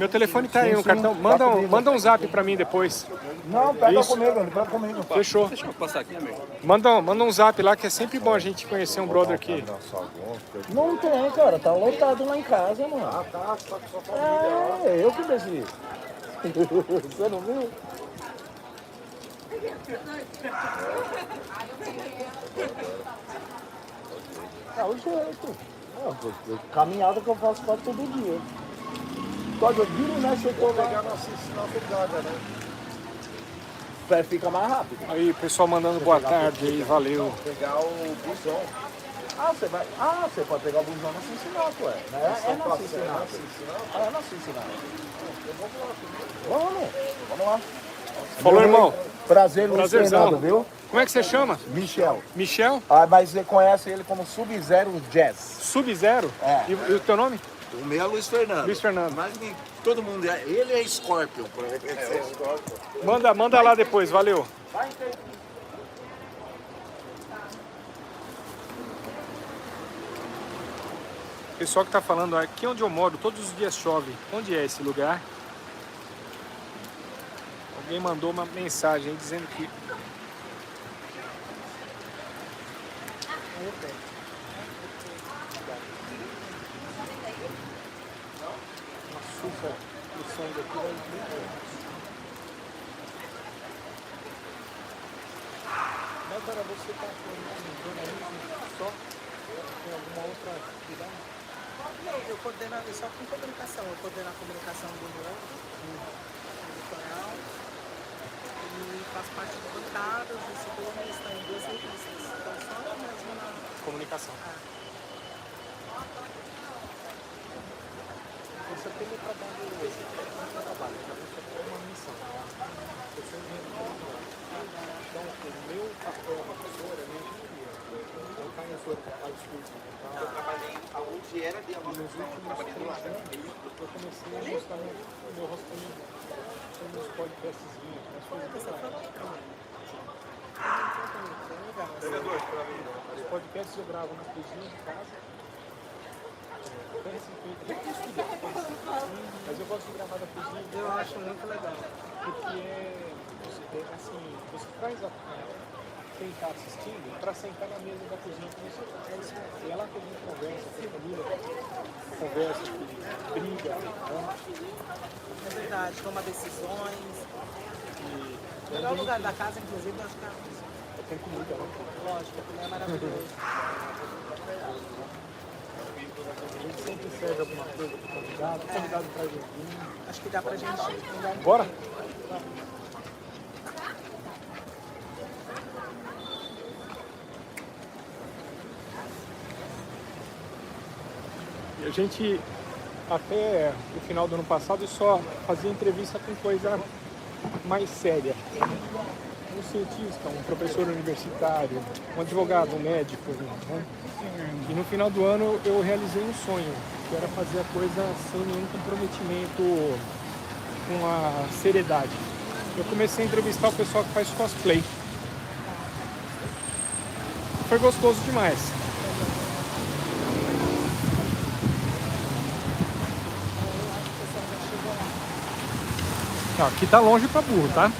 telefone tá aí, no cartão. Manda um zap pra mim depois. Não, pega Isso. comigo, ele pega comigo. Fechou. Deixa eu passar aqui, amigo. Manda um zap lá, que é sempre bom a gente conhecer um brother aqui. Não tem, cara, tá lotado lá em casa, mano. Ah, tá, só com sua família. É, eu que decidi. Você não viu? É o jeito. Caminhada que eu faço quase todo dia. Quando eu viro, né, se eu tô lá. Pegar nossa cidade, né? Fica mais rápido. Aí, pessoal mandando boa tarde aí, valeu. Pegar o busão. Você pode pegar o busão na Cincinnati, ué. É na Cincinnati. É na Cincinnati. Vamos lá. Falou, irmão. Prazer, Luiz Fernando, viu? Como é que você chama? Michel. Michel? Ah, mas você conhece ele como Sub-Zero Jazz. Sub-Zero? É. E o teu nome? O meu é Luiz Fernando. Luiz Fernando. Mas todo mundo, ele é Scorpion. Manda lá depois, valeu. O pessoal que tá falando, aqui onde eu moro, todos os dias chove. Onde é esse lugar? Alguém mandou uma mensagem aí dizendo que... Agora você está com jornalismo só? Tem alguma outra atividade? Não, eu coordeno só com comunicação. Eu coordeno a comunicação do Novo, editorial, e faço parte de bancadas, e segundo está em 2 revistas. Então só mesmo na comunicação. Você tem um trabalho, você tem uma missão. Eu sou engenheiro. Então, o meu papel professor é minha engenharia. Eu caio sobre trabalho exclusivo. Eu trabalhei aonde era de nos últimos 3 anos, eu comecei a mostrar meu rostinho nos podcastzinhos, nas coisas Os podcasts eu gravo na cozinha de casa. Mas eu gosto de gravar da cozinha. Eu acho muito legal. Porque assim, você traz quem está assistindo para sentar na mesa da cozinha com você. E é lá que a gente conversa, com a família, conversa, briga, é verdade, toma decisões. O melhor lugar da casa, inclusive, eu acho que é a cozinha. Tem comida, né? Lógico, é maravilhoso. A gente sempre serve alguma coisa para o convidado traz um vinho. Acho que dá pra gente... Bora? E a gente, até o final do ano passado, só fazia entrevista com coisa mais séria. Um cientista, um professor universitário, um advogado, um médico, né? E no final do ano eu realizei um sonho, que era fazer a coisa sem nenhum comprometimento com a seriedade. Eu comecei a entrevistar o pessoal que faz cosplay. Foi gostoso demais. Aqui tá longe pra burro, tá?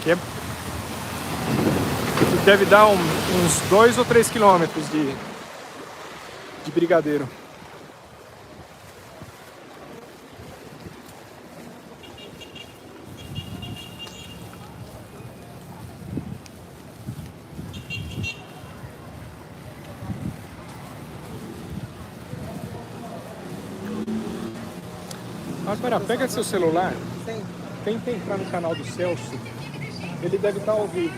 Aqui deve dar uns 2 ou 3 quilômetros de Brigadeiro. Agora, pega seu celular, tenta entrar no canal do Celso, ele deve estar ao vivo.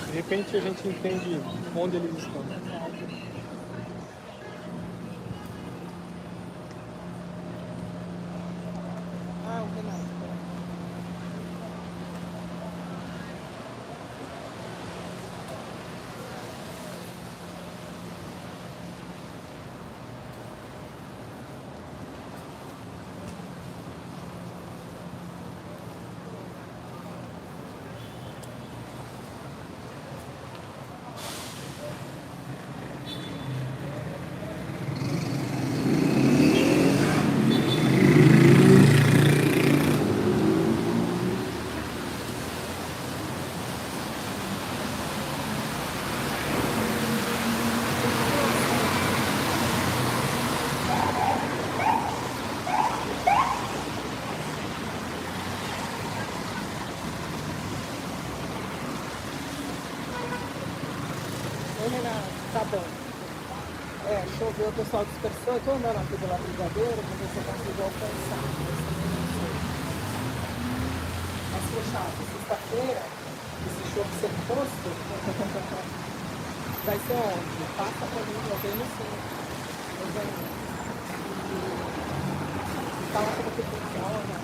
De repente a gente entende onde eles estão. Tá bom. Choveu, o pessoal dispersou. Eu tô andando aqui pela Brigadeiro, pra ver se eu consigo alcançar. Mas fechado, sexta-feira, esse show ser posto, vai ser onde? Passa pra mim, eu venho sim. Eu venho. E fala como que funciona,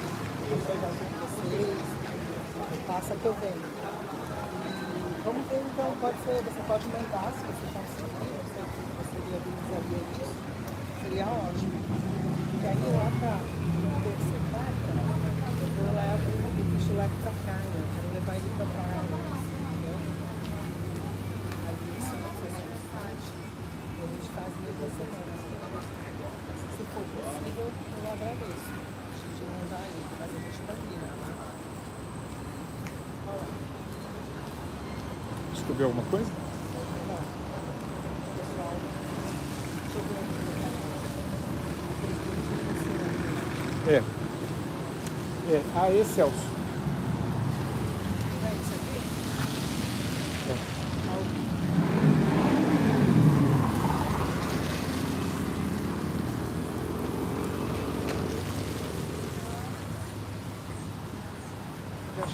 eu já com vocês. Passa que eu venho. Vamos ver então, pode ser, você pode mandar se você conseguir, eu sei que você viabilizaria isso, seria ótimo. E aí lá pra terça e quarta, eu levo o bicho lá pra praia, eu quero levar ele pra praia, entendeu? Aí isso não foi na cidade, a gente faz em 2 semanas. Se for possível, eu agradeço. A gente mandar ele, mas a gente combina, né? Descobriu alguma coisa? Aê, Celso.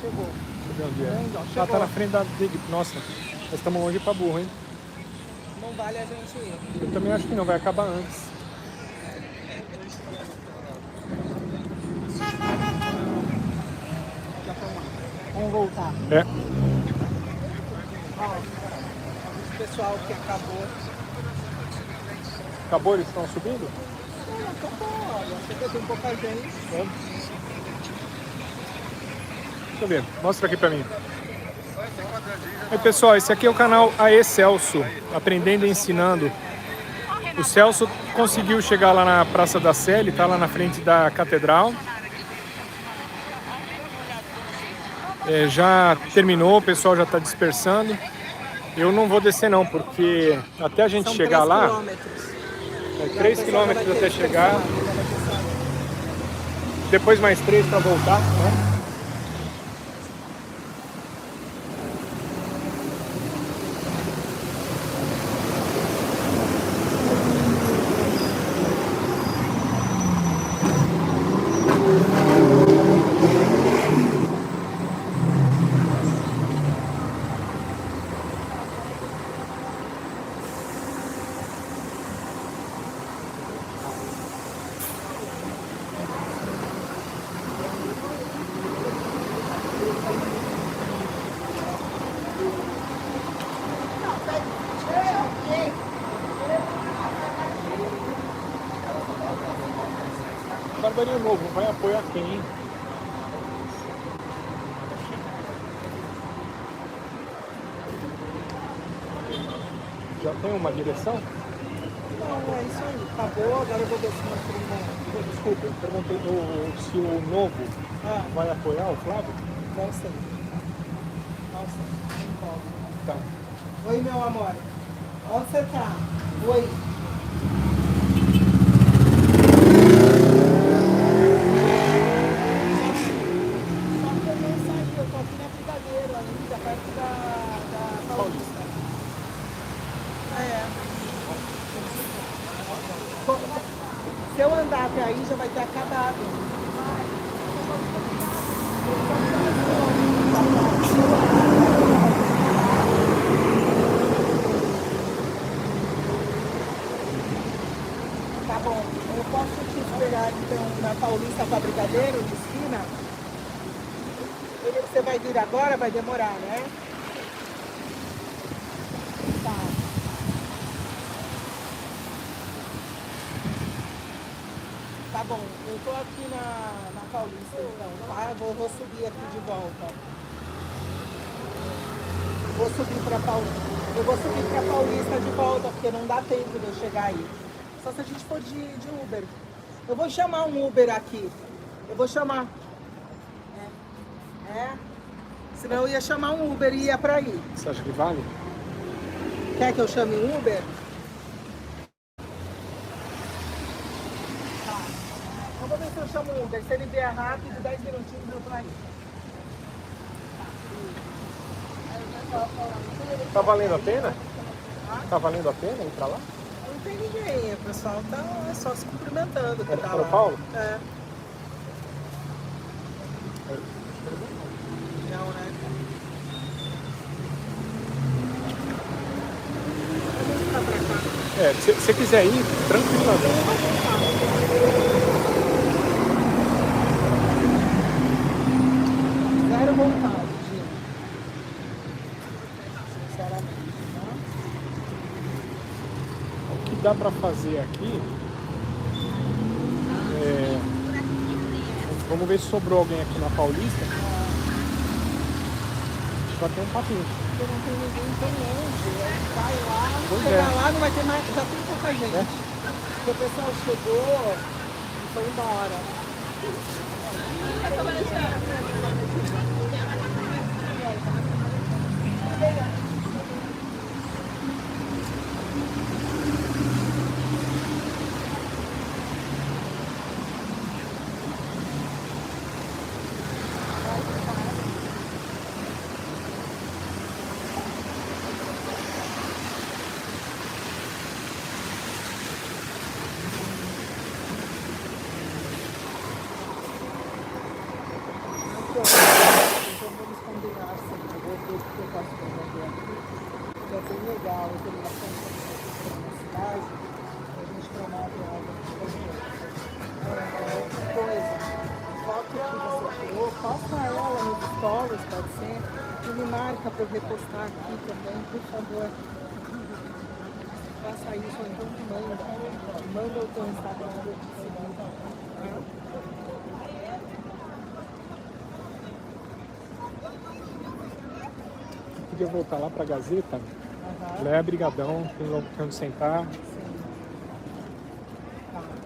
chegou. Deixa eu ver onde é. Onde, ó, Ah, chegou. tá na frente da Dig. Nossa, nós estamos longe pra burro, hein? Não vale a gente ir. Eu também acho que não, vai acabar antes. Vamos voltar. É. Ó, o pessoal que acabou. Acabou? Eles estão subindo? Não, acabou, olha. Chega, tem pouca gente. É. Deixa eu ver, mostra aqui pra mim. Oi pessoal, esse aqui é o canal AE Celso, Aprendendo e Ensinando. O Celso conseguiu chegar lá na Praça da Sé, ele tá lá na frente da Catedral. Já terminou, o pessoal já está dispersando. Eu não vou descer não, porque até a gente chegar lá, é 3 quilômetros até chegar, depois mais 3 para voltar, né? Barbarinho novo, vai apoiar quem? Já tem uma direção? Não, é isso aí. Acabou, agora eu vou ver se nós temos. Desculpa, eu perguntei se o novo vai apoiar o Flávio? Não sei. Nossa, não pode. Tá. Oi, meu amor. Onde você tá? Oi. Se eu andar até aí, já vai ter acabado. Tá bom, eu posso te esperar então na Paulista com a Brigadeiro, de esquina? Você vai vir agora? Vai demorar, né? Tá. Tá bom, eu tô aqui na Paulista então, tá? Eu vou subir aqui de volta. Vou subir pra Paulista. Eu vou subir pra Paulista de volta, porque não dá tempo de eu chegar aí. Só se a gente for de Uber. Eu vou chamar um Uber aqui. Eu vou chamar. Senão eu ia chamar um Uber e ia pra aí. Você acha que vale? Quer que eu chame um Uber? Eu vou ver se eu chamo um Uber. Se ele vier rápido, 10 minutinhos eu tô aí. Tá valendo a pena? Tá valendo a pena ir pra lá? Não tem ninguém, o pessoal tá só se cumprimentando. Que tá São lá. Paulo? É. Não, né? Se você quiser ir, tranquilamente. Zero vontade, Gino. Sinceramente, O que dá pra fazer aqui vamos ver se sobrou alguém aqui na Paulista. Só tem um papinho. porque não tem ninguém tão longe. Aí vai lá, Pois chegar é. lá não vai ter mais, já tem pouca gente. Porque o pessoal chegou e foi embora. bem legal, eu tenho bastante cidade, a gente promove algo. Coisa, foto que você tirou, posta ela nos stories, pode ser, e me marca para eu repostar aqui também, por favor. Faça isso, ou então manda o teu Instagram para eu te seguir. Podia voltar lá para a Gazeta, lá é brigadão, tem onde sentar. O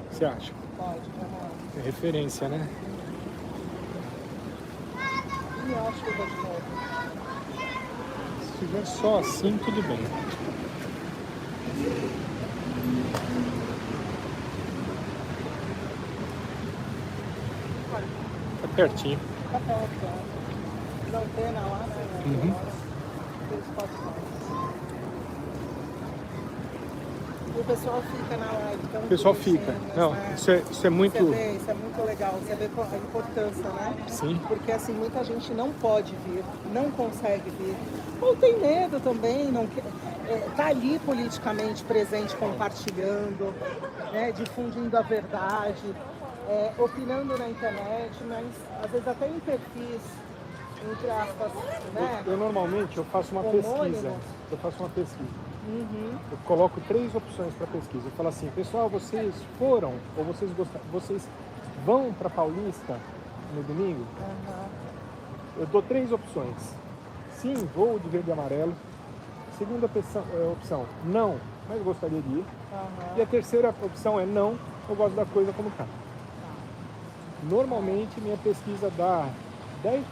que você acha? Pode, vamos. É referência, né? E eu acho que eu vou de novo. Se tiver só assim, tudo bem. Tá pertinho. Tá perto, não tem na lá, né? Uhum. E o pessoal fica na live. O pessoal fica. Não, né? isso é muito... Isso é muito legal. Você vê a importância, né? Sim. Porque assim, muita gente não pode vir, não consegue vir. Ou tem medo também, não quer. Tá ali politicamente presente, compartilhando, né? Difundindo a verdade, opinando na internet, mas às vezes até em perfis, entre aspas, né? Eu normalmente faço uma pesquisa. Eu faço uma pesquisa. Uhum. Eu coloco 3 opções para pesquisa. Eu falo assim, pessoal, vocês foram ou vocês vão para Paulista no domingo? Uhum. Eu dou 3 opções. Sim, vou de verde e amarelo. Segunda opção, não, mas gostaria de ir. Uhum. E a terceira opção é não, eu gosto da coisa como tá. Normalmente minha pesquisa dá 10%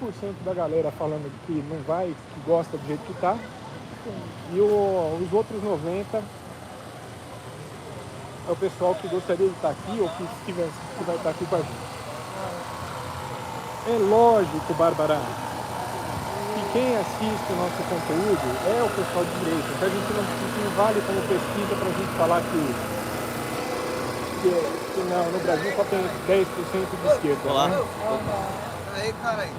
da galera falando que não vai, que gosta do jeito que tá. E os outros 90% é o pessoal que gostaria de estar aqui ou que vai estar aqui com a gente. É lógico, Bárbara, que quem assiste o nosso conteúdo é o pessoal de direita. Então a gente não vale como pesquisa para a gente falar que no Brasil só tem 10% de esquerda. Olá. Né? Aí, cara aí.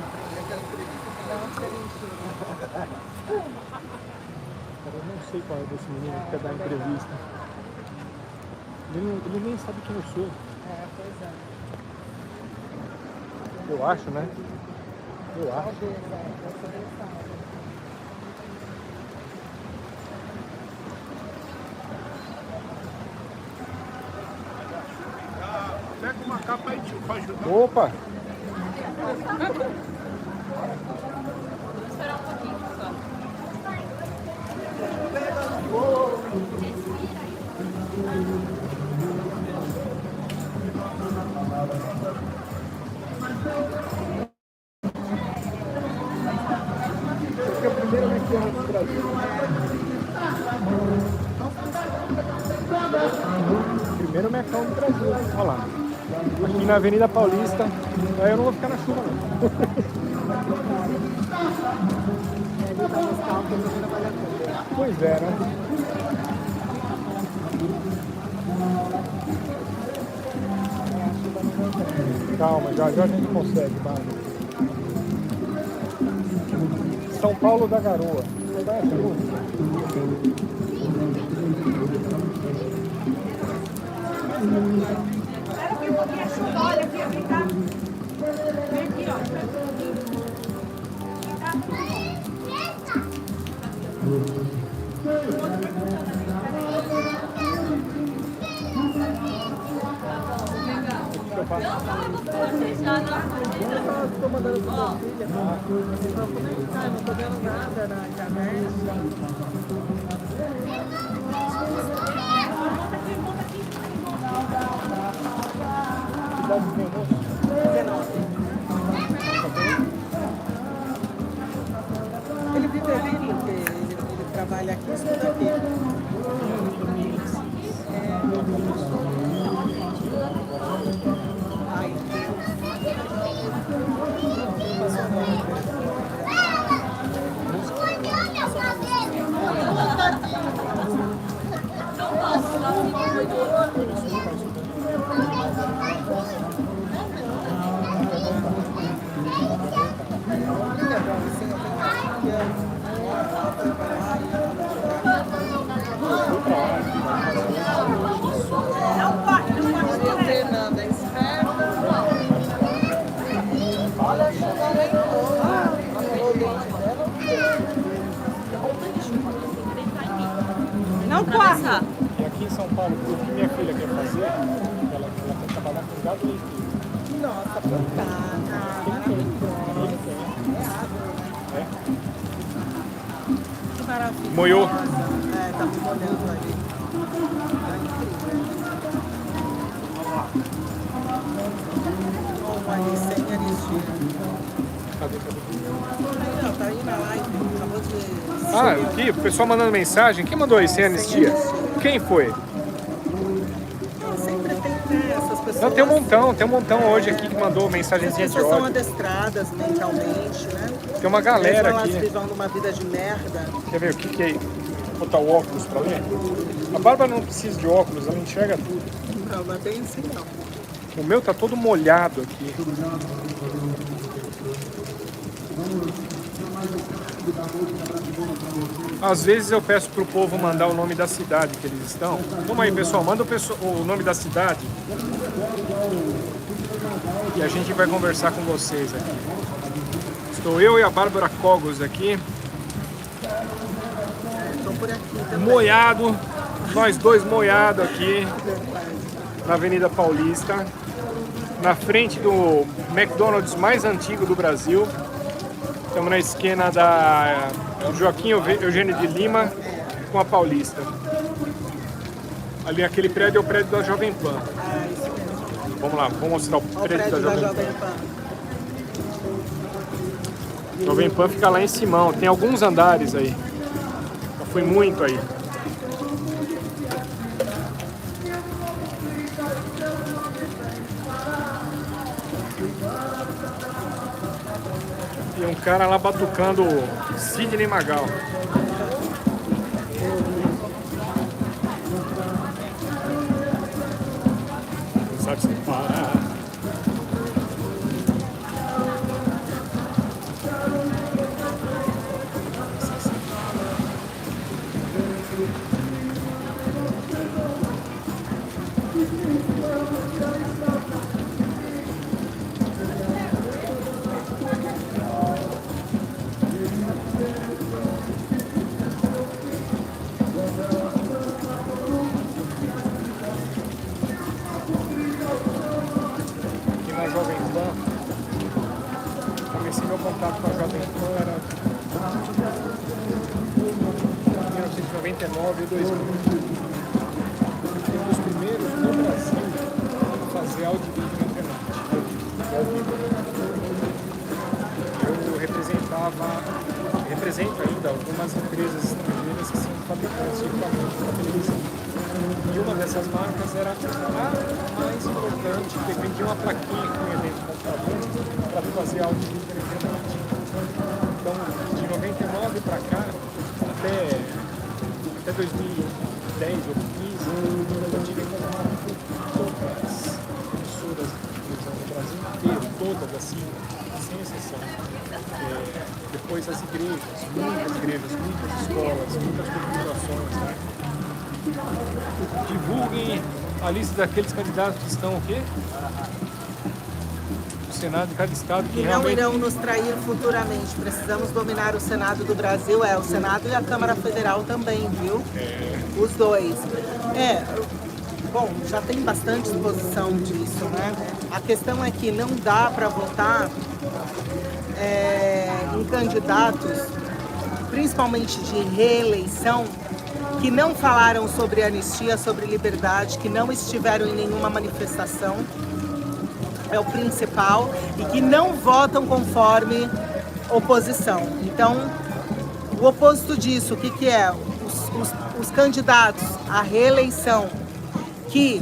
Eu não sei qual é desse menino que quer dar entrevista. Ele nem sabe quem eu sou. Pois é. Eu acho, né? Eu acho. Pega uma capa aí, tio, pra ajudar. Opa! Vamos esperar um pouquinho só. Esse é o primeiro McDonald's do Brasil. Primeiro McDonald's do Brasil. Olha lá. Aqui na Avenida Paulista. Aí eu não vou ficar na chuva, não. Pois é, né? Calma, já a gente consegue, Bárbara. São Paulo da Garoa. Você vai achar? Espera que eu vou ver a chuva, olha aqui, vem cá. Vem aqui, ó. Estou mandando para minha filha. Como é que tá? Não estou vendo nada na internet. Ele vive ali porque ele trabalha aqui, estuda aqui. Ai, o quarto. atravessar. E aqui em São Paulo, o que minha filha quer fazer, ela quer trabalhar com gado leiteiro. Nossa, que maravilha. Moiou. É, tá me molhando ali. Como ali, sem anistia. Não, tá aí na live, acabou de... Ah, aqui, o pessoal mandando mensagem. Quem mandou aí sem anistia? Quem foi? Sempre tem, né, essas pessoas... Não, tem um montão hoje aqui que mandou mensagenzinha As de pessoas são ódio. adestradas mentalmente, né? Tem uma galera Mesmo aqui. elas vivendo uma vida de merda. Quer ver o que é? Vou botar o óculos pra ler. A Bárbara não precisa de óculos, ela enxerga tudo. Não é bem assim não. O meu tá todo molhado aqui. Às vezes eu peço pro povo mandar o nome da cidade que eles estão. Vamos aí, pessoal, manda o nome da cidade. E a gente vai conversar com vocês aqui. Estou eu e a Bárbara Cogos aqui. Estou por aqui também. Moiado, nós dois moiados aqui na Avenida Paulista, na frente do McDonald's mais antigo do Brasil. Estamos na esquina da Joaquim Eugênio de Lima com a Paulista. Ali aquele prédio é o prédio da Jovem Pan. Vamos lá, vou mostrar o prédio da Jovem Pan. Jovem Pan fica lá em Simão, tem alguns andares aí. Eu fui muito aí. E um cara lá batucando Sidney Magal. Não sabe se parar. Contato com a Jovem Pan era 1999 e 2000. Um dos primeiros no Brasil a fazer áudio e vídeo na internet. Eu represento ainda algumas empresas estrangeiras que são fabricantes de equipamentos para televisão. E uma dessas marcas era a mais importante, que vendia uma plaquinha que punha dentro do computador para fazer áudio e vídeo na internet. Então, de 99 para cá, até 2010 ou 2015, eu tive contato com todas as emissoras de televisão do Brasil inteiro, todas assim, sem exceção. Depois as igrejas, muitas escolas, muitas corporações, né? Divulguem a lista daqueles candidatos que estão o quê? O Senado de cada estado que não irão nos trair futuramente. Precisamos dominar o Senado do Brasil, o Senado e a Câmara Federal também, viu? Os dois. Bom, já tem bastante exposição disso, né? A questão é que não dá para votar em candidatos, principalmente de reeleição, que não falaram sobre anistia, sobre liberdade, que não estiveram em nenhuma manifestação, é o principal, e que não votam conforme oposição. Então, o oposto disso, o que é? Os candidatos à reeleição que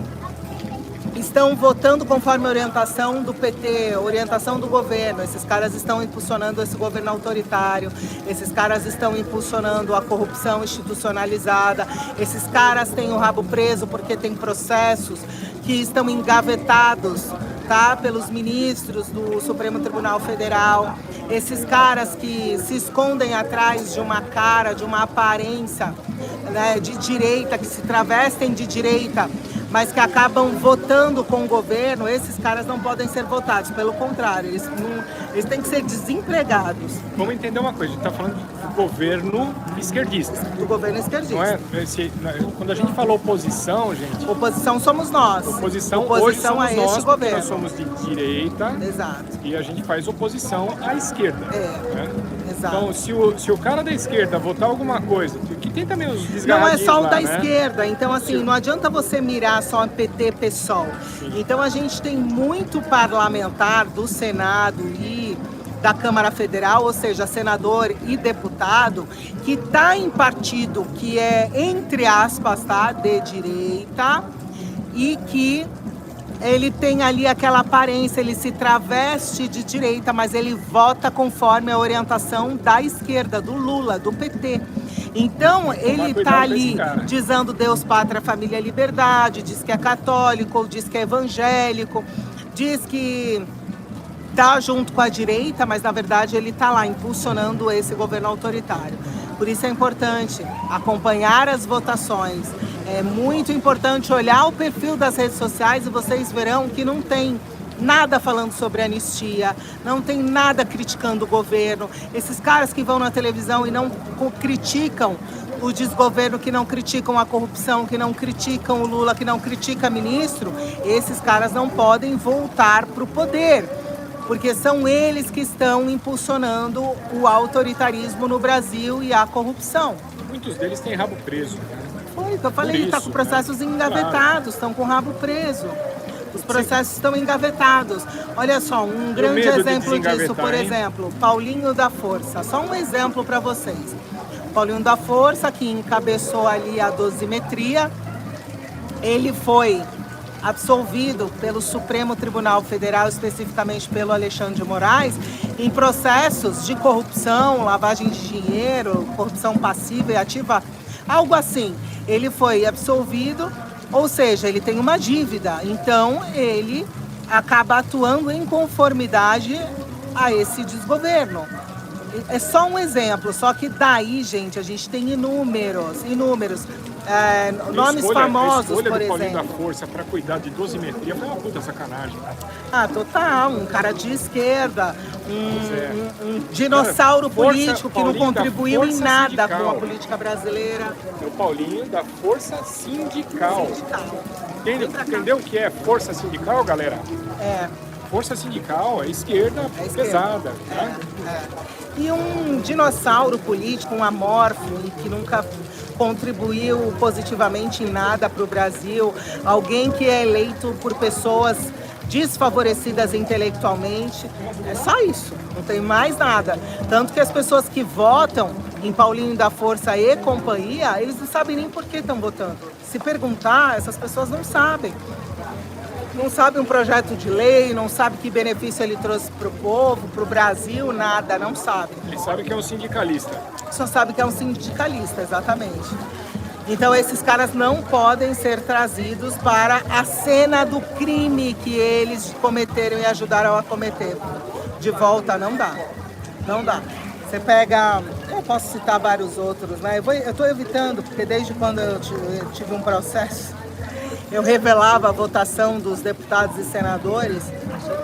estão votando conforme a orientação do PT, orientação do governo. Esses caras estão impulsionando esse governo autoritário, esses caras estão impulsionando a corrupção institucionalizada, esses caras têm o rabo preso porque tem processos que estão engavetados, tá, pelos ministros do Supremo Tribunal Federal. Esses caras que se escondem atrás de uma cara, de uma aparência, né, de direita, que se travestem de direita, mas que acabam votando com o governo, esses caras não podem ser votados. Pelo contrário, eles têm que ser desempregados. Vamos entender uma coisa, a gente está falando do governo esquerdista. Do governo esquerdista. Não é? Quando a gente fala oposição, gente... Oposição somos nós. Oposição hoje somos a este governo. Nós somos de direita. Exato. E a gente faz oposição à esquerda. Né? Exato. Então, se o cara da esquerda votar alguma coisa, que tem também os desgarradinhos não é só o lá, da né? esquerda, então assim, não adianta você mirar só em PT, PSOL. Então a gente tem muito parlamentar do Senado e da Câmara Federal, ou seja, senador e deputado, que está em partido que é, entre aspas, tá, de direita, e que ele tem ali aquela aparência, ele se traveste de direita, mas ele vota conforme a orientação da esquerda, do Lula, do PT. Então, ele está ali dizendo Deus, Pátria, Família, Liberdade, diz que é católico, diz que é evangélico, diz que está junto com a direita, mas na verdade ele está lá impulsionando esse governo autoritário. Por isso é importante acompanhar as votações. É muito importante olhar o perfil das redes sociais e vocês verão que não tem nada falando sobre anistia, não tem nada criticando o governo. Esses caras que vão na televisão e não criticam o desgoverno, que não criticam a corrupção, que não criticam o Lula, que não criticam o ministro, esses caras não podem voltar para o poder, porque são eles que estão impulsionando o autoritarismo no Brasil e a corrupção. Muitos deles têm rabo preso. Foi o que eu falei, está com processos engavetados, estão com o rabo preso. Os processos estão engavetados. Olha só, um grande exemplo disso, por exemplo, Paulinho da Força. Só um exemplo para vocês. Paulinho da Força, que encabeçou ali a dosimetria, ele foi absolvido pelo Supremo Tribunal Federal, especificamente pelo Alexandre de Moraes, em processos de corrupção, lavagem de dinheiro, corrupção passiva e ativa, algo assim. Ele foi absolvido, ou seja, ele tem uma dívida, então ele acaba atuando em conformidade a esse desgoverno. É só um exemplo, só que daí, gente, a gente tem inúmeros nomes famosos, por exemplo. A escolha do Paulinho da Força para cuidar de dosimetria foi uma puta sacanagem. Ah, total, um cara de esquerda, um dinossauro político que não contribuiu em nada com a política brasileira. É o Paulinho da Força Sindical. Entendeu o que é força sindical, galera? É. Força sindical é esquerda pesada. Né? E um dinossauro político, um amorfo, que nunca contribuiu positivamente em nada para o Brasil, alguém que é eleito por pessoas desfavorecidas intelectualmente, é só isso, não tem mais nada. Tanto que as pessoas que votam em Paulinho da Força e companhia, eles não sabem nem por que estão votando. Se perguntar, essas pessoas não sabem. Não sabe um projeto de lei, não sabe que benefício ele trouxe para o povo, para o Brasil, nada, não sabe. Ele sabe que é um sindicalista. Só sabe que é um sindicalista, exatamente. Então esses caras não podem ser trazidos para a cena do crime que eles cometeram e ajudaram a cometer. De volta não dá, não dá. Você pega, eu posso citar vários outros, né? Eu estou evitando, porque desde quando eu tive um processo, eu revelava a votação dos deputados e senadores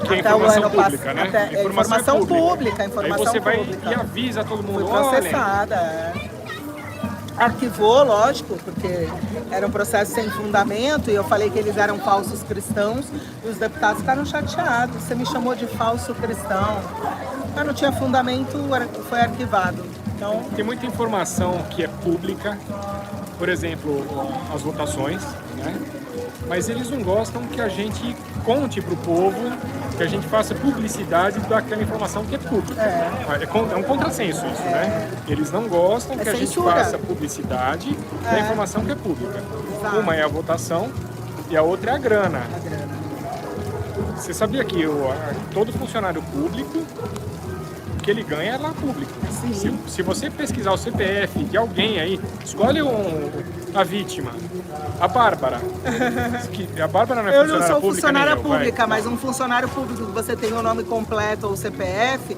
que até o ano passado. Né? Informação pública. Aí você vai e avisa todo mundo. Foi processada. Arquivou, lógico, porque era um processo sem fundamento e eu falei que eles eram falsos cristãos e os deputados ficaram chateados. Você me chamou de falso cristão. Mas não tinha fundamento, foi arquivado. Então, tem muita informação que é pública, por exemplo, as votações, né? Mas eles não gostam que a gente conte para o povo, que a gente faça publicidade daquela informação que é pública. É um contrassenso isso, né? Eles não gostam que a gente faça publicidade da informação que é pública. Exato. Uma é a votação e a outra é a grana. Você sabia que todo funcionário público que ele ganha é lá público. Se você pesquisar o CPF de alguém aí, escolhe a vítima, a Bárbara. A Bárbara não é Eu funcionária não sou pública, funcionária nem eu, pública, mas um funcionário público que você tem o nome completo ou o CPF,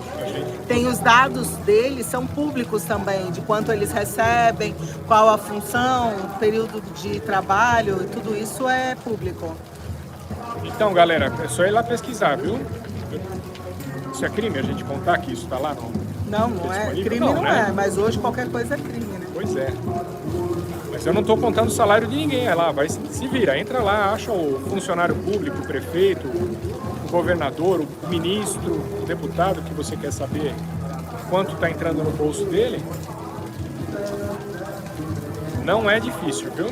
tem os dados deles, são públicos também, de quanto eles recebem, qual a função, período de trabalho, e tudo isso é público. Então, galera, é só ir lá pesquisar, viu? Isso é crime a gente contar que isso tá lá? Não é. Crime não né? é, mas hoje qualquer coisa é crime, né? Pois é. Mas eu não estou contando o salário de ninguém, é lá, vai se vira, entra lá, acha o funcionário público, o prefeito, o governador, o ministro, o deputado que você quer saber quanto está entrando no bolso dele. Não é difícil, viu?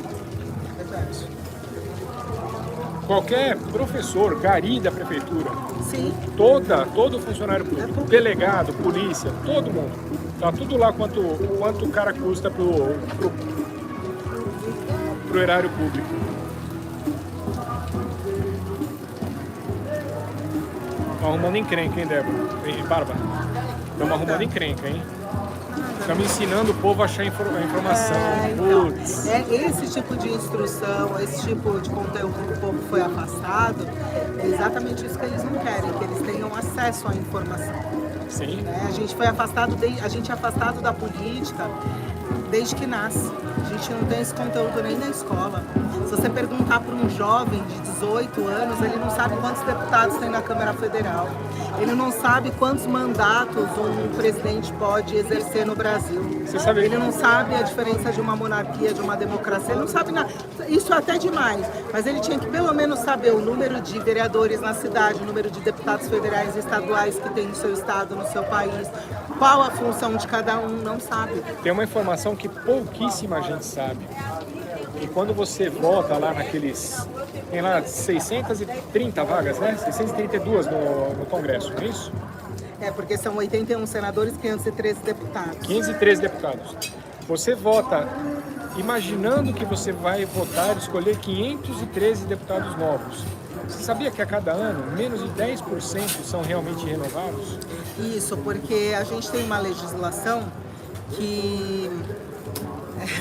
Qualquer professor, gari da prefeitura, sim, todo funcionário público, delegado, polícia, todo mundo, tá tudo lá quanto o cara custa pro erário público. Estão arrumando encrenca, hein, Débora? E Bárbara? Estamos arrumando encrenca, hein? Estamos ensinando o povo a achar informação. Então, esse tipo de instrução, esse tipo de conteúdo que o povo foi afastado, é exatamente isso que eles não querem, que eles tenham acesso à informação. Sim. A gente foi afastado, a gente é afastado da política desde que nasce. A gente não tem esse conteúdo nem na escola. Se você perguntar para um jovem de 18 anos, ele não sabe quantos deputados tem na Câmara Federal. Ele não sabe quantos mandatos um presidente pode exercer no Brasil. Ele não sabe a diferença de uma monarquia, de uma democracia. Ele não sabe nada. Isso é até demais. Mas ele tinha que pelo menos saber o número de vereadores na cidade, o número de deputados federais e estaduais que tem no seu estado, no seu país. Qual a função de cada um, não sabe. Tem uma informação que pouquíssima gente sabe. E quando você vota lá naqueles... Tem lá 630 vagas, né? 632 no Congresso, não é isso? É, porque são 81 senadores e 513 deputados. 513 deputados. Você vota imaginando que você vai votar e escolher 513 deputados novos. Você sabia que a cada ano, menos de 10% são realmente renovados? Isso, porque a gente tem uma legislação que...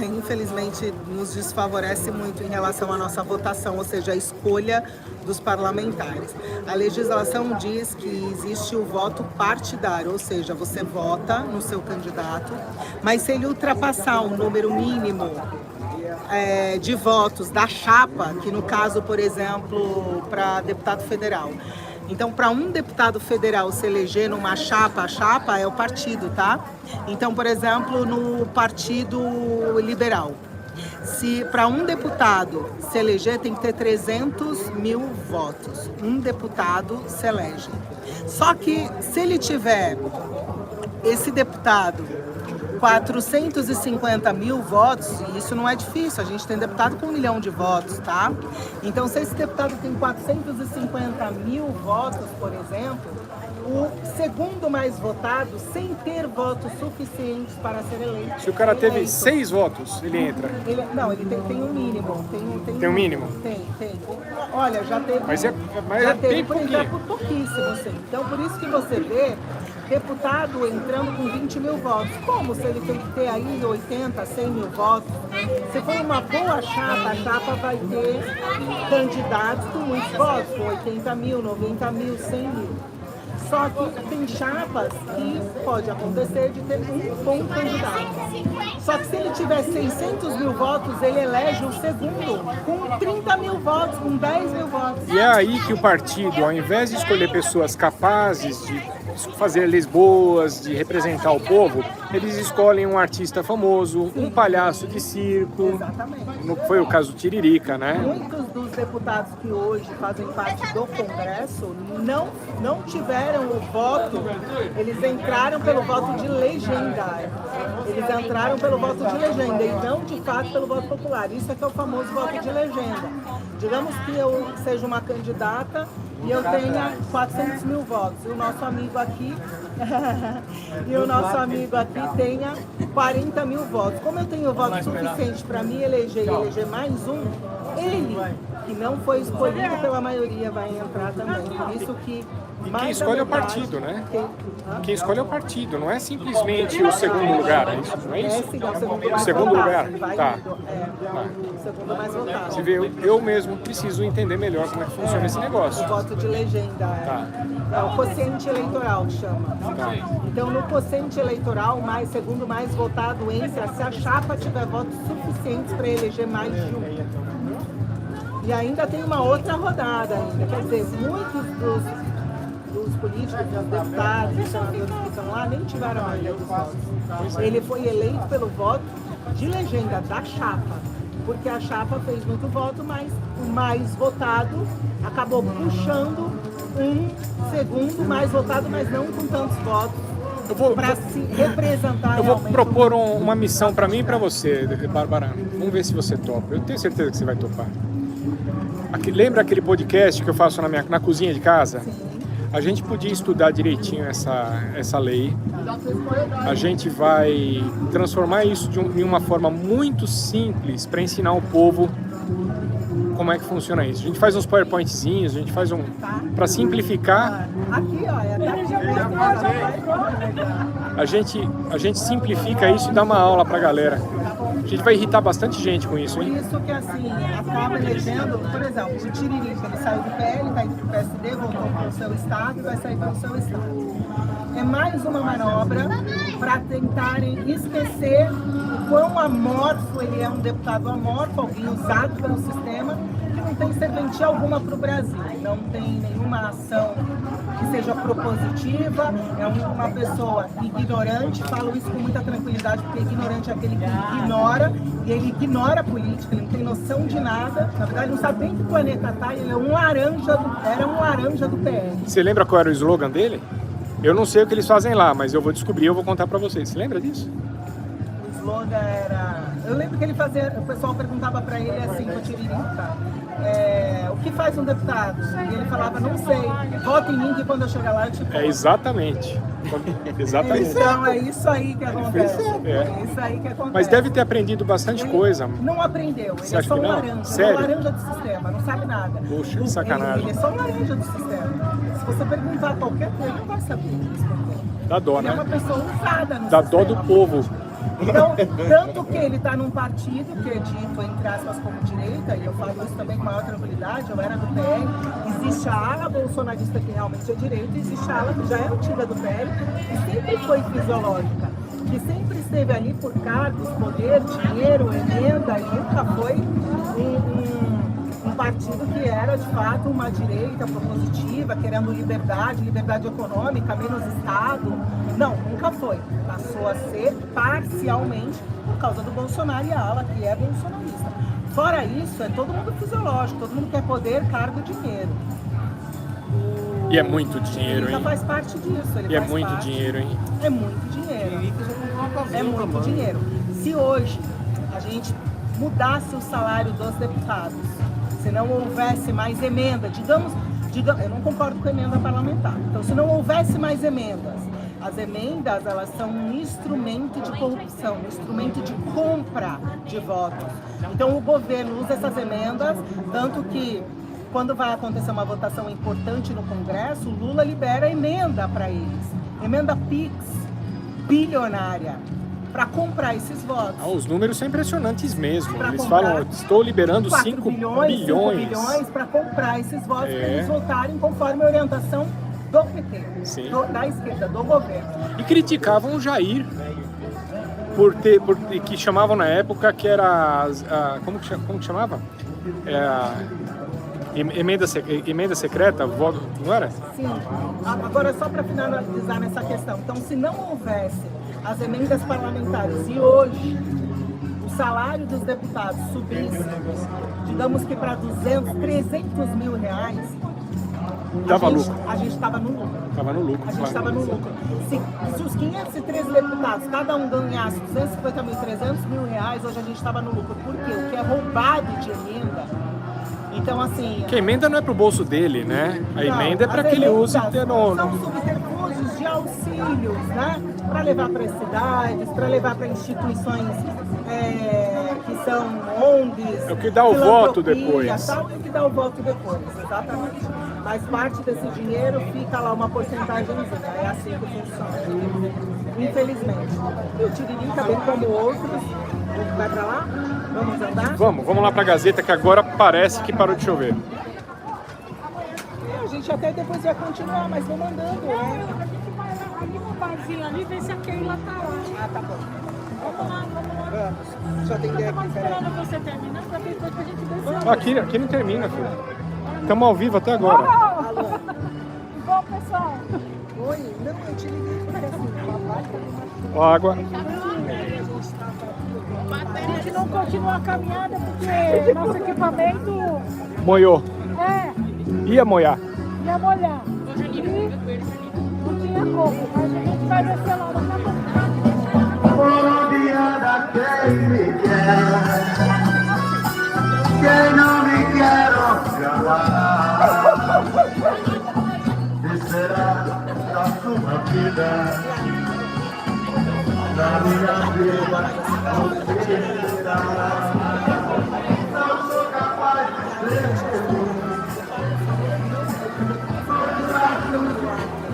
infelizmente nos desfavorece muito em relação à nossa votação, ou seja, a escolha dos parlamentares. A legislação diz que existe o voto partidário, ou seja, você vota no seu candidato, mas se ele ultrapassar um número mínimo de votos da chapa, que no caso, por exemplo, para deputado federal. Então, para um deputado federal se eleger numa chapa, a chapa é o partido, tá? Então, por exemplo, no Partido Liberal, se para um deputado se eleger tem que ter 300 mil votos. Um deputado se elege. Só que se ele tiver, esse deputado, 450 mil votos, e isso não é difícil, a gente tem deputado com 1 milhão de votos, tá? Então, se esse deputado tem 450 mil votos, por exemplo, o segundo mais votado, sem ter votos suficientes para ser eleito. Se o cara teve 6 votos, ele entra? Não, ele tem um mínimo. Tem um mínimo? Tem. Olha, já teve... Mas é bem pouquinho. Pouquíssimo, sim. Então, por isso que você vê deputado entrando com 20 mil votos. Como? Se ele tem que ter aí 80, 100 mil votos. Se for uma boa chapa, a chapa vai ter candidatos com muitos votos, com 80 mil, 90 mil, 100 mil. Só que tem chapas que pode acontecer de ter um bom candidato. Só que se ele tiver 600 mil votos, ele elege o segundo com 30 mil votos, com 10 mil votos. E é aí que o partido, ao invés de escolher pessoas capazes de fazer leis boas, de representar o povo, eles escolhem um artista famoso, um palhaço de circo. Exatamente. Foi o caso do Tiririca, né? Muitos dos deputados que hoje fazem parte do Congresso não tiveram o voto, eles entraram pelo voto de legenda. Eles entraram pelo voto de legenda e não, de fato, pelo voto popular. Isso é que é o famoso voto de legenda. Digamos que eu seja uma candidata e eu tenha 400 mil votos. E o nosso amigo aqui tenha 40 mil votos. Como eu tenho voto suficiente para me eleger e eleger mais um, ele, que não foi escolhido pela maioria, vai entrar também. Por isso que E Mas, quem na escolhe é o verdade, partido, né? Quem escolhe é o partido, não é simplesmente o segundo lugar, é isso? Não é isso? Sim, é o segundo O mais segundo votado, lugar, vai tá. indo, o segundo mais votado. Você vê, eu mesmo preciso entender melhor como é que funciona esse negócio. O voto de legenda, é o quociente eleitoral que chama. Tá. Então, no quociente eleitoral, segundo mais votado entra se a chapa tiver votos suficientes para eleger mais de um. E ainda tem uma outra rodada ainda, quer dizer, muitos dos políticos, dos deputados, dos senadores que estão lá, nem tiveram a maioria dos votos. Ele foi eleito pelo voto de legenda da chapa, porque a chapa fez muito voto, mas o mais votado acabou puxando um segundo mais votado, mas não com tantos votos para se representar. Eu vou propor uma missão para mim e para você, Bárbara. Vamos ver se você topa. Eu tenho certeza que você vai topar. Lembra aquele podcast que eu faço na cozinha de casa? Sim. A gente podia estudar direitinho essa lei. A gente vai transformar isso em uma forma muito simples para ensinar o povo como é que funciona isso. A gente faz uns PowerPointzinhos, a gente faz para simplificar. Aqui, A gente simplifica isso e dá uma aula pra galera. A gente vai irritar bastante gente com isso, hein? Por isso que, assim, acaba elegendo, por exemplo, o Tiririca, ele saiu do PL, está indo pro PSD, voltou para o seu estado e vai sair pelo seu estado. É mais uma manobra para tentarem esquecer o quão amorfo ele é, um deputado amorfo, alguém usado pelo sistema, que não tem serventia alguma para o Brasil, não tem nenhuma ação que seja propositiva, é uma pessoa ignorante, falo isso com muita tranquilidade, porque ignorante é aquele que ignora, e ele ignora a política, ele não tem noção de nada, na verdade não sabe nem que planeta está, ele é era um laranja do PL. Você lembra qual era o slogan dele? Eu não sei o que eles fazem lá, mas eu vou descobrir e eu vou contar pra vocês. Você lembra disso? O slogan era... Eu lembro que ele fazia... O pessoal perguntava pra ele assim, o Tiririca, o que faz um deputado? E ele falava, não sei, vota em mim que quando eu chegar lá eu te conto. É exatamente. Exatamente. Então é isso aí que acontece. É isso aí que acontece. Mas deve ter aprendido bastante coisa. Não aprendeu, ele é só um laranja. Sério? É um laranja do sistema, não sabe nada. Poxa, que sacanagem. Ele é só um laranja do sistema. Se você perguntar qualquer coisa, ele não vai saber responder. Dá dó, ele né? é uma pessoa usada no Dá sistema. dó do povo. Então, tanto que ele está num partido que é dito, entre aspas, como direita, e eu falo isso também com maior tranquilidade, eu era do PL, existe a ala bolsonarista que realmente é direita, existe a ala que já é antiga do PL, que sempre foi fisiológica, que sempre esteve ali por cargos, poder, dinheiro, emenda, e nunca foi um partido que era, de fato, uma direita propositiva, querendo liberdade econômica, menos Estado. Não, nunca foi. Passou a ser parcialmente por causa do Bolsonaro e a ala que é bolsonarista. Fora isso, é todo mundo fisiológico, todo mundo quer poder, cargo, dinheiro. E é muito dinheiro, ele hein? faz parte disso. E é muito dinheiro, hein? É muito dinheiro. É muito dinheiro. Se hoje a gente mudasse o salário dos deputados, se não houvesse mais emenda, digamos, eu não concordo com a emenda parlamentar. Então, se não houvesse mais emendas, as emendas, elas são um instrumento de corrupção, um instrumento de compra de votos. Então, o governo usa essas emendas, tanto que, quando vai acontecer uma votação importante no Congresso, o Lula libera emenda para eles. Emenda PIX, bilionária, para comprar esses votos. Os números são impressionantes mesmo. Pra eles comprar falam, estou liberando 5 bilhões para comprar esses votos, para eles votarem conforme a orientação do PT, da esquerda, do governo. E criticavam o Jair que chamavam na época que era como que chamava? Emenda secreta, voto, não era? Sim. Agora, só para finalizar nessa questão, então, se não houvesse as emendas parlamentares e hoje o salário dos deputados subisse, digamos que para 300 mil reais, a gente estava no lucro. Estava no lucro. A gente estava no lucro. Se os 513 deputados, cada um ganhasse 250 mil, 300 mil reais, hoje a gente estava no lucro. Por quê? O que é roubado de emenda. Então, assim... Que a emenda não é pro bolso dele, né? A emenda é para que ele use... São subterfúgios de auxílios, né? Para levar para as cidades, para levar para instituições que são ONGs... É o que dá o voto depois. Tal, é o que dá o voto depois, exatamente. mas parte desse dinheiro fica lá uma porcentagemzinha, é assim que funciona, infelizmente. E o Tiririca, bem como outros, vai pra lá? Vamos andar? Vamos lá pra Gazeta, que agora parece que parou de chover. A gente até depois vai continuar, mas vamos andando, né? A gente vai ali no barzinho ali, ver se a Keila tá lá. Ah, tá bom. Vamos lá. Vamos. Deixa eu atender aqui, peraí. Esperando você terminar, pra depois a gente descer. Aqui não termina, filho. Estamos ao vivo até agora. Bom, pessoal. Oi, não, eu te liguei porque assim, papai tá Ó, água. A gente não continua a caminhada porque nosso equipamento Moiou. Ia moiar. ia molhar. E não tinha como, mas a gente vai descer lá daqui a pouco. Por onde anda quem me quer, quem não me quer, oxalá, descerá da sua vida, da minha vida, você será. Não sou capaz de ser.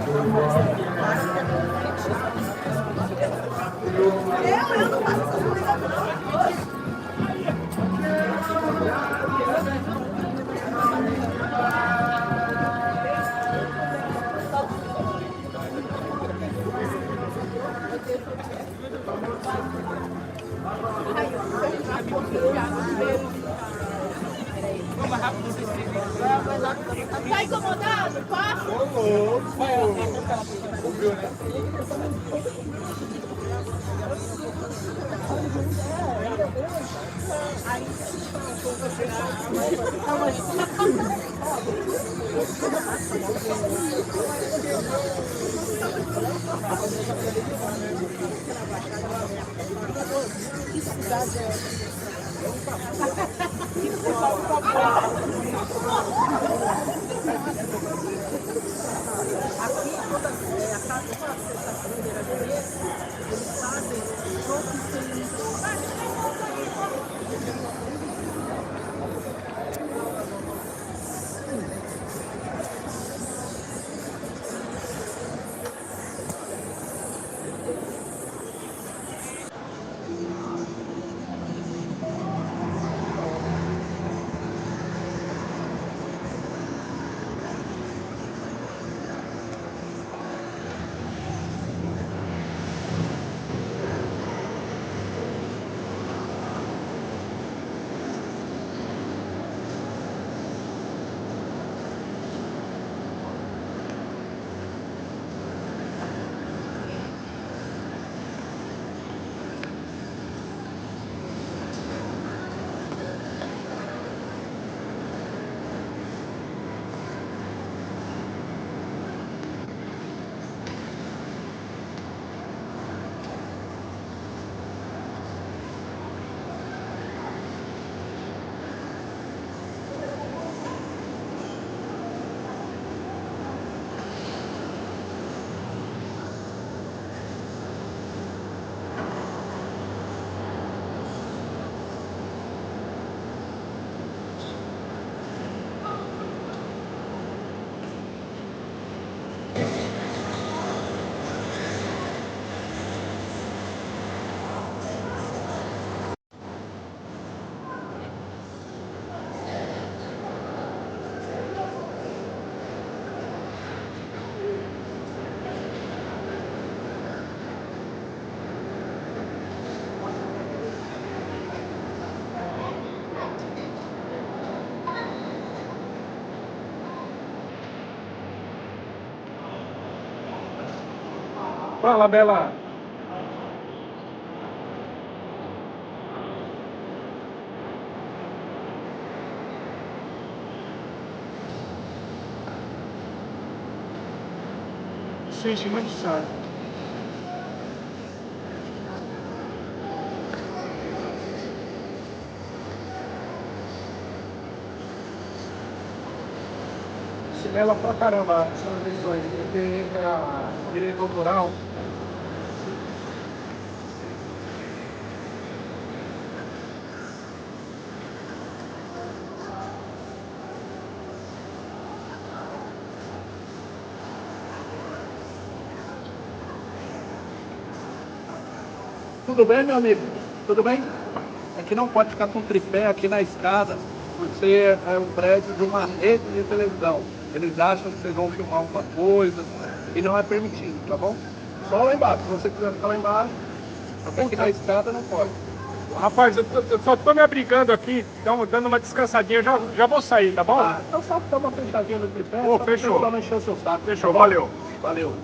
Eu não faço essas coisas. Tá incomodado? Passa. Que cidade é essa? Aqui, toda a casa toda sexta-feira de mês, eles fazem chope sem. Fala, Bela. Sente muito sabe. Chinela pra caramba essas eleições. Tem a direito autoral. Tudo bem, meu amigo? Tudo bem? Aqui não pode ficar com tripé aqui na escada, porque é um prédio de uma rede de televisão. Eles acham que vocês vão filmar alguma coisa e não é permitido, tá bom? Só lá embaixo. Se você quiser ficar lá embaixo, aqui na escada não pode. Rapaz, eu só tô me abrigando aqui, dando uma descansadinha, já vou sair, tá bom? Então só dar uma fechadinha no tripé, Ô, fechou. Só não encher o seu saco. Fechou, valeu. Valeu.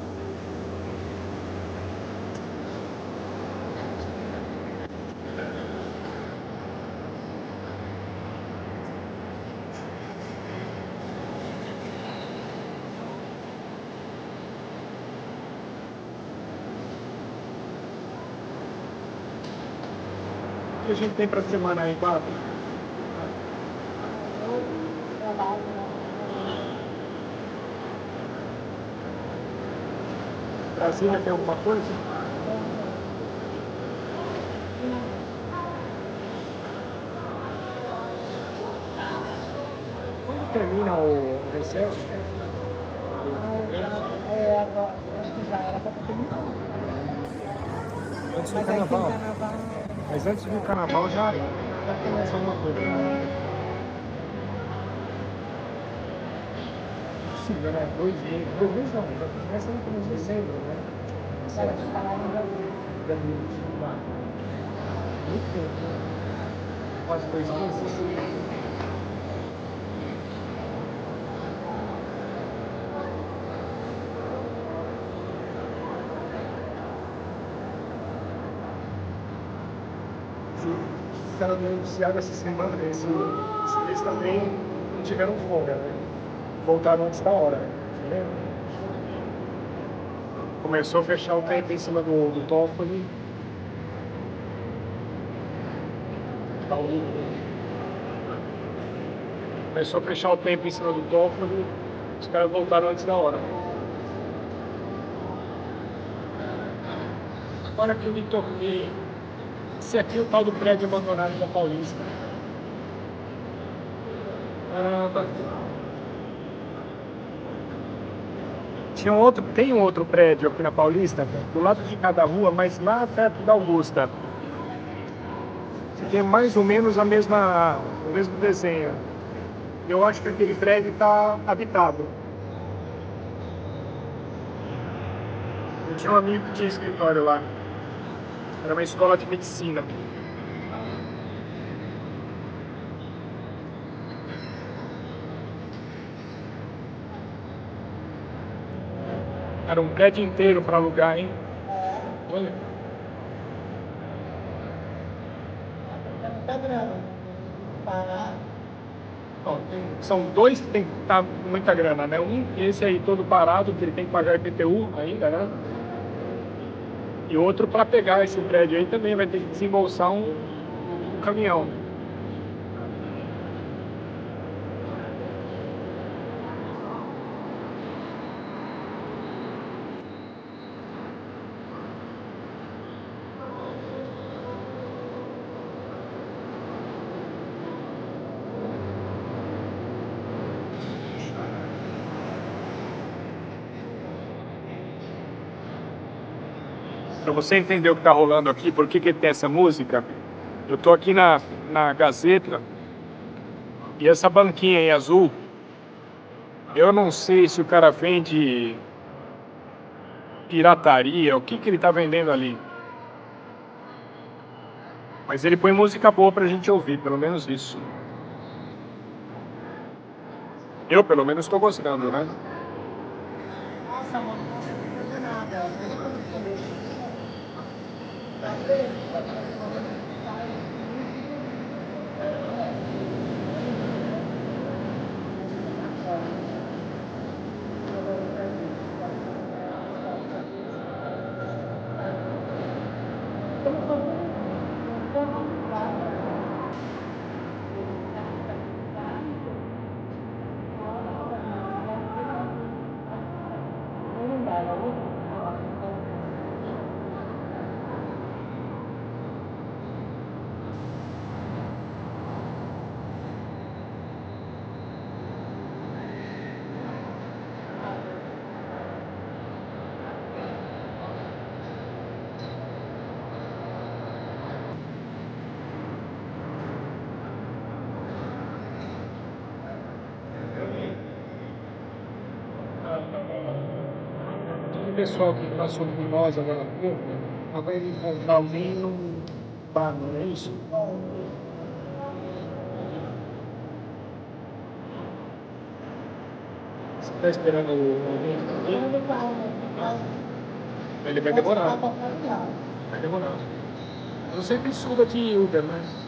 O que a gente tem pra semana aí, Bárbara? Brasília tem alguma coisa? Quando termina o recesso? Acho que já era pra terminar. Antes do carnaval. Mas antes do carnaval já começa alguma coisa. Sim, né? 2 meses. 2 meses não, já começa no começo de dezembro, né? Ela te falar no Brasil. Muito tempo, né? Quase 2 meses. Os caras anunciaram essa semana, eles também não tiveram folga, né? Voltaram antes da hora, né? Você lembra? Começou a fechar o tempo em cima do Toffoli. Começou a fechar o tempo em cima do Toffoli, os caras voltaram antes da hora. Agora que eu me toquei, esse aqui é o tal do prédio abandonado da Paulista. Tem um outro prédio aqui na Paulista, do lado de cada rua, mas lá perto da Augusta. Que tem mais ou menos o mesmo desenho. Eu acho que aquele prédio está habitado. Eu tinha um amigo que tinha escritório lá. Era uma escola de medicina. Era um prédio inteiro para alugar, hein? Olha. Bom, são dois que tem que estar muita grana, né? Esse aí todo parado, que ele tem que pagar IPTU ainda, né? E outro para pegar esse prédio aí também vai ter que desembolsar um caminhão. Para você entender o que está rolando aqui, por que tem essa música, eu tô aqui na Gazeta e essa banquinha aí azul, eu não sei se o cara vende pirataria, o que ele tá vendendo ali. Mas ele põe música boa pra gente ouvir, pelo menos isso. Eu, pelo menos, tô gostando, né? Nossa, amor, não consigo fazer nada. pessoal que passou por nós agora há pouco, vai encontrar alguém num bar, não é isso? Você está esperando alguém? Ele vai demorar. Vai demorar. Eu sempre subo aqui em Uber, mas...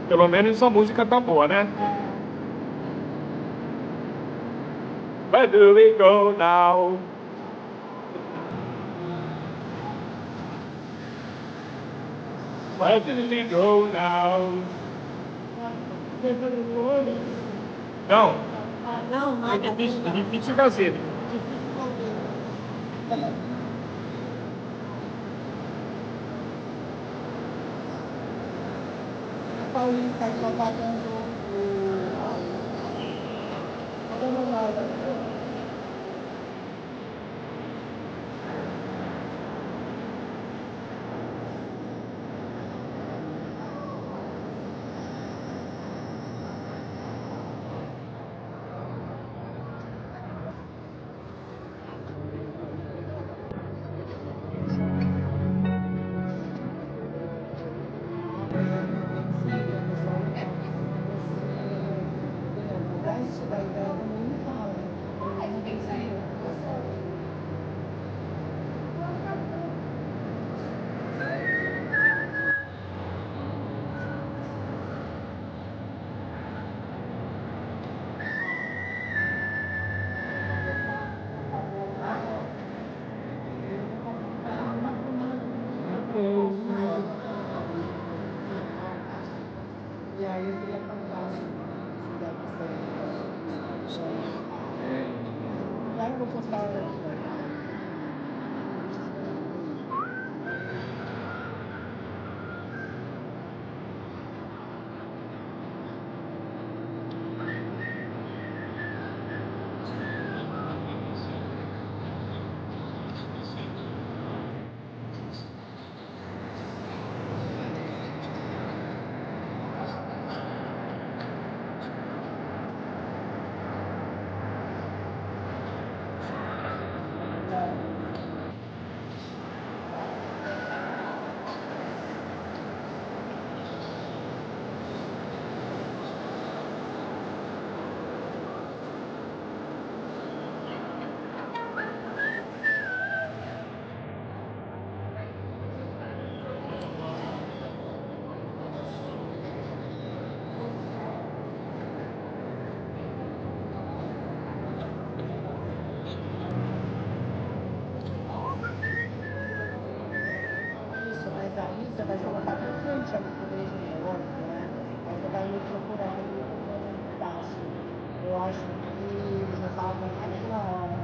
Pelo menos a música tá boa, né? Where do we go now? Where do we go now? Não. Não, é difícil fazer. Paulinho está trabalhando e aí eu queria contar se dá pra sair. Aí eu vou postar isso, mas aí você vai colocar pra frente ali pro mesmo ônibus, né? Aí você vai me procurar ali um pedaço. Eu acho que já tava mais na hora.